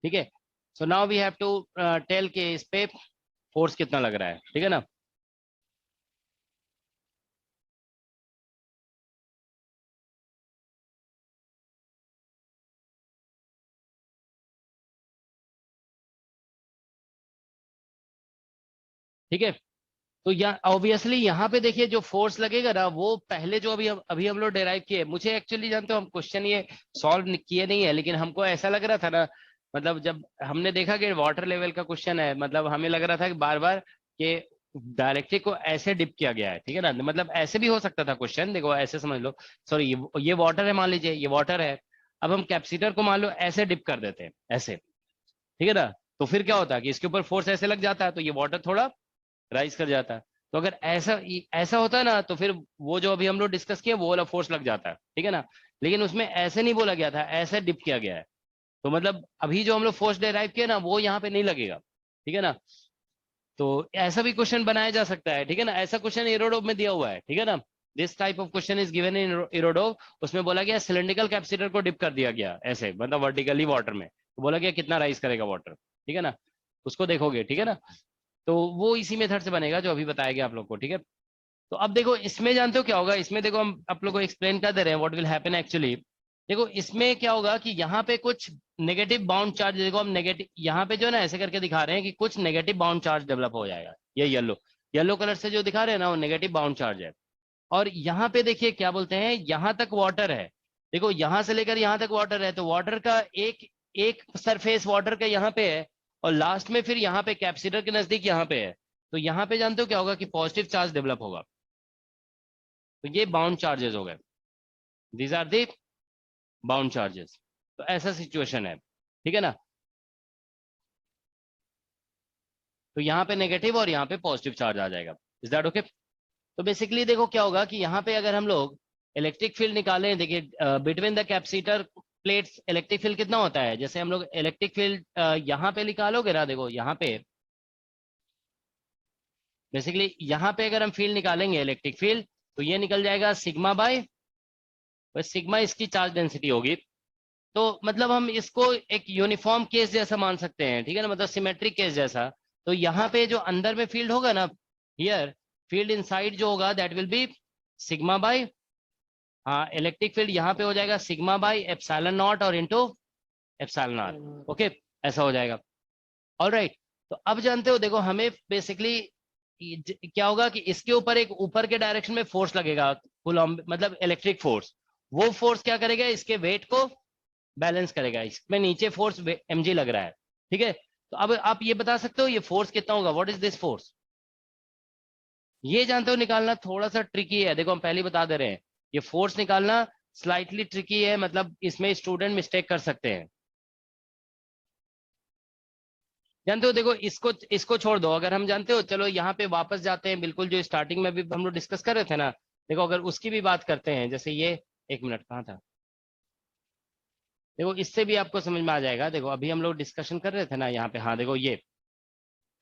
ठीक है, so now we have to tell के इस पे फोर्स कितना लग रहा है, ठीक है ना। ठीक है, तो यहाँ ऑब्वियसली यहाँ पे देखिए जो फोर्स लगेगा ना, वो पहले जो अभी हम लोग डेराइव किए, मुझे एक्चुअली जानते हो हम क्वेश्चन ये सॉल्व किए नहीं है, लेकिन हमको ऐसा लग रहा था ना, मतलब जब हमने देखा कि वाटर लेवल का क्वेश्चन है, मतलब हमें लग रहा था कि बार बार कि डायरेक्टली को ऐसे डिप किया गया है, ठीक है ना, मतलब ऐसे भी हो सकता था क्वेश्चन, देखो ऐसे समझ लो, सॉरी ये वाटर है, मान लीजिए ये वाटर है, अब हम कैपेसिटर को मान लो ऐसे डिप कर देते हैं ऐसे, ठीक है ना, तो फिर क्या होता है कि इसके ऊपर फोर्स ऐसे लग जाता है, तो ये वाटर थोड़ा राइज कर जाता है। तो अगर ऐसा ऐसा होता है ना, तो फिर वो जो अभी हम लोग डिस्कस किया वो वाला फोर्स लग जाता है, ठीक है ना, लेकिन उसमें ऐसे नहीं बोला गया था, ऐसे डिप किया गया है, तो मतलब अभी जो हम लोग फोर्स डेराइव किया ना, वो यहाँ पे नहीं लगेगा, ठीक है ना। तो ऐसा भी क्वेश्चन बनाया जा सकता है, ठीक है ना, ऐसा क्वेश्चन एरोडोव में दिया हुआ है, ठीक है ना, this type of question is given in Irodov. उसमें बोला गया सिलेंड्रिकल कैपेसिटर को डिप कर दिया गया ऐसे, मतलब वर्टिकली वाटर में, तो बोला गया कितना राइज करेगा वाटर, ठीक है ना, उसको देखोगे, ठीक है ना, तो वो इसी मेथड से बनेगा जो अभी बताया गया आप लोग को, ठीक है। तो अब देखो इसमें जानते हो क्या होगा, इसमें देखो हम आप लोग को एक्सप्लेन कर दे रहे हैं व्हाट विल हैपन एक्चुअली। देखो इसमें क्या होगा कि यहाँ पे कुछ नेगेटिव बाउंड चार्ज, देखो हम नेगेटिव यहाँ पे जो है ना ऐसे करके दिखा रहे हैं कि कुछ नेगेटिव बाउंड चार्ज डेवलप हो जाएगा, ये येलो कलर से जो दिखा रहे हैं ना, वो नेगेटिव बाउंड चार्ज है। और यहाँ पे देखिए क्या बोलते हैं, यहाँ तक वाटर है, देखो यहाँ से लेकर यहाँ तक वाटर है, तो वाटर का एक सरफेस वाटर का यहाँ पे है, और लास्ट में फिर यहाँ पे कैपेसिटर के नजदीक यहाँ पे है, तो यहाँ पे जानते हो क्या होगा कि पॉजिटिव चार्ज डेवलप होगा, तो ये बाउंड चार्जेस हो गए, these are the bound charges. तो ऐसा सिचुएशन है, ठीक है ना, तो यहाँ पे नेगेटिव और यहाँ पे पॉजिटिव चार्ज आ जाएगा, इज दैट ओके। तो बेसिकली देखो क्या होगा कि यहाँ पे अगर हम लोग इलेक्ट्रिक फील्ड निकालें, देखिए between the capacitor plates electric field कितना होता है, जैसे हम लोग इलेक्ट्रिक फील्ड यहाँ पे निकालोगे ना, देखो यहाँ पे बेसिकली यहाँ पे अगर हम फील्ड निकालेंगे इलेक्ट्रिक फील्ड, तो ये निकल जाएगा सिग्मा बाय, सिग्मा इसकी चार्ज डेंसिटी होगी। तो मतलब हम इसको एक यूनिफॉर्म केस जैसा मान सकते हैं, ठीक है ना, मतलब सिमेट्रिक केस जैसा। तो यहाँ पे जो अंदर में फील्ड होगा ना, हियर फील्ड इनसाइड जो होगा that will B sigma bye, हाँ इलेक्ट्रिक फील्ड यहाँ पे हो जाएगा सिग्मा बाय एप्सिलॉन नॉट और इनटू एप्सिलॉन आर, ओके ऐसा हो जाएगा। ऑलराइट, तो अब जानते हो देखो हमें बेसिकली क्या होगा कि इसके ऊपर एक ऊपर के डायरेक्शन में फोर्स लगेगा, कूलॉम मतलब इलेक्ट्रिक फोर्स, वो फोर्स क्या करेगा, इसके वेट को बैलेंस करेगा, इसमें नीचे फोर्स mg लग रहा है, ठीक है। तो अब आप ये बता सकते हो ये फोर्स कितना होगा, व्हाट इज दिस फोर्स, ये जानते हो निकालना थोड़ा सा ट्रिकी है, देखो हम पहले ही बता दे रहे हैं, ये फोर्स निकालना स्लाइटली ट्रिकी है, मतलब इसमें स्टूडेंट मिस्टेक कर सकते हैं, जानते हो। देखो इसको छोड़ दो, अगर हम जानते हो, चलो यहाँ पे वापस जाते हैं, बिल्कुल जो स्टार्टिंग में भी हम लोग डिस्कस कर रहे थे ना, देखो अगर उसकी भी बात करते हैं, जैसे ये एक मिनट कहाँ था, देखो इससे भी आपको समझ में आ जाएगा, देखो अभी हम लोग डिस्कशन कर रहे थे ना यहाँ पे, हाँ देखो ये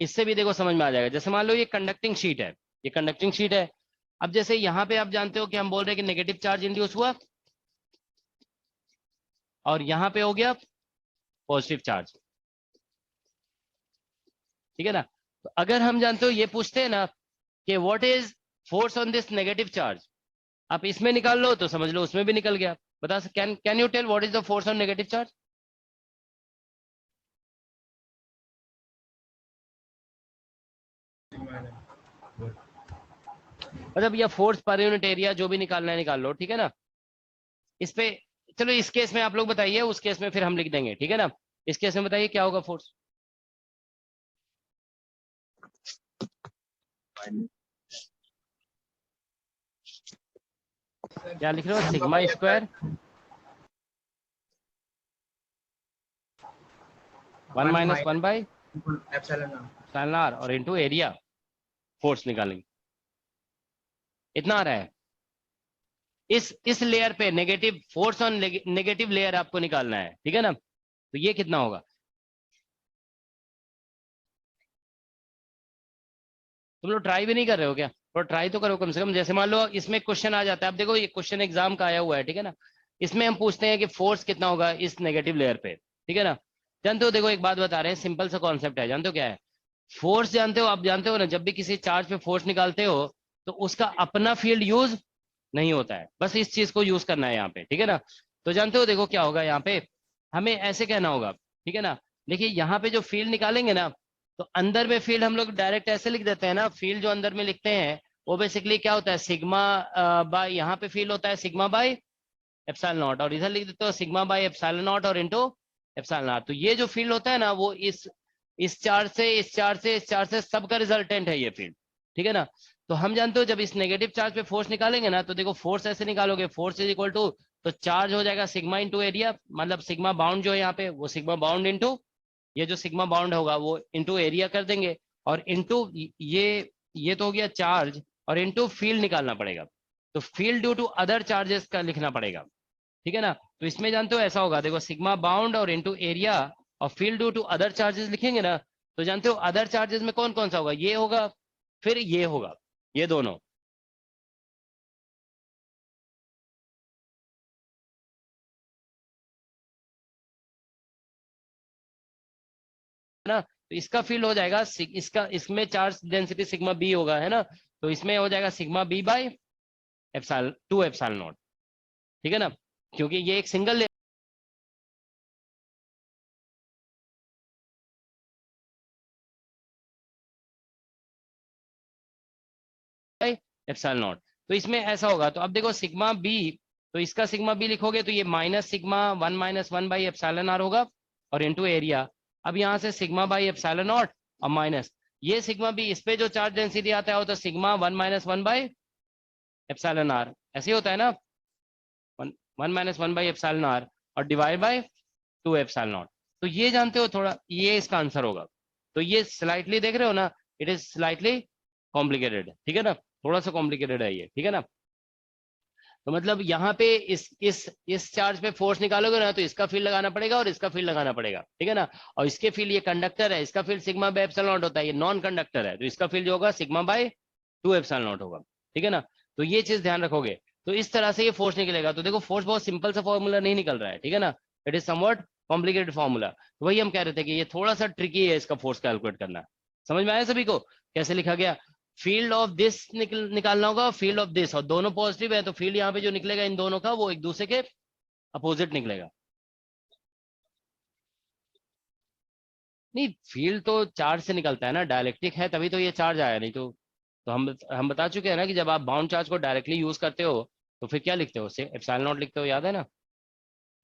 इससे भी देखो समझ में आ जाएगा। जैसे मान लो ये कंडक्टिंग शीट है, ये कंडक्टिंग शीट है, अब जैसे यहाँ पे आप जानते हो कि हम बोल रहे हैं कि नेगेटिव चार्ज इंड्यूस हुआ और यहाँ पे हो गया पॉजिटिव चार्ज, ठीक है ना। तो अगर हम जानते हो ये पूछते हैं ना कि what is force on this negative charge, आप इसमें निकाल लो तो समझ लो उसमें भी निकल गया, बता can you tell what is the force on negative charge, मतलब या फोर्स पर यूनिट एरिया जो भी निकालना है निकाल लो, ठीक है ना। इस पे चलो इस केस में आप लोग बताइए, उस केस में फिर हम लिख देंगे, ठीक है ना। इस केस में बताइए क्या होगा फोर्स, क्या लिख रहे हो, sigma square 1 - 1 by epsilon naught, epsilon R और इनटू एरिया फोर्स निकालेंगे। इतना आ रहा है। इस लेयर पे negative force on negative layer आपको निकालना है, ठीक है ना। तो ये कितना होगा, तुम लोग ट्राई भी नहीं कर रहे हो क्या? तो ट्राई तो करो कम से कम। जैसे मान लो इसमें क्वेश्चन आ जाता है, अब देखो ये क्वेश्चन एग्जाम का आया हुआ है, ठीक है ना। इसमें हम पूछते हैं कि फोर्स कितना होगा इस नेगेटिव लेयर पे, ठीक है ना। जानते हो, देखो एक बात बता रहे हैं, सिंपल सा कॉन्सेप्ट है। जानते हो क्या है फोर्स? जानते हो, आप जानते हो ना, जब भी किसी चार्ज पे फोर्स निकालते हो तो उसका अपना फील्ड यूज नहीं होता है, बस इस चीज को यूज करना है यहाँ पे, ठीक है ना। तो जानते हो देखो क्या होगा यहाँ पे, हमें ऐसे कहना होगा, ठीक है ना। देखिए यहाँ पे जो फील्ड निकालेंगे ना, तो अंदर में फील्ड हम लोग डायरेक्ट ऐसे लिख देते हैं ना, फील्ड जो अंदर में लिखते हैं वो बेसिकली क्या होता है, सिग्मा बाय, यहाँ पे फील्ड होता है सिग्मा बाय एप्सिलॉन नॉट, और इधर लिख देते हो सिग्मा बाय एप्सिलॉन नॉट और इनटू एप्सिलॉन आर। तो ये जो फील्ड होता है ना, वो इस चार्ज से इस चार्ज से इस चार्ज से सबका रिजल्टेंट है ये फील्ड, ठीक है ना। तो हम जानते हो जब इस नेगेटिव चार्ज पे फोर्स निकालेंगे ना, तो देखो फोर्स ऐसे निकालोगे, फोर्स इज इक्वल टू, तो चार्ज हो जाएगा सिग्मा इंटू एरिया, मतलब सिग्मा बाउंड जो है यहाँ पे वो सिग्मा बाउंड इंटू ये जो सिग्मा बाउंड होगा वो इंटू एरिया कर देंगे, और इंटू ये तो हो गया चार्ज, और इंटू फील्ड निकालना पड़ेगा। तो field due to other charges का लिखना पड़ेगा, ठीक है ना। तो इसमें जानते हो ऐसा होगा, देखो सिग्मा बाउंड और इंटू एरिया और field due to other charges लिखेंगे ना, तो जानते हो अदर चार्जेस में कौन कौन सा होगा, ये होगा फिर ये होगा, ये दोनों। ना, तो इसका फील्ड हो जाएगा इसमें चार्ज डेंसिटी सिग्मा बी होगा, है ना। तो इसमें हो जाएगा sigma B by epsilon 2 epsilon naught, ठीक है ना, क्योंकि ये एक सिंगल एप्सिलॉन नॉट। तो इसमें ऐसा होगा, तो अब देखो सिग्मा बी, तो इसका सिग्मा बी लिखोगे तो ये minus sigma 1 minus 1 by epsilon R होगा, और इंटू एरिया। अब यहाँ से सिग्मा बाई एप्सिलॉन नॉट और माइनस ये सिग्मा बी, इस पे जो चार्ज डेंसिटी आता है वो तो sigma 1 minus 1 by epsilon R, ऐसे होता है ना, 1 माइनस 1 बाई एप्सिलॉन आर और डिवाइड बाय 2 एप्सिलॉन नॉट। तो ये जानते हो थोड़ा, ये इसका आंसर होगा। तो ये स्लाइटली देख रहे हो ना, इट इज स्लाइटली कॉम्प्लिकेटेड, ठीक है ना, थोड़ा सा कॉम्प्लिकेटेड है ये, ठीक है ना। तो मतलब यहाँ पे इस चार्ज पे फोर्स निकालोगे ना, तो इसका फील्ड लगाना पड़ेगा और इसका फील्ड लगाना पड़ेगा, ठीक है ना। और इसके फील्ड, ये कंडक्टर है, इसका field sigma bye epsilon not होता है, ये नॉन कंडक्टर है, तो इसका फील्ड जो होगा सिग्मा बाय 2 एप्सिलॉन नॉट होगा, ठीक है ना। तो ये चीज ध्यान रखोगे, तो इस तरह से ये फोर्स निकलेगा। तो देखो फोर्स बहुत सिंपल सा फॉर्मूला नहीं निकल रहा है, ठीक है ना, it is somewhat complicated formula. तो वही हम कह रहे थे कि ये थोड़ा सा ट्रिकी है इसका फोर्स कैलकुलेट करना। समझ में आया सभी को कैसे लिखा गया? फील्ड ऑफ दिस निकालना होगा, फील्ड ऑफ दिस, और दोनों पॉजिटिव है, तो फील्ड यहाँ पे जो निकलेगा इन दोनों का वो एक दूसरे के अपोजिट निकलेगा। नहीं, फील्ड तो चार्ज से निकलता है ना, डायलेक्ट्रिक है तभी तो ये चार्ज आया, नहीं तो हम बता चुके हैं ना कि जब आप बाउंड चार्ज को डायरेक्टली यूज करते हो तो फिर क्या लिखते हो, एप्सिलॉन नॉट लिखते हो, याद है ना,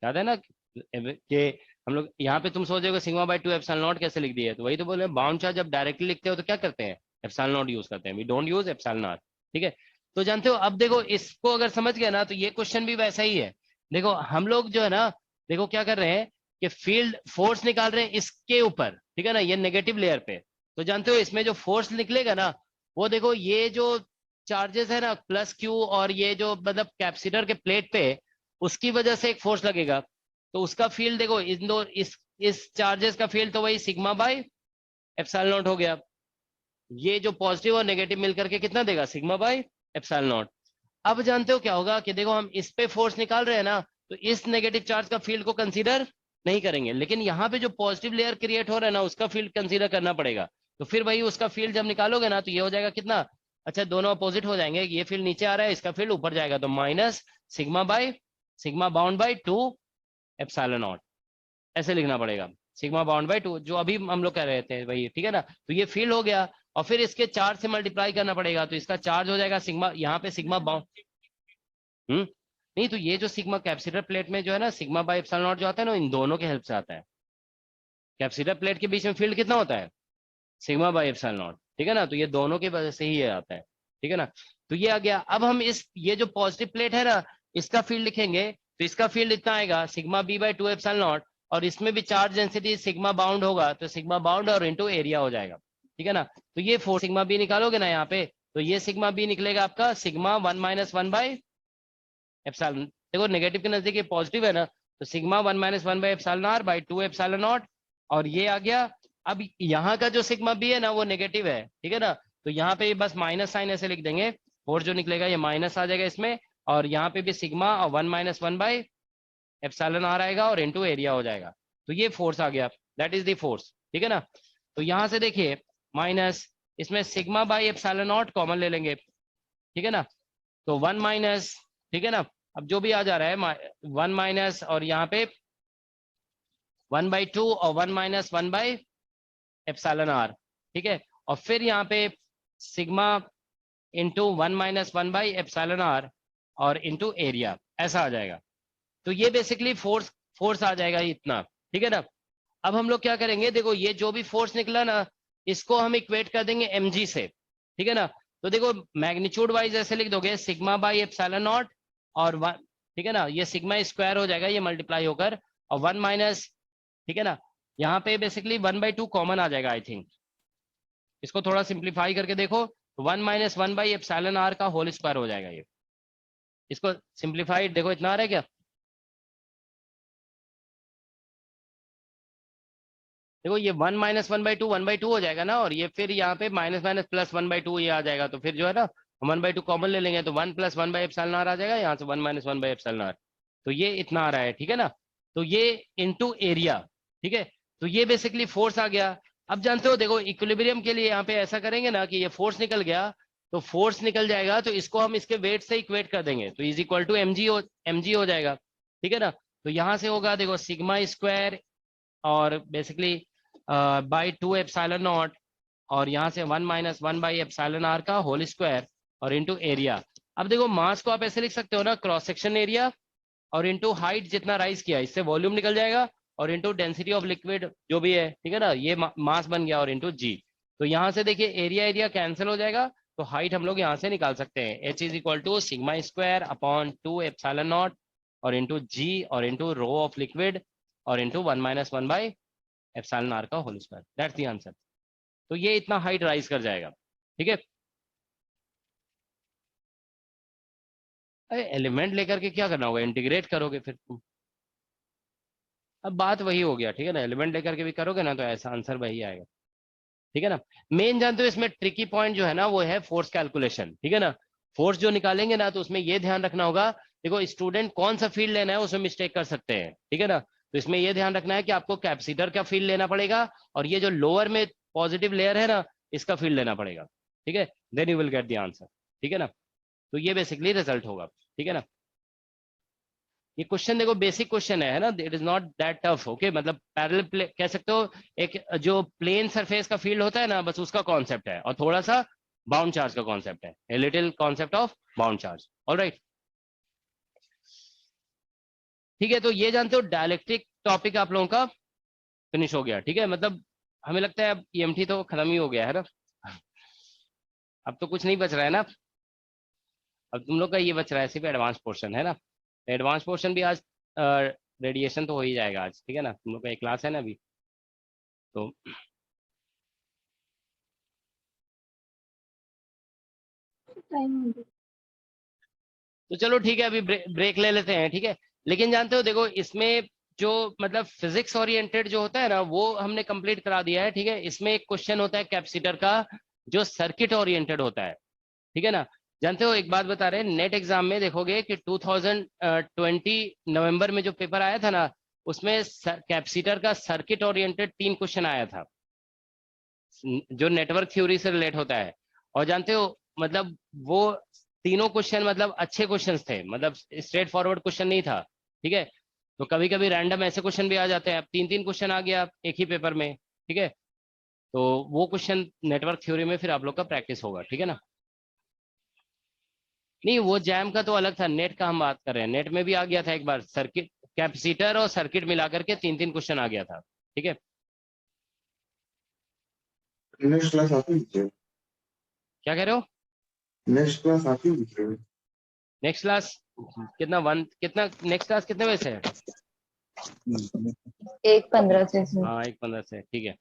याद है ना कि हम लोग यहाँ पे तुम सोचोगे सिग्मा बाय 2 एप्सिलॉन नॉट कैसे लिख दिया है, तो वही तो बोले, बाउंड चार्ज जब डायरेक्टली लिखते हो तो क्या करते हैं, एप्सिलॉन नॉट यूज करते हैं, we don't use epsilon R, ठीक है। तो जानते हो, अब देखो इसको अगर समझ गया ना, तो ये क्वेश्चन भी वैसा ही है। देखो हम लोग जो है ना, देखो क्या कर रहे हैं कि फील्ड फोर्स निकाल रहे हैं इसके ऊपर, ठीक है ना, ये नेगेटिव लेयर पे। तो जानते हो इसमें जो फोर्स निकलेगा ना, वो देखो ये जो चार्जेस है ना प्लस क्यू, और ये जो मतलब कैपेसिटर के प्लेट पे, उसकी वजह से एक फोर्स लगेगा, तो उसका फील्ड देखो इन दो इस चार्जेस का फील्ड तो वही सिग्मा बाय एप्सिलॉन नॉट हो गया। ये जो पॉजिटिव और नेगेटिव मिलकर के कितना देगा, सिग्मा बाय एप्सिलॉन नॉट। अब जानते हो क्या होगा कि देखो हम इस पे फोर्स निकाल रहे हैं ना, तो इस नेगेटिव चार्ज का फील्ड को कंसीडर नहीं करेंगे, लेकिन यहाँ पे जो पॉजिटिव लेयर क्रिएट हो रहा है ना, उसका फील्ड कंसीडर करना पड़ेगा। तो फिर वही उसका फील्ड जब निकालोगे ना, तो ये हो जाएगा कितना, अच्छा दोनों अपोजिट हो जाएंगे, ये फील्ड नीचे आ रहा है, इसका फील्ड ऊपर जाएगा, तो minus sigma bound by 2 epsilon not, ऐसे लिखना पड़ेगा, सिग्मा बाउंड बाय 2, जो अभी हम लोग कह रहे थे वही, ठीक है ना। तो ये फील्ड हो गया, और फिर इसके चार्ज से मल्टीप्लाई करना पड़ेगा, तो इसका चार्ज हो जाएगा सिग्मा, यहाँ पे सिग्मा बाउंड नहीं, तो ये जो सिग्मा कैपेसिटर प्लेट में जो है ना, सिग्मा बाय एप्सिलॉन नॉट जो आता है ना, इन दोनों के हेल्प से आता है। कैपेसिटर प्लेट के बीच में फील्ड कितना होता है, सिग्मा बाय एप्सिलॉन नॉट, ठीक है ना। तो ये दोनों की वजह से ही ये आता है, ठीक है ना। तो ये आ गया। अब हम ये जो पॉजिटिव प्लेट है ना, इसका फील्ड लिखेंगे, तो इसका फील्ड इतना आएगा sigma B by 2 epsilon naught, और इसमें भी चार्ज डेंसिटी सिग्मा बाउंड होगा, तो सिग्मा बाउंड और इंटू एरिया हो जाएगा, ठीक है ना। तो ये 4 सिग्मा बी निकालोगे ना यहाँ पे, तो ये सिग्मा बी निकलेगा आपका सिग्मा 1 माइनस 1 बाई एप्सिलॉन। देखो नेगेटिव के नजदीक ये पॉजिटिव है ना, तो sigma 1 minus 1 by epsilon R by 2 epsilon naught, और ये आ गया। अब यहाँ का जो सिग्मा बी है ना वो नेगेटिव है, ठीक है ना, तो यहाँ पे बस माइनस साइन ऐसे लिख देंगे, फोर्स जो निकलेगा ये माइनस आ जाएगा इसमें, और यहाँ पे भी सिग्मा और 1 माइनस 1 बाई एप्सिलॉन आर आएगा और इनटू एरिया हो जाएगा। तो ये फोर्स आ गया, दैट इज द फोर्स, ठीक है ना। तो यहाँ से देखिए माइनस, इसमें sigma by epsilon not common ले लेंगे, ठीक है ना, तो 1 माइनस, ठीक है ना, अब जो भी आ जा रहा है 1 माइनस, और यहाँ पे 1/2 और 1 माइनस 1 बाई एप्सिलॉन आर, ठीक है, और फिर यहाँ पे sigma into 1 minus 1 by epsilon R और इंटू एरिया, ऐसा आ जाएगा। तो ये बेसिकली फोर्स आ जाएगा इतना, ठीक है ना। अब हम लोग क्या करेंगे, देखो ये जो भी फोर्स निकला ना इसको हम इक्वेट कर देंगे mg से, ठीक है ना। तो देखो मैग्नीट्यूड वाइज ऐसे लिख दोगे सिग्मा बाई एप्सिलॉन नॉट और 1, ठीक है ना, ये सिग्मा स्क्वायर हो जाएगा ये मल्टीप्लाई होकर, और 1 माइनस, ठीक है ना, यहाँ पे बेसिकली 1/2 कॉमन आ जाएगा आई थिंक। इसको थोड़ा सिंप्लीफाई करके देखो, 1 माइनस 1 बाई एप्सिलॉन आर का होल स्क्वायर हो जाएगा ये। इसको सिंप्लीफाइड देखो इतना आ रहा है क्या, देखो ये 1 माइनस 1/2 हो जाएगा ना, और ये फिर यहाँ पे माइनस माइनस प्लस 1/2 ये आ जाएगा, तो फिर जो है ना 1/2 कॉमन ले लेंगे, तो 1 प्लस 1 बाई एप्सिलॉन आर आ जाएगा, यहाँ से 1 माइनस 1 बाई एप्सिलॉन आर, तो ये इतना आ रहा है, ठीक है ना। तो ये इनटू एरिया, ठीक है, तो ये बेसिकली फोर्स आ गया। अब जानते हो देखो इक्विलिब्रियम के लिए यहाँ पे ऐसा करेंगे ना कि ये फोर्स निकल गया, तो फोर्स निकल जाएगा, तो इसको हम इसके वेट से इक्वेट कर देंगे, तो इज इक्वल टू mg हो जाएगा, ठीक है ना। तो यहाँ से होगा देखो सिग्मा स्क्वायर और बेसिकली बाई 2 एप्सिलॉन नॉट, और यहाँ से 1 माइनस 1 बाई एप्सिलॉन आर का होल स्क्वायर और इनटू एरिया। अब देखो मास को आप ऐसे लिख सकते हो ना, क्रॉस सेक्शन एरिया और इनटू हाइट जितना राइज किया इससे वॉल्यूम निकल जाएगा, और इनटू डेंसिटी ऑफ लिक्विड जो भी है, ठीक है ना, ये मास बन गया, और इनटू जी। तो यहाँ से देखिए एरिया कैंसिल हो जाएगा, तो हाइट हम लोग यहाँ से निकाल सकते हैं, h is equal to sigma square upon 2 epsilon naught और इनटू जी और इनटू रो ऑफ लिक्विड और into 1 minus 1 by epsilon R का whole square, that's the answer. तो ये इतना हाइट राइज कर जाएगा, ठीक है। एलिमेंट लेकर के क्या करना होगा, इंटीग्रेट करोगे फिर तुम, अब बात वही हो गया, ठीक है ना, एलिमेंट लेकर के भी करोगे ना तो ऐसा आंसर वही आएगा, ठीक है ना। मेन जानते हो इसमें ट्रिकी पॉइंट जो है ना वो है फोर्स कैलकुलेशन, ठीक है ना। फोर्स जो निकालेंगे ना तो उसमें ये ध्यान रखना होगा, देखो स्टूडेंट कौन सा फील्ड लेना है उसमें मिस्टेक कर सकते हैं, ठीक है ना। तो इसमें ये ध्यान रखना है कि आपको कैपेसिटर का फील्ड लेना पड़ेगा, और ये जो लोअर में पॉजिटिव लेयर है ना इसका फील्ड लेना पड़ेगा, ठीक है, then you will get the answer, ठीक है ना। तो ये बेसिकली रिजल्ट होगा, ठीक है ना। ये क्वेश्चन देखो बेसिक क्वेश्चन है ना, it is not that tough, okay, मतलब पैरेलल कह सकते हो, एक जो प्लेन सरफेस का फील्ड होता है ना बस उसका कॉन्सेप्ट है, और थोड़ा सा बाउंड चार्ज का कॉन्सेप्ट है, a little concept of bound charge, alright, ठीक है। तो ये जानते हो डायलेक्ट्रिक टॉपिक आप लोगों का फिनिश हो गया, ठीक है, मतलब हमें लगता है अब EMT तो खत्म ही हो गया है ना, अब तो कुछ नहीं बच रहा है ना, अब तुम लोग का ये बच रहा है सिर्फ एडवांस पोर्शन है ना। एडवांस पोर्शन भी आज रेडिएशन तो हो ही जाएगा आज, ठीक है ना, तुम लोग का एक क्लास है ना अभी, तो चलो ठीक है, अभी ब्रेक ले लेते हैं, ठीक है। लेकिन जानते हो देखो इसमें जो मतलब फिजिक्स ओरिएंटेड जो होता है ना वो हमने कंप्लीट करा दिया है, ठीक है। इसमें एक क्वेश्चन होता है कैपेसिटर का जो सर्किट ओरिएंटेड होता है, ठीक है ना। जानते हो एक बात बता रहे हैं, नेट एग्जाम में देखोगे कि 2020 नवंबर में जो पेपर आया था ना उसमें कैपेसिटर का सर्किट ओरिएंटेड 3 क्वेश्चन आया था जो नेटवर्क थ्योरी से रिलेट होता है, और जानते हो मतलब वो तीनों क्वेश्चन मतलब अच्छे क्वेश्चंस थे, मतलब स्ट्रेट फॉरवर्ड क्वेश्चन नहीं था, ठीक है। तो कभी कभी रैंडम ऐसे क्वेश्चन भी आ जाते हैं, अब 3 क्वेश्चन आ गया एक ही पेपर में, ठीक है। तो वो क्वेश्चन नेटवर्क थ्योरी में फिर आप लोग का प्रैक्टिस होगा, ठीक है ना। नहीं वो जैम का तो अलग था, नेट का हम बात कर रहे हैं, नेट में भी आ गया था एक बार सर्किट कैपेसिटर और सर्किट मिला करके 3 क्वेश्चन आ गया था, ठीक है। नेक्स्ट क्लास आती है, क्या कह रहे हो, नेक्स्ट क्लास आती है, नेक्स्ट क्लास कितना नेक्स्ट क्लास कितने बजे से है, 1:15 से। हाँ 1:15 से, ठीक है।